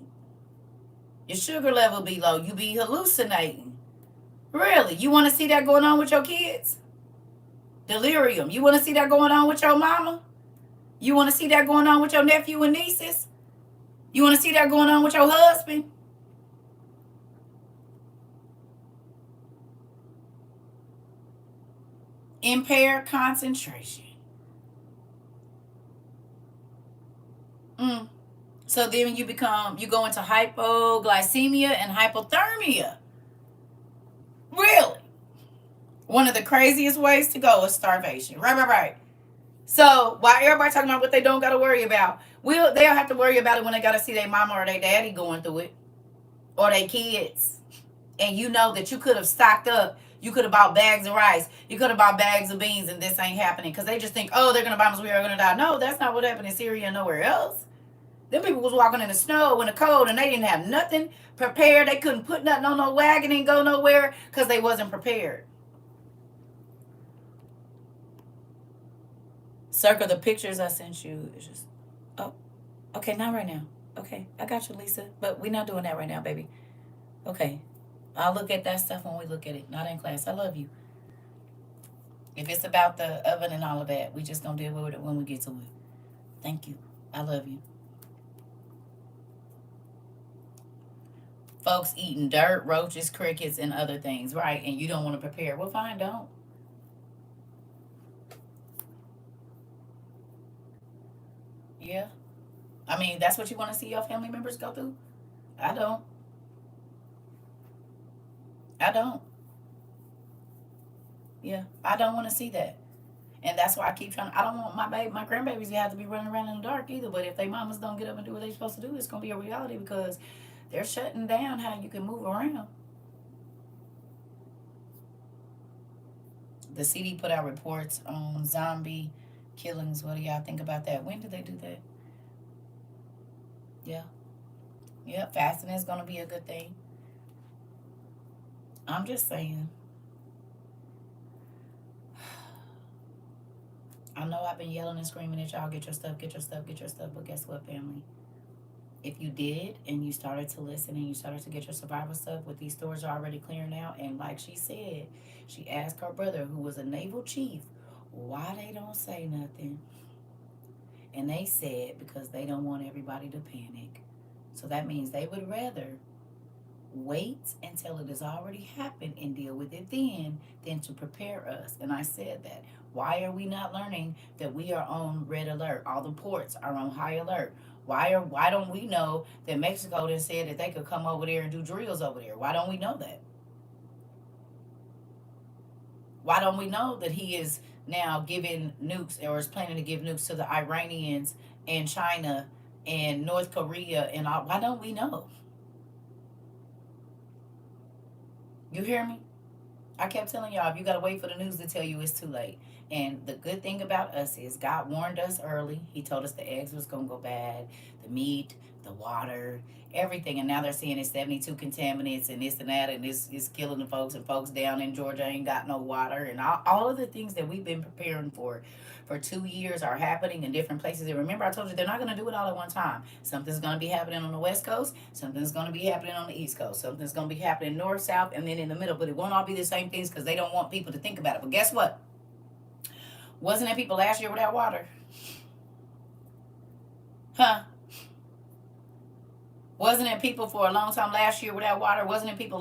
Your sugar level be low. You be hallucinating. Really? You want to see that going on with your kids? Delirium. You want to see that going on with your mama? You want to see that going on with your nephew and nieces? You want to see that going on with your husband? Impaired concentration. So then you go into hypoglycemia and hypothermia. Really? One of the craziest ways to go is starvation. Right. So while everybody talking about what they don't got to worry about, they'll have to worry about it when they got to see their mama or their daddy going through it, or their kids. And you know that you could have stocked up. You could have bought bags of rice. You could have bought bags of beans, and this ain't happening because they just think, oh, they're gonna bomb us. We are gonna die. No, that's not what happened in Syria and nowhere else. Them people was walking in the snow in the cold, and they didn't have nothing prepared. They couldn't put nothing on no wagon and go nowhere because they wasn't prepared. Circle the pictures I sent you. It's just, oh, okay, not right now. Okay, I got you, Lisa. But we're not doing that right now, baby. Okay, I'll look at that stuff when we look at it. Not in class. I love you. If it's about the oven and all of that, we just gonna deal with it when we get to it. Thank you. I love you. Folks eating dirt, roaches, crickets, and other things, right? And you don't want to prepare. Well, fine, don't. Yeah. I mean, that's what you want to see your family members go through? I don't. I don't. Yeah. I don't want to see that. And that's why I keep trying. I don't want my grandbabies to have to be running around in the dark either. But if they mamas don't get up and do what they're supposed to do, it's gonna be a reality because they're shutting down how you can move around. The CD put out reports on zombie killings. What do y'all think about that? When did they do that? Yeah. Yeah, fasting is gonna be a good thing. I'm just saying. I know I've been yelling and screaming at y'all, get your stuff, get your stuff, get your stuff. But guess what, family? If you did and you started to listen and you started to get your survival stuff, with these stores already clearing out, and like she said, she asked her brother, who was a naval chief, why they don't say nothing. And they said because they don't want everybody to panic. So that means they would rather wait until it has already happened and deal with it then than to prepare us. And I said that. Why are we not learning that we are on red alert? All the ports are on high alert. Why don't we know that Mexico then said that they could come over there and do drills over there? Why don't we know that? Why don't we know that he is now giving nukes, or is planning to give nukes to the Iranians and China and North Korea and all? Why don't we know? You hear me? I kept telling y'all, if you got to wait for the news to tell you, it's too late. And the good thing about us is God warned us early. He told us the eggs was going to go bad, the meat, the water, everything. And now they're seeing it's 72 contaminants and this and that, and this is killing the folks, and folks down in Georgia ain't got no water. And all of the things that we've been preparing for 2 years are happening in different places. And remember, I told you they're not going to do it all at one time. Something's going to be happening on the West Coast. Something's going to be happening on the East Coast. Something's going to be happening north, south, and then in the middle. But it won't all be the same things because they don't want people to think about it. But guess what? Wasn't there people last year without water? Huh? Wasn't there people for a long time last year without water? Wasn't there people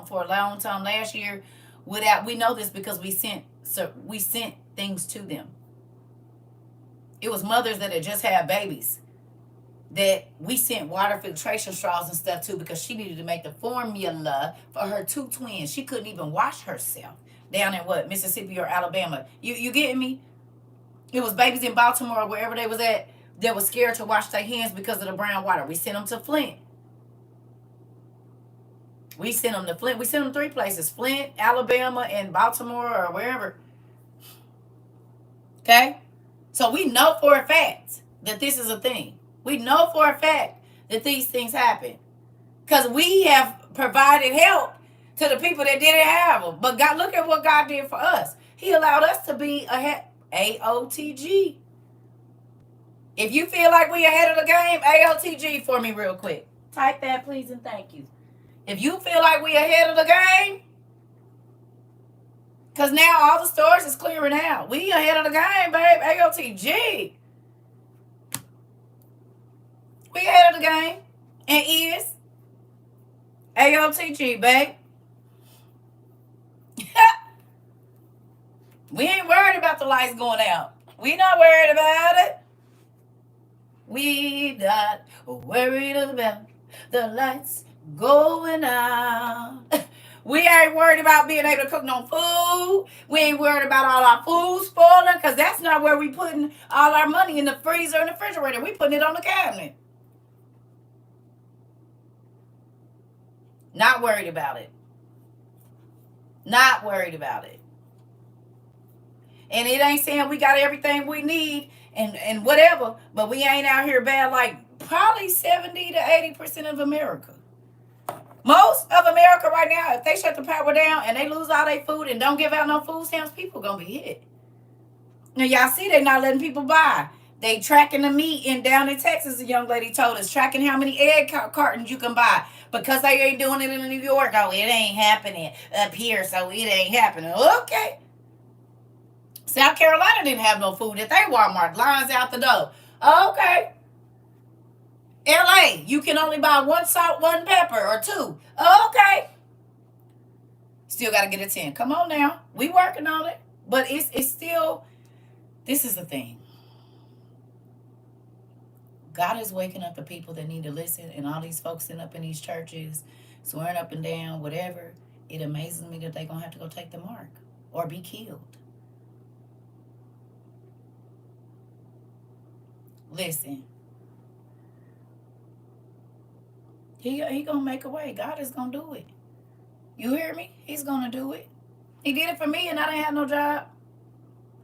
for a long time last year without? We know this because we sent things to them. It was mothers that had just had babies that we sent water filtration straws and stuff to because she needed to make the formula for her 2 twins. She couldn't even wash herself down in what, Mississippi or Alabama. You getting me? It was babies in Baltimore or wherever they was at that was scared to wash their hands because of the brown water. We sent them to Flint. We sent them to Flint. We sent them 3 places: Flint, Alabama, and Baltimore, or wherever. Okay? So we know for a fact that this is a thing. We know for a fact that these things happen because we have provided help to the people that didn't have them. But God, look at what God did for us. He allowed us to be ahead. AOTG. If you feel like we ahead of the game, AOTG for me real quick. Type that, please, and thank you. If you feel like we ahead of the game, because now all the stores is clearing out. We ahead of the game, babe. AOTG. We ahead of the game. And is AOTG, babe. We ain't worried about the lights going out. We not worried about it. We not worried about the lights going out. We ain't worried about being able to cook no food. We ain't worried about all our food spoiling, because that's not where we putting all our money, in the freezer and the refrigerator. We putting it on the cabinet. Not worried about it. Not worried about it. And it ain't saying we got everything we need and whatever, but we ain't out here bad like probably 70 to 80% of America. Most of America right now, if they shut the power down and they lose all their food and don't give out no food stamps, people gonna be hit. Now y'all see they not letting people buy. They tracking the meat in down in Texas. A young lady told us, tracking how many egg cartons you can buy, because they ain't doing it in New York. Oh, it ain't happening up here, so it ain't happening. Okay. South Carolina didn't have no food at their Walmart. Lines out the door. Okay. LA, you can only buy one salt, one pepper, or two. Okay. Still got to get a 10. Come on now. We working on it. But it's still, this is the thing. God is waking up the people that need to listen, and all these folks sitting up in these churches, swearing up and down, whatever. It amazes me that they're going to have to go take the mark or be killed. Listen. He going to make a way. God is going to do it. You hear me? He's going to do it. He did it for me, and I didn't have no job.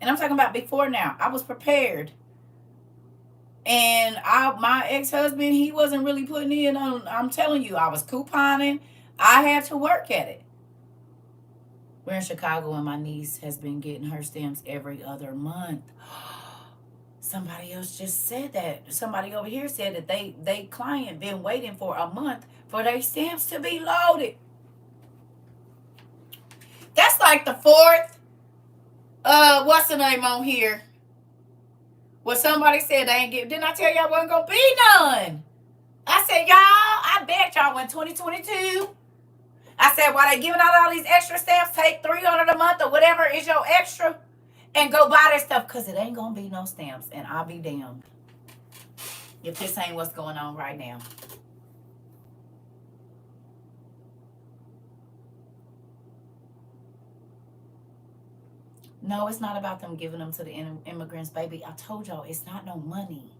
And I'm talking about before now. I was prepared. And my ex-husband, he wasn't really putting in on, I'm telling you, I was couponing. I had to work at it. We're in Chicago, and my niece has been getting her stamps every other month. Somebody else just said that. Somebody over here said that they client been waiting for a month for their stamps to be loaded. That's like the fourth, what's the name on here? Well, somebody said they ain't get. Didn't I tell y'all wasn't gonna be none? I said, y'all, I bet y'all in 2022. I said, while they giving out all these extra stamps, take $300 a month or whatever is your extra, and go buy that stuff, because it ain't gonna be no stamps, and I'll be damned if this ain't what's going on right now. No, it's not about them giving them to the immigrants, baby. I told y'all it's not no money.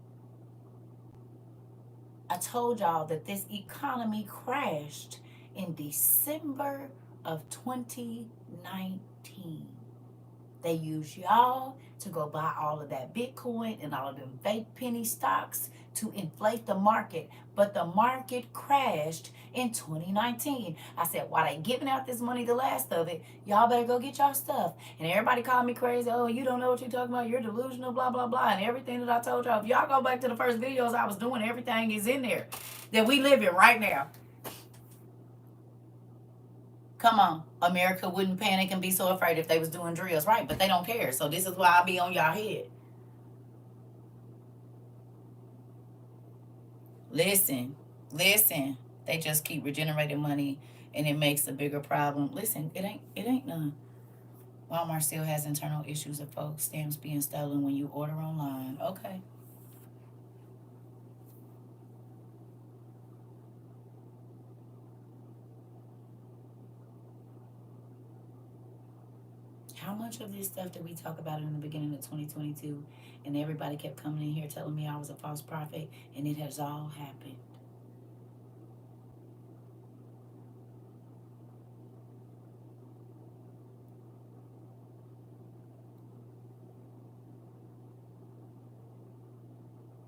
I told y'all that this economy crashed in December of 2019. They use y'all to go buy all of that Bitcoin and all of them fake penny stocks to inflate the market. But the market crashed in 2019. I said, while they giving out this money, the last of it, y'all better go get y'all stuff. And everybody called me crazy. Oh, you don't know what you're talking about. You're delusional, blah, blah, blah. And everything that I told y'all. If y'all go back to the first videos I was doing, everything is in there that we live in right now. Come on. America wouldn't panic and be so afraid if they was doing drills, right? But they don't care. So this is why I be on y'all head. Listen. They just keep regenerating money, and it makes a bigger problem. Listen, it ain't none. Walmart still has internal issues of folks stamps being stolen when you order online. Okay. How much of this stuff did we talk about in the beginning of 2022, and everybody kept coming in here telling me I was a false prophet, and it has all happened?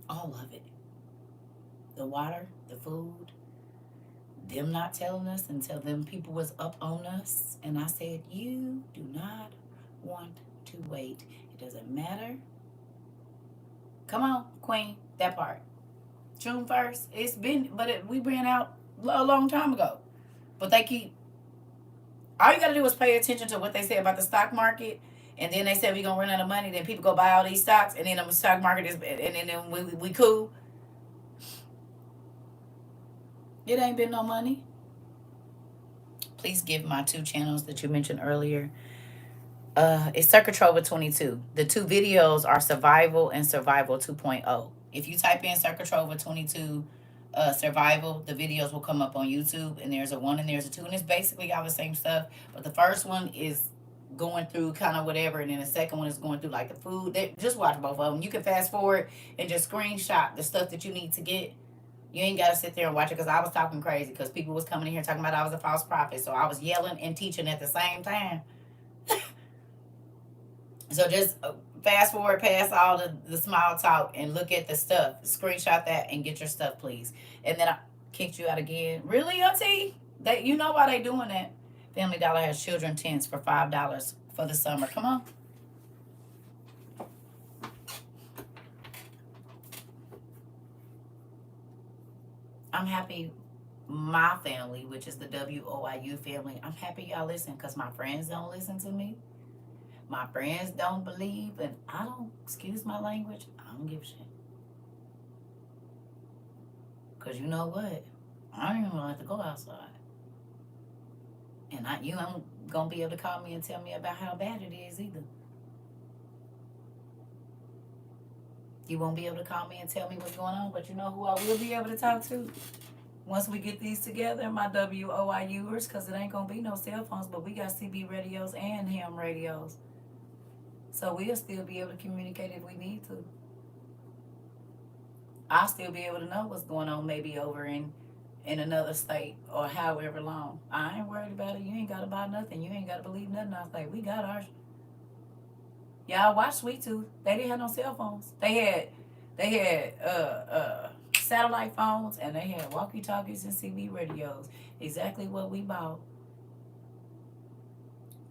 All of it. The water, the food, them not telling us until them people was up on us. And I said, you do not want to wait. It doesn't matter. Come on, Queen, that part. June 1st. It's been, but we ran out a long time ago. But they keep, all you got to do is pay attention to what they say about the stock market. And then they said we're going to run out of money. Then people go buy all these stocks. And then the stock market is, and then we cool. It ain't been no money. Please give my 2 channels that you mentioned earlier. It's CERCA TROVA 22. The 2 videos are Survival and Survival 2.0. If you type in CERCA TROVA 22 survival, the videos will come up on YouTube, and there's a 1 and there's a 2, and it's basically all the same stuff. But the first one is going through kind of whatever, and then the second one is going through like the food. Just watch both of them. You can fast forward and just screenshot the stuff that you need to get. You ain't got to sit there and watch it, because I was talking crazy because people was coming in here talking about I was a false prophet. So I was yelling and teaching at the same time. So just fast forward past all the small talk and look at the stuff. Screenshot that and get your stuff, please. And then I kicked you out again. Really, Auntie? You know why they doing that? Family Dollar has children tents for $5 for the summer. Come on. I'm happy my family, which is the WOIU family, I'm happy y'all listen, because my friends don't listen to me. My friends don't believe, and I don't, excuse my language, I don't give a shit. Because you know what? I don't even like to go outside. And you ain't going to be able to call me and tell me about how bad it is either. You won't be able to call me and tell me what's going on, but you know who I will be able to talk to? Once we get these together, my WOIUers, because it ain't going to be no cell phones, but we got CB radios and ham radios. So we'll still be able to communicate if we need to. I'll still be able to know what's going on maybe over in another state or however long. I ain't worried about it. You ain't got to buy nothing. You ain't got to believe nothing I say. We got ours. Y'all watch Sweet Tooth. They didn't have no cell phones. They had satellite phones, and they had walkie-talkies and CB radios. Exactly what we bought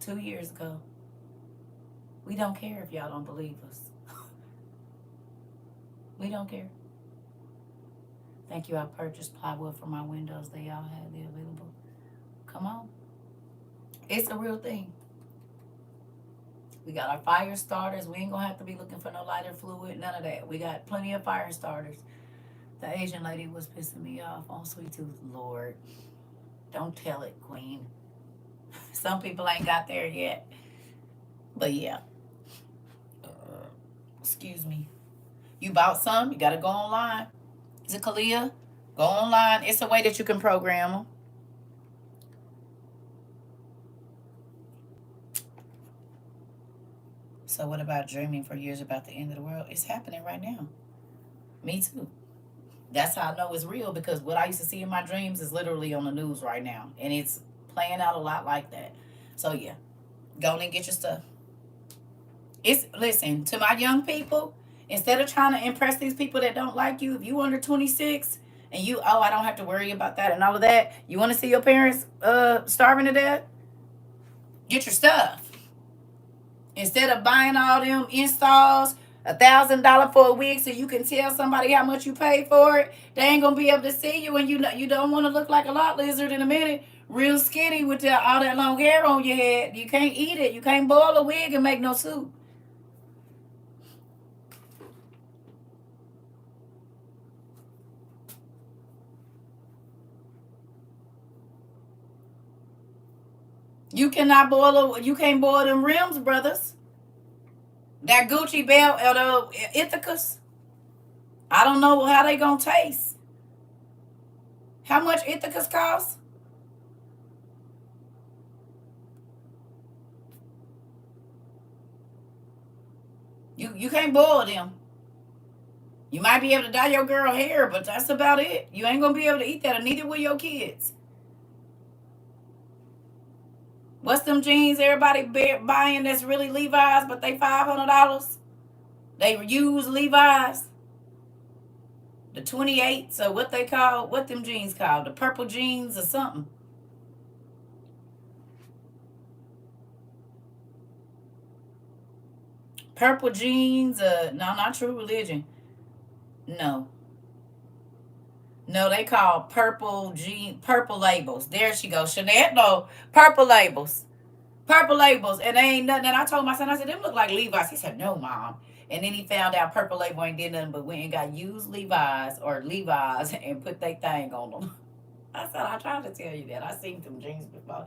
2 years ago. We don't care if y'all don't believe us. We don't care. Thank you. I purchased plywood for my windows. They all had it available. Come on. It's a real thing. We got our fire starters. We ain't going to have to be looking for no lighter fluid. None of that. We got plenty of fire starters. The Asian lady was pissing me off on Sweet Tooth. Lord. Don't tell it, Queen. Some people ain't got there yet. But yeah. Excuse me. You bought some? You got to go online. Is it Kalia? Go online. It's a way that you can program them. So what about dreaming for years about the end of the world? It's happening right now. Me too. That's how I know it's real, because what I used to see in my dreams is literally on the news right now. And it's playing out a lot like that. So yeah. Go and get your stuff. Listen, to my young people, instead of trying to impress these people that don't like you, if you under 26 and I don't have to worry about that and all of that, you want to see your parents starving to death? Get your stuff. Instead of buying all them installs, $1,000 for a week, so you can tell somebody how much you paid for it, they ain't gonna be able to see you, and you don't want to look like a lot lizard in a minute, real skinny with all that long hair on your head. You can't eat it. You can't boil a wig and make no soup. You can't boil them rims, brothers. That Gucci belt or the Ithacas. I don't know how they gonna taste. How much Ithacas cost? You can't boil them. You might be able to dye your girl hair, but that's about it. You ain't gonna be able to eat that, and neither will your kids. What's them jeans everybody buying that's really Levi's, but they $500? They use Levi's. The 28, so what them jeans called? The purple jeans or something. Purple jeans, no, not True Religion. No. No, they call purple labels. There she goes. Chanel, no, purple labels. Purple labels. And they ain't nothing. And I told my son, I said, them look like Levi's. He said, no, Mom. And then he found out Purple Label ain't did nothing but went and got used Levi's and put their thing on them. I said, I tried to tell you that. I seen them jeans before.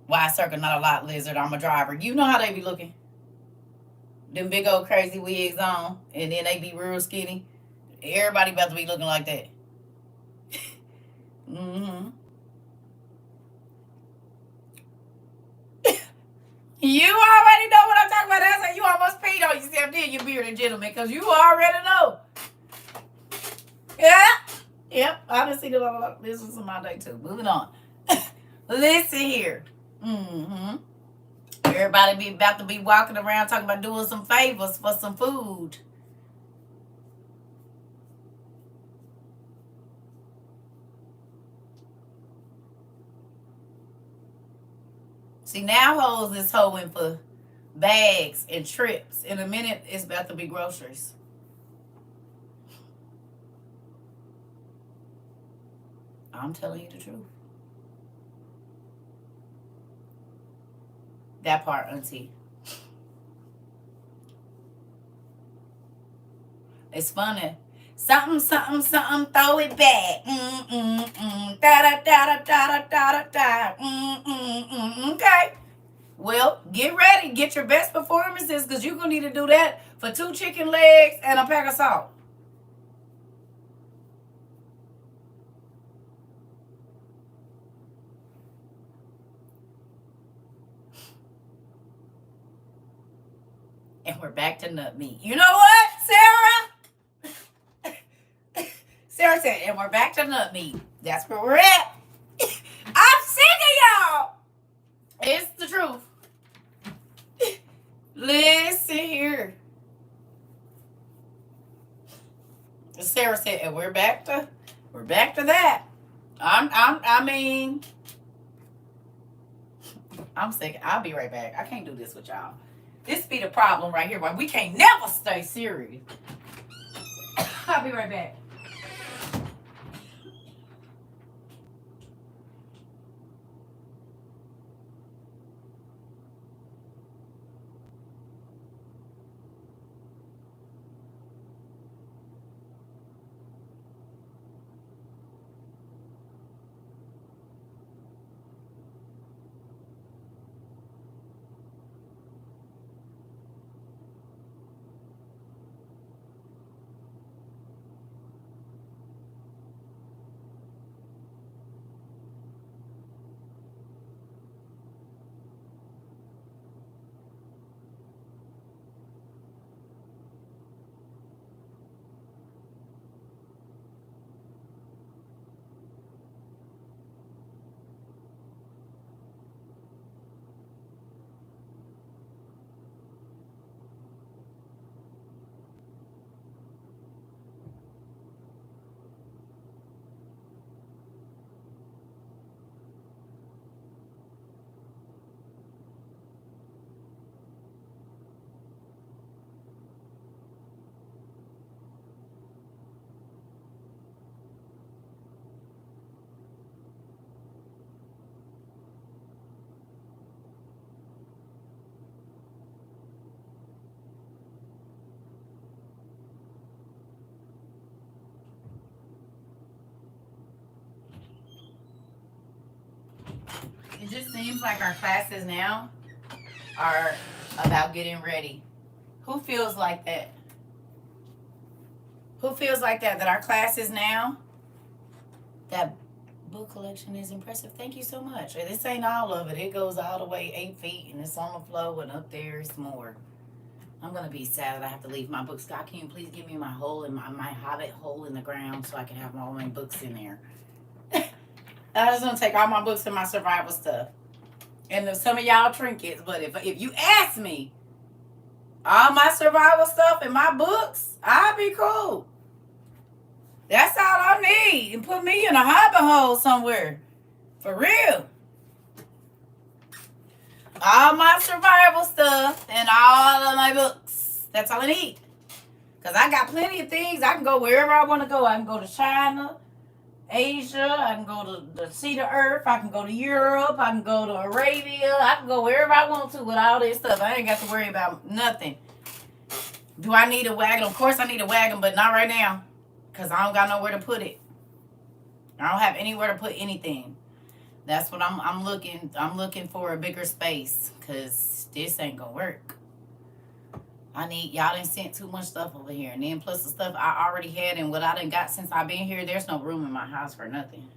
Why CERCA not a lot lizard? I'm a driver. You know how they be looking. them big old crazy wigs on, and then they be real skinny. Everybody about to be looking like that. Mm-hmm. You already know what I'm talking about. That's how you almost peed on yourself, did you, bearded gentleman? Because you already know. Yeah. Yep. I done seen this was my day too. Moving on. Listen here. Mm-hmm. Everybody be about to be walking around talking about doing some favors for some food. See, now hoes is hoeing for bags and trips. In a minute, it's about to be groceries. I'm telling you the truth. That part, auntie. It's funny. Something, something, something, throw it back. Da da da da da da da da. Okay. Well, get ready. Get your best performances because you're going to need to do that for 2 chicken legs and a pack of salt. And we're back to nut meat. You know what, Sarah? Sarah said, and we're back to nut meat. That's where we're at. I'm sick of y'all. It's the truth. Listen here. Sarah said, and we're back to that. I mean, I'm sick. I'll be right back. I can't do this with y'all. This be the problem right here. Why we can't never stay serious. I'll be right back. It just seems like our classes now are about getting ready. Who feels like that? Who feels like that? That our classes now, that book collection is impressive. Thank you so much. This ain't all of it. It goes all the way 8 feet and it's on the floor and up there is more. I'm gonna be sad that I have to leave my books. God, can you please give me my hole in my hobbit hole in the ground so I can have all my books in there? I was gonna take all my books and my survival stuff. And some of y'all trinkets, but if you ask me, all my survival stuff and my books, I'll be cool. That's all I need. And put me in a hobbit hole somewhere. For real. All my survival stuff and all of my books. That's all I need. Because I got plenty of things. I can go wherever I want to go. I can go to China, Asia. I can go to the sea to earth. I can go to Europe. I can go to Arabia. I can go wherever I want to with all this stuff. I ain't got to worry about nothing. Do I need a wagon? Of course I need a wagon, but not right now. Because I don't got nowhere to put it. I don't have anywhere to put anything. That's what I'm looking for a bigger space. Because this ain't going to work. Y'all done sent too much stuff over here. And then plus the stuff I already had and what I done got since I've been here, there's no room in my house for nothing.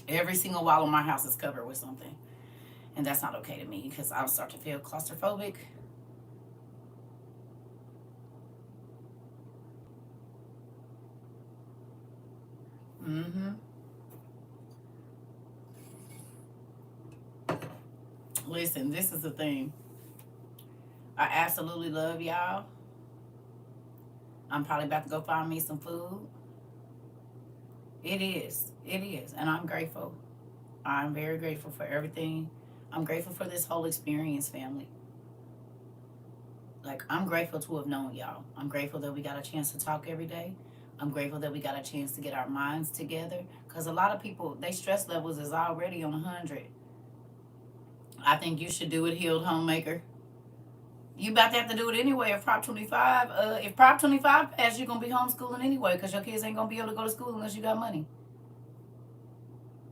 Every single wall in my house is covered with something. And that's not okay to me because I'll start to feel claustrophobic. Mm-hmm. Listen, this is the thing. I absolutely love y'all. I'm probably about to go find me some food. It is. It is. And I'm grateful. I'm very grateful for everything. I'm grateful for this whole experience, family. Like, I'm grateful to have known y'all. I'm grateful that we got a chance to talk every day. I'm grateful that we got a chance to get our minds together. Because a lot of people, their stress levels is already on 100. I think you should do it, healed homemaker. You about to have to do it anyway. If Prop 25 passed, you're gonna be homeschooling anyway because your kids ain't gonna be able to go to school unless you got money.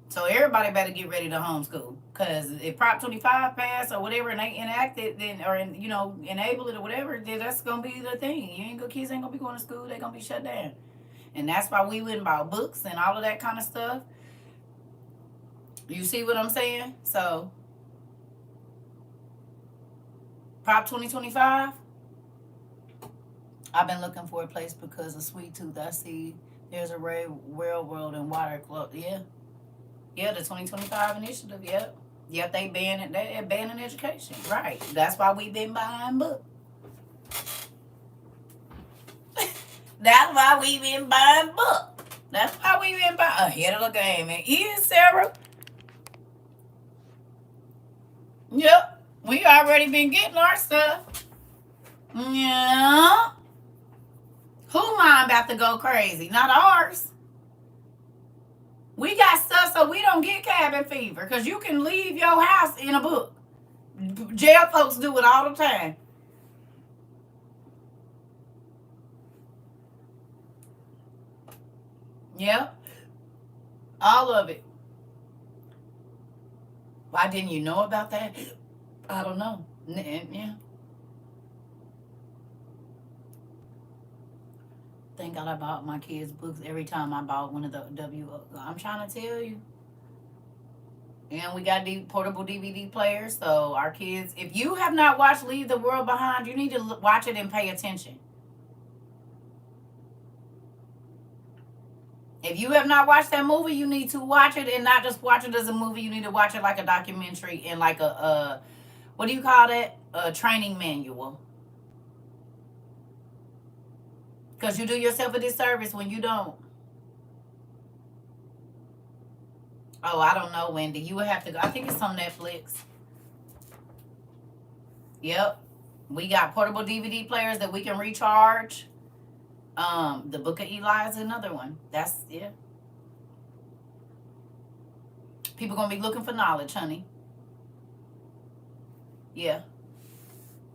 So everybody better get ready to homeschool because if Prop 25 passed or whatever and they enact it, then or enable it or whatever, then that's gonna be the thing. Kids ain't gonna be going to school. They're gonna be shut down, and that's why we went about books and all of that kind of stuff. You see what I'm saying? So Prop 2025. I've been looking for a place because of Sweet Tooth. I see there's a railroad and water club. Yeah. Yeah, the 2025 initiative. Yep. Yep, they banning education. Right. That's why we've been buying books. That's why we've been buying books. That's why we've been buying ahead of the game. And Sarah. Yep. We already been getting our stuff. Yeah. Who mine about to go crazy? Not ours. We got stuff so we don't get cabin fever because you can leave your house in a book. Jail folks do it all the time. Yep. All of it. Why didn't you know about that? I don't know. Yeah. Thank God I bought my kids books every time I bought one of the I'm trying to tell you. And we got portable DVD players, so our kids. If you have not watched Leave the World Behind, you need to watch it and pay attention. If you have not watched that movie, you need to watch it and not just watch it as a movie. You need to watch it like a documentary and like a what do you call that? A training manual. Because you do yourself a disservice when you don't. Oh, I don't know, Wendy. You would have to go. I think it's on Netflix. Yep. We got portable DVD players that we can recharge. The Book of Eli is another one. That's yeah. People gonna be looking for knowledge, honey. Yeah.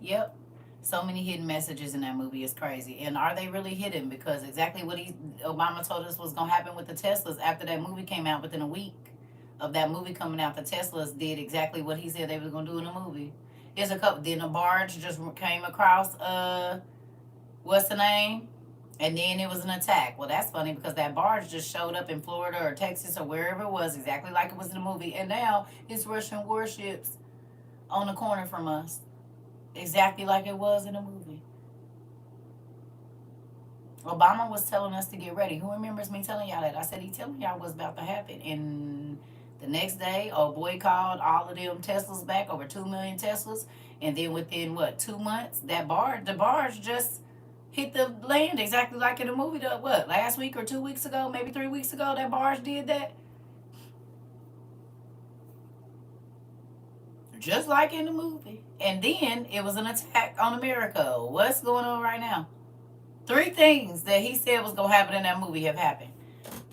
Yep. So many hidden messages in that movie is crazy. And are they really hidden? Because exactly what Obama told us was gonna happen with the Teslas after that movie came out. Within a week of that movie coming out, the Teslas did exactly what he said they was gonna do in the movie. There's a couple. Then a barge just came across. What's the name? And then it was an attack. Well, that's funny because that barge just showed up in Florida or Texas or wherever it was, exactly like it was in the movie. And now it's Russian warships on the corner from us, exactly like it was in the movie. Obama was telling us to get ready. Who remembers me telling y'all that? I said he telling y'all what's about to happen. And the next day, oh boy called all of them Teslas back, over 2 million Teslas. And then within, 2 months, the barge just hit the land exactly like in the movie. Last week or 2 weeks ago, maybe 3 weeks ago, that barge did that. Just like in the movie. And then it was an attack on America. What's going on right now? 3 things that he said was going to happen in that movie have happened.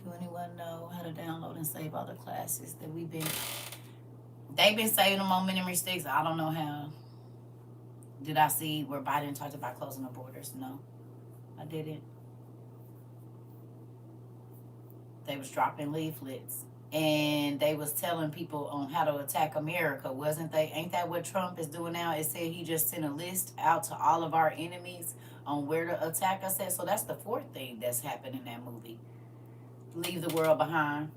Do anyone know how to download and save all the classes that they've been saving them on memory sticks? I don't know how. Did I see where Biden talked about closing the borders? No, I didn't. They was dropping leaflets. and they was telling people on how to attack America, wasn't they? Ain't that what Trump is doing now? It said he just sent a list out to all of our enemies on where to attack us at. So that's the fourth thing that's happened in that movie. Leave the world behind.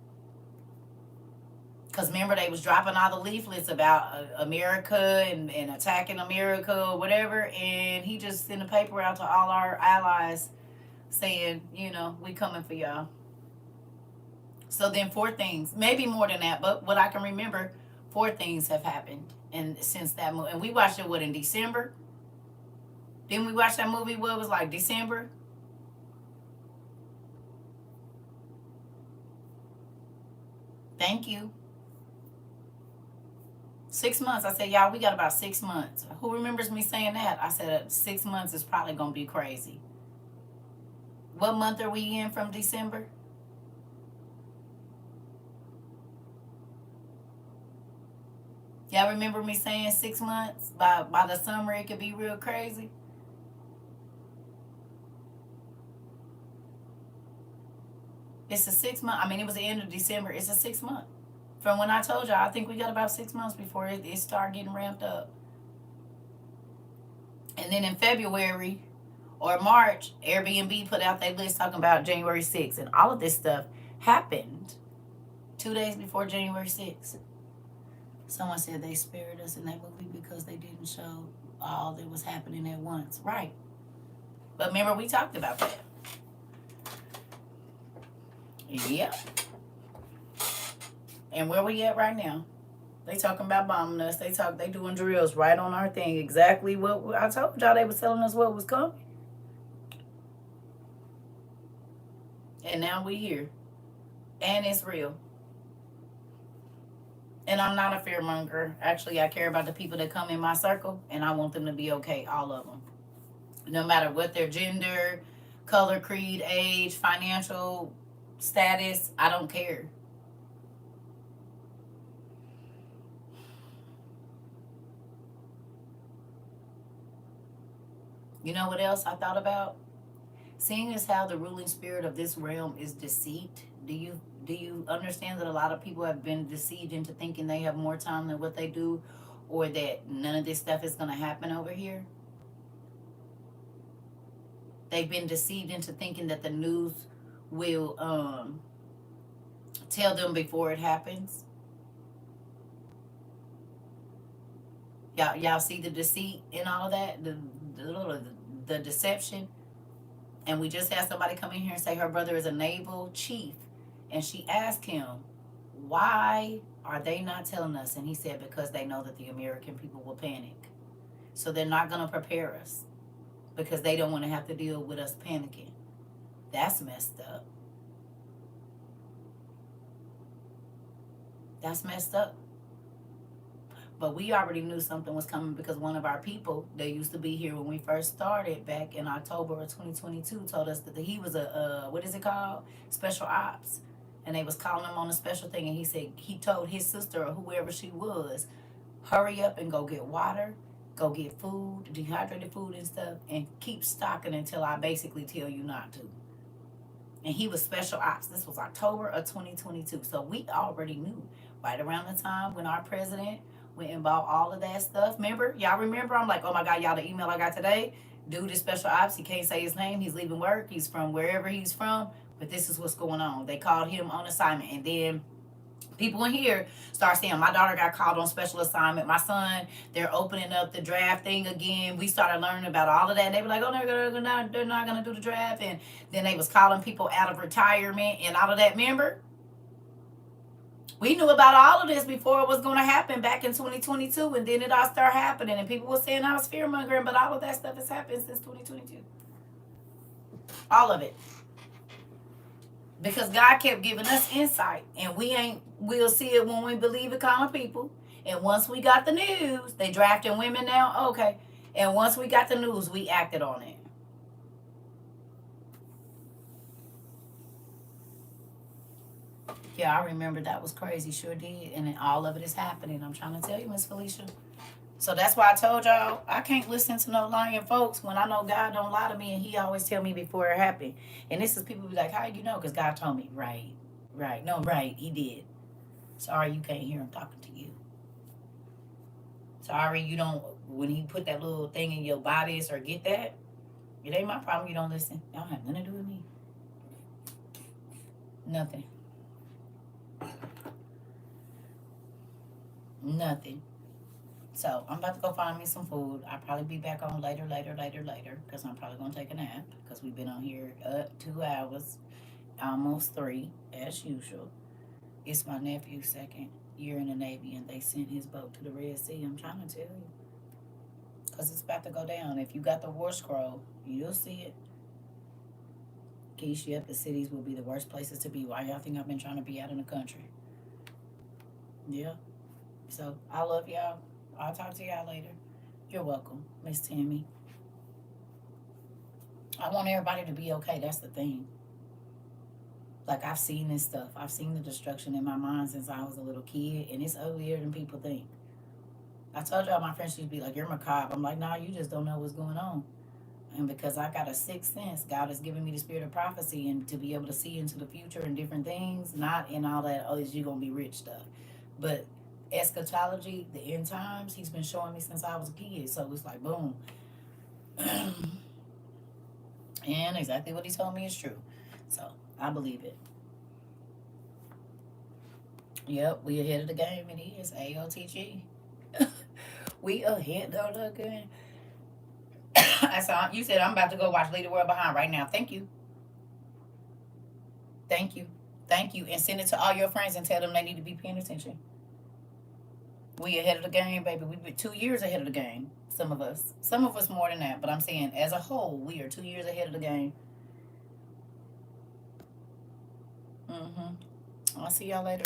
Because remember, they was dropping all the leaflets about America and attacking America or whatever, and he just sent a paper out to all our allies saying, you know, we coming for y'all. So then four things, maybe more than that, but what I can remember, four things have happened and since that movie. And we watched it, what, in December? Didn't we watch that movie, what, it was like December? Thank you. 6 months. I said, y'all, we got about 6 months. Who remembers me saying that? I said 6 months is probably going to be crazy. What month are we in from December? Y'all remember me saying 6 months? By the summer, it could be real crazy. It's a 6 month. I mean, it was the end of December. It's a 6 month. From when I told y'all, I think we got about 6 months before it start getting ramped up. And then in February or March, Airbnb put out their list talking about January 6th. And all of this stuff happened 2 days before January 6th. Someone said they spared us in that movie because they didn't show all that was happening at once. Right. But remember, we talked about that. Yeah. And where we at right now? They talking about bombing us. They doing drills right on our thing. Exactly what I told y'all. They was telling us what was coming. And now we here. And it's real. And I'm not a fearmonger. Actually, I care about the people that come in my circle, and I want them to be okay, all of them. No matter what their gender, color, creed, age, financial status, I don't care. You know what else I thought about? Seeing as how the ruling spirit of this realm is deceit, do you understand that a lot of people have been deceived into thinking they have more time than what they do, or that none of this stuff is going to happen over here? They've been deceived into thinking that the news will tell them before it happens. Y'all see the deceit in all of that, the deception. And we just had somebody come in here and say her brother is a naval chief, and she asked him, why are they not telling us? And he said, because they know that the American people will panic, so they're not going to prepare us because they don't want to have to deal with us panicking. That's messed up. That's messed up. But we already knew something was coming because one of our people that used to be here when we first started back in October of 2022 told us that he was a what is it called? Special ops. And they was calling him on a special thing, and he said he told his sister or whoever she was, hurry up and go get water, go get food, dehydrated food and stuff, and keep stocking until I basically tell you not to. And he was special ops. This was October of 2022. So we already knew right around the time when our president went and bought all of that stuff. Remember? Y'all remember? I'm like, oh my God, y'all, the email I got today. Dude is special ops. He can't say his name. He's leaving work. He's from wherever he's from. But this is what's going on. They called him on assignment. And then people in here start saying, my daughter got called on special assignment. My son, they're opening up the draft thing again. We started learning about all of that. And they were like, oh, they're not going to do the draft. And then they was calling people out of retirement and all of that. Remember? We knew about all of this before it was going to happen back in 2022. And then it all started happening. And people were saying I was fear-mongering. But all of that stuff has happened since 2022. All of it. Because God kept giving us insight, and we'll see it when we believe it kind of people. And once we got the news, they drafting women now, okay. And once we got the news, we acted on it. Yeah, I remember that was crazy, sure did. And all of it is happening. I'm trying to tell you, Miss Felicia. So that's why I told y'all I can't listen to no lying folks when I know God don't lie to me, and he always tell me before it happened. And this is people be like, how you know? Because God told me. Right. No, right, he did. Sorry you can't hear him talking to you. Sorry you don't, when he put that little thing in your bodies or get that, it ain't my problem you don't listen. Y'all have nothing to do with me. Nothing. Nothing. So I'm about to go find me some food. I'll probably be back on later, because I'm probably gonna take a nap because we've been on here 2 hours, almost 3 as usual. It's my nephew's second year in the Navy, and they sent his boat to the Red Sea. I'm trying to tell you, because it's about to go down. If you got the war scroll, you'll see it. Keisha, the cities will be the worst places to be. Why y'all think I've been trying to be out in the country? Yeah. So I love y'all. I'll talk to y'all later. You're welcome, Miss Tammy. I want everybody to be okay. That's the thing. Like, I've seen this stuff. I've seen the destruction in my mind since I was a little kid, and it's uglier than people think. I told y'all my friends used to be like, "You're macabre." I'm like, "Nah, you just don't know what's going on." And because I got a sixth sense, God has given me the spirit of prophecy and to be able to see into the future and different things, not in all that, oh, is you going to be rich stuff. But eschatology, the end times, he's been showing me since I was a kid. So it's like, boom. And exactly what he told me is true. So I believe it. Yep, we ahead of the game. It is AOTG. We ahead of the game. I saw you said I'm about to go watch Lead the World Behind right now. Thank you. Thank you. Thank you. And send it to all your friends and tell them they need to be paying attention. We ahead of the game, baby. We've been 2 years ahead of the game. Some of us. Some of us more than that. But I'm saying as a whole, we are 2 years ahead of the game. Mm-hmm. I'll see y'all later.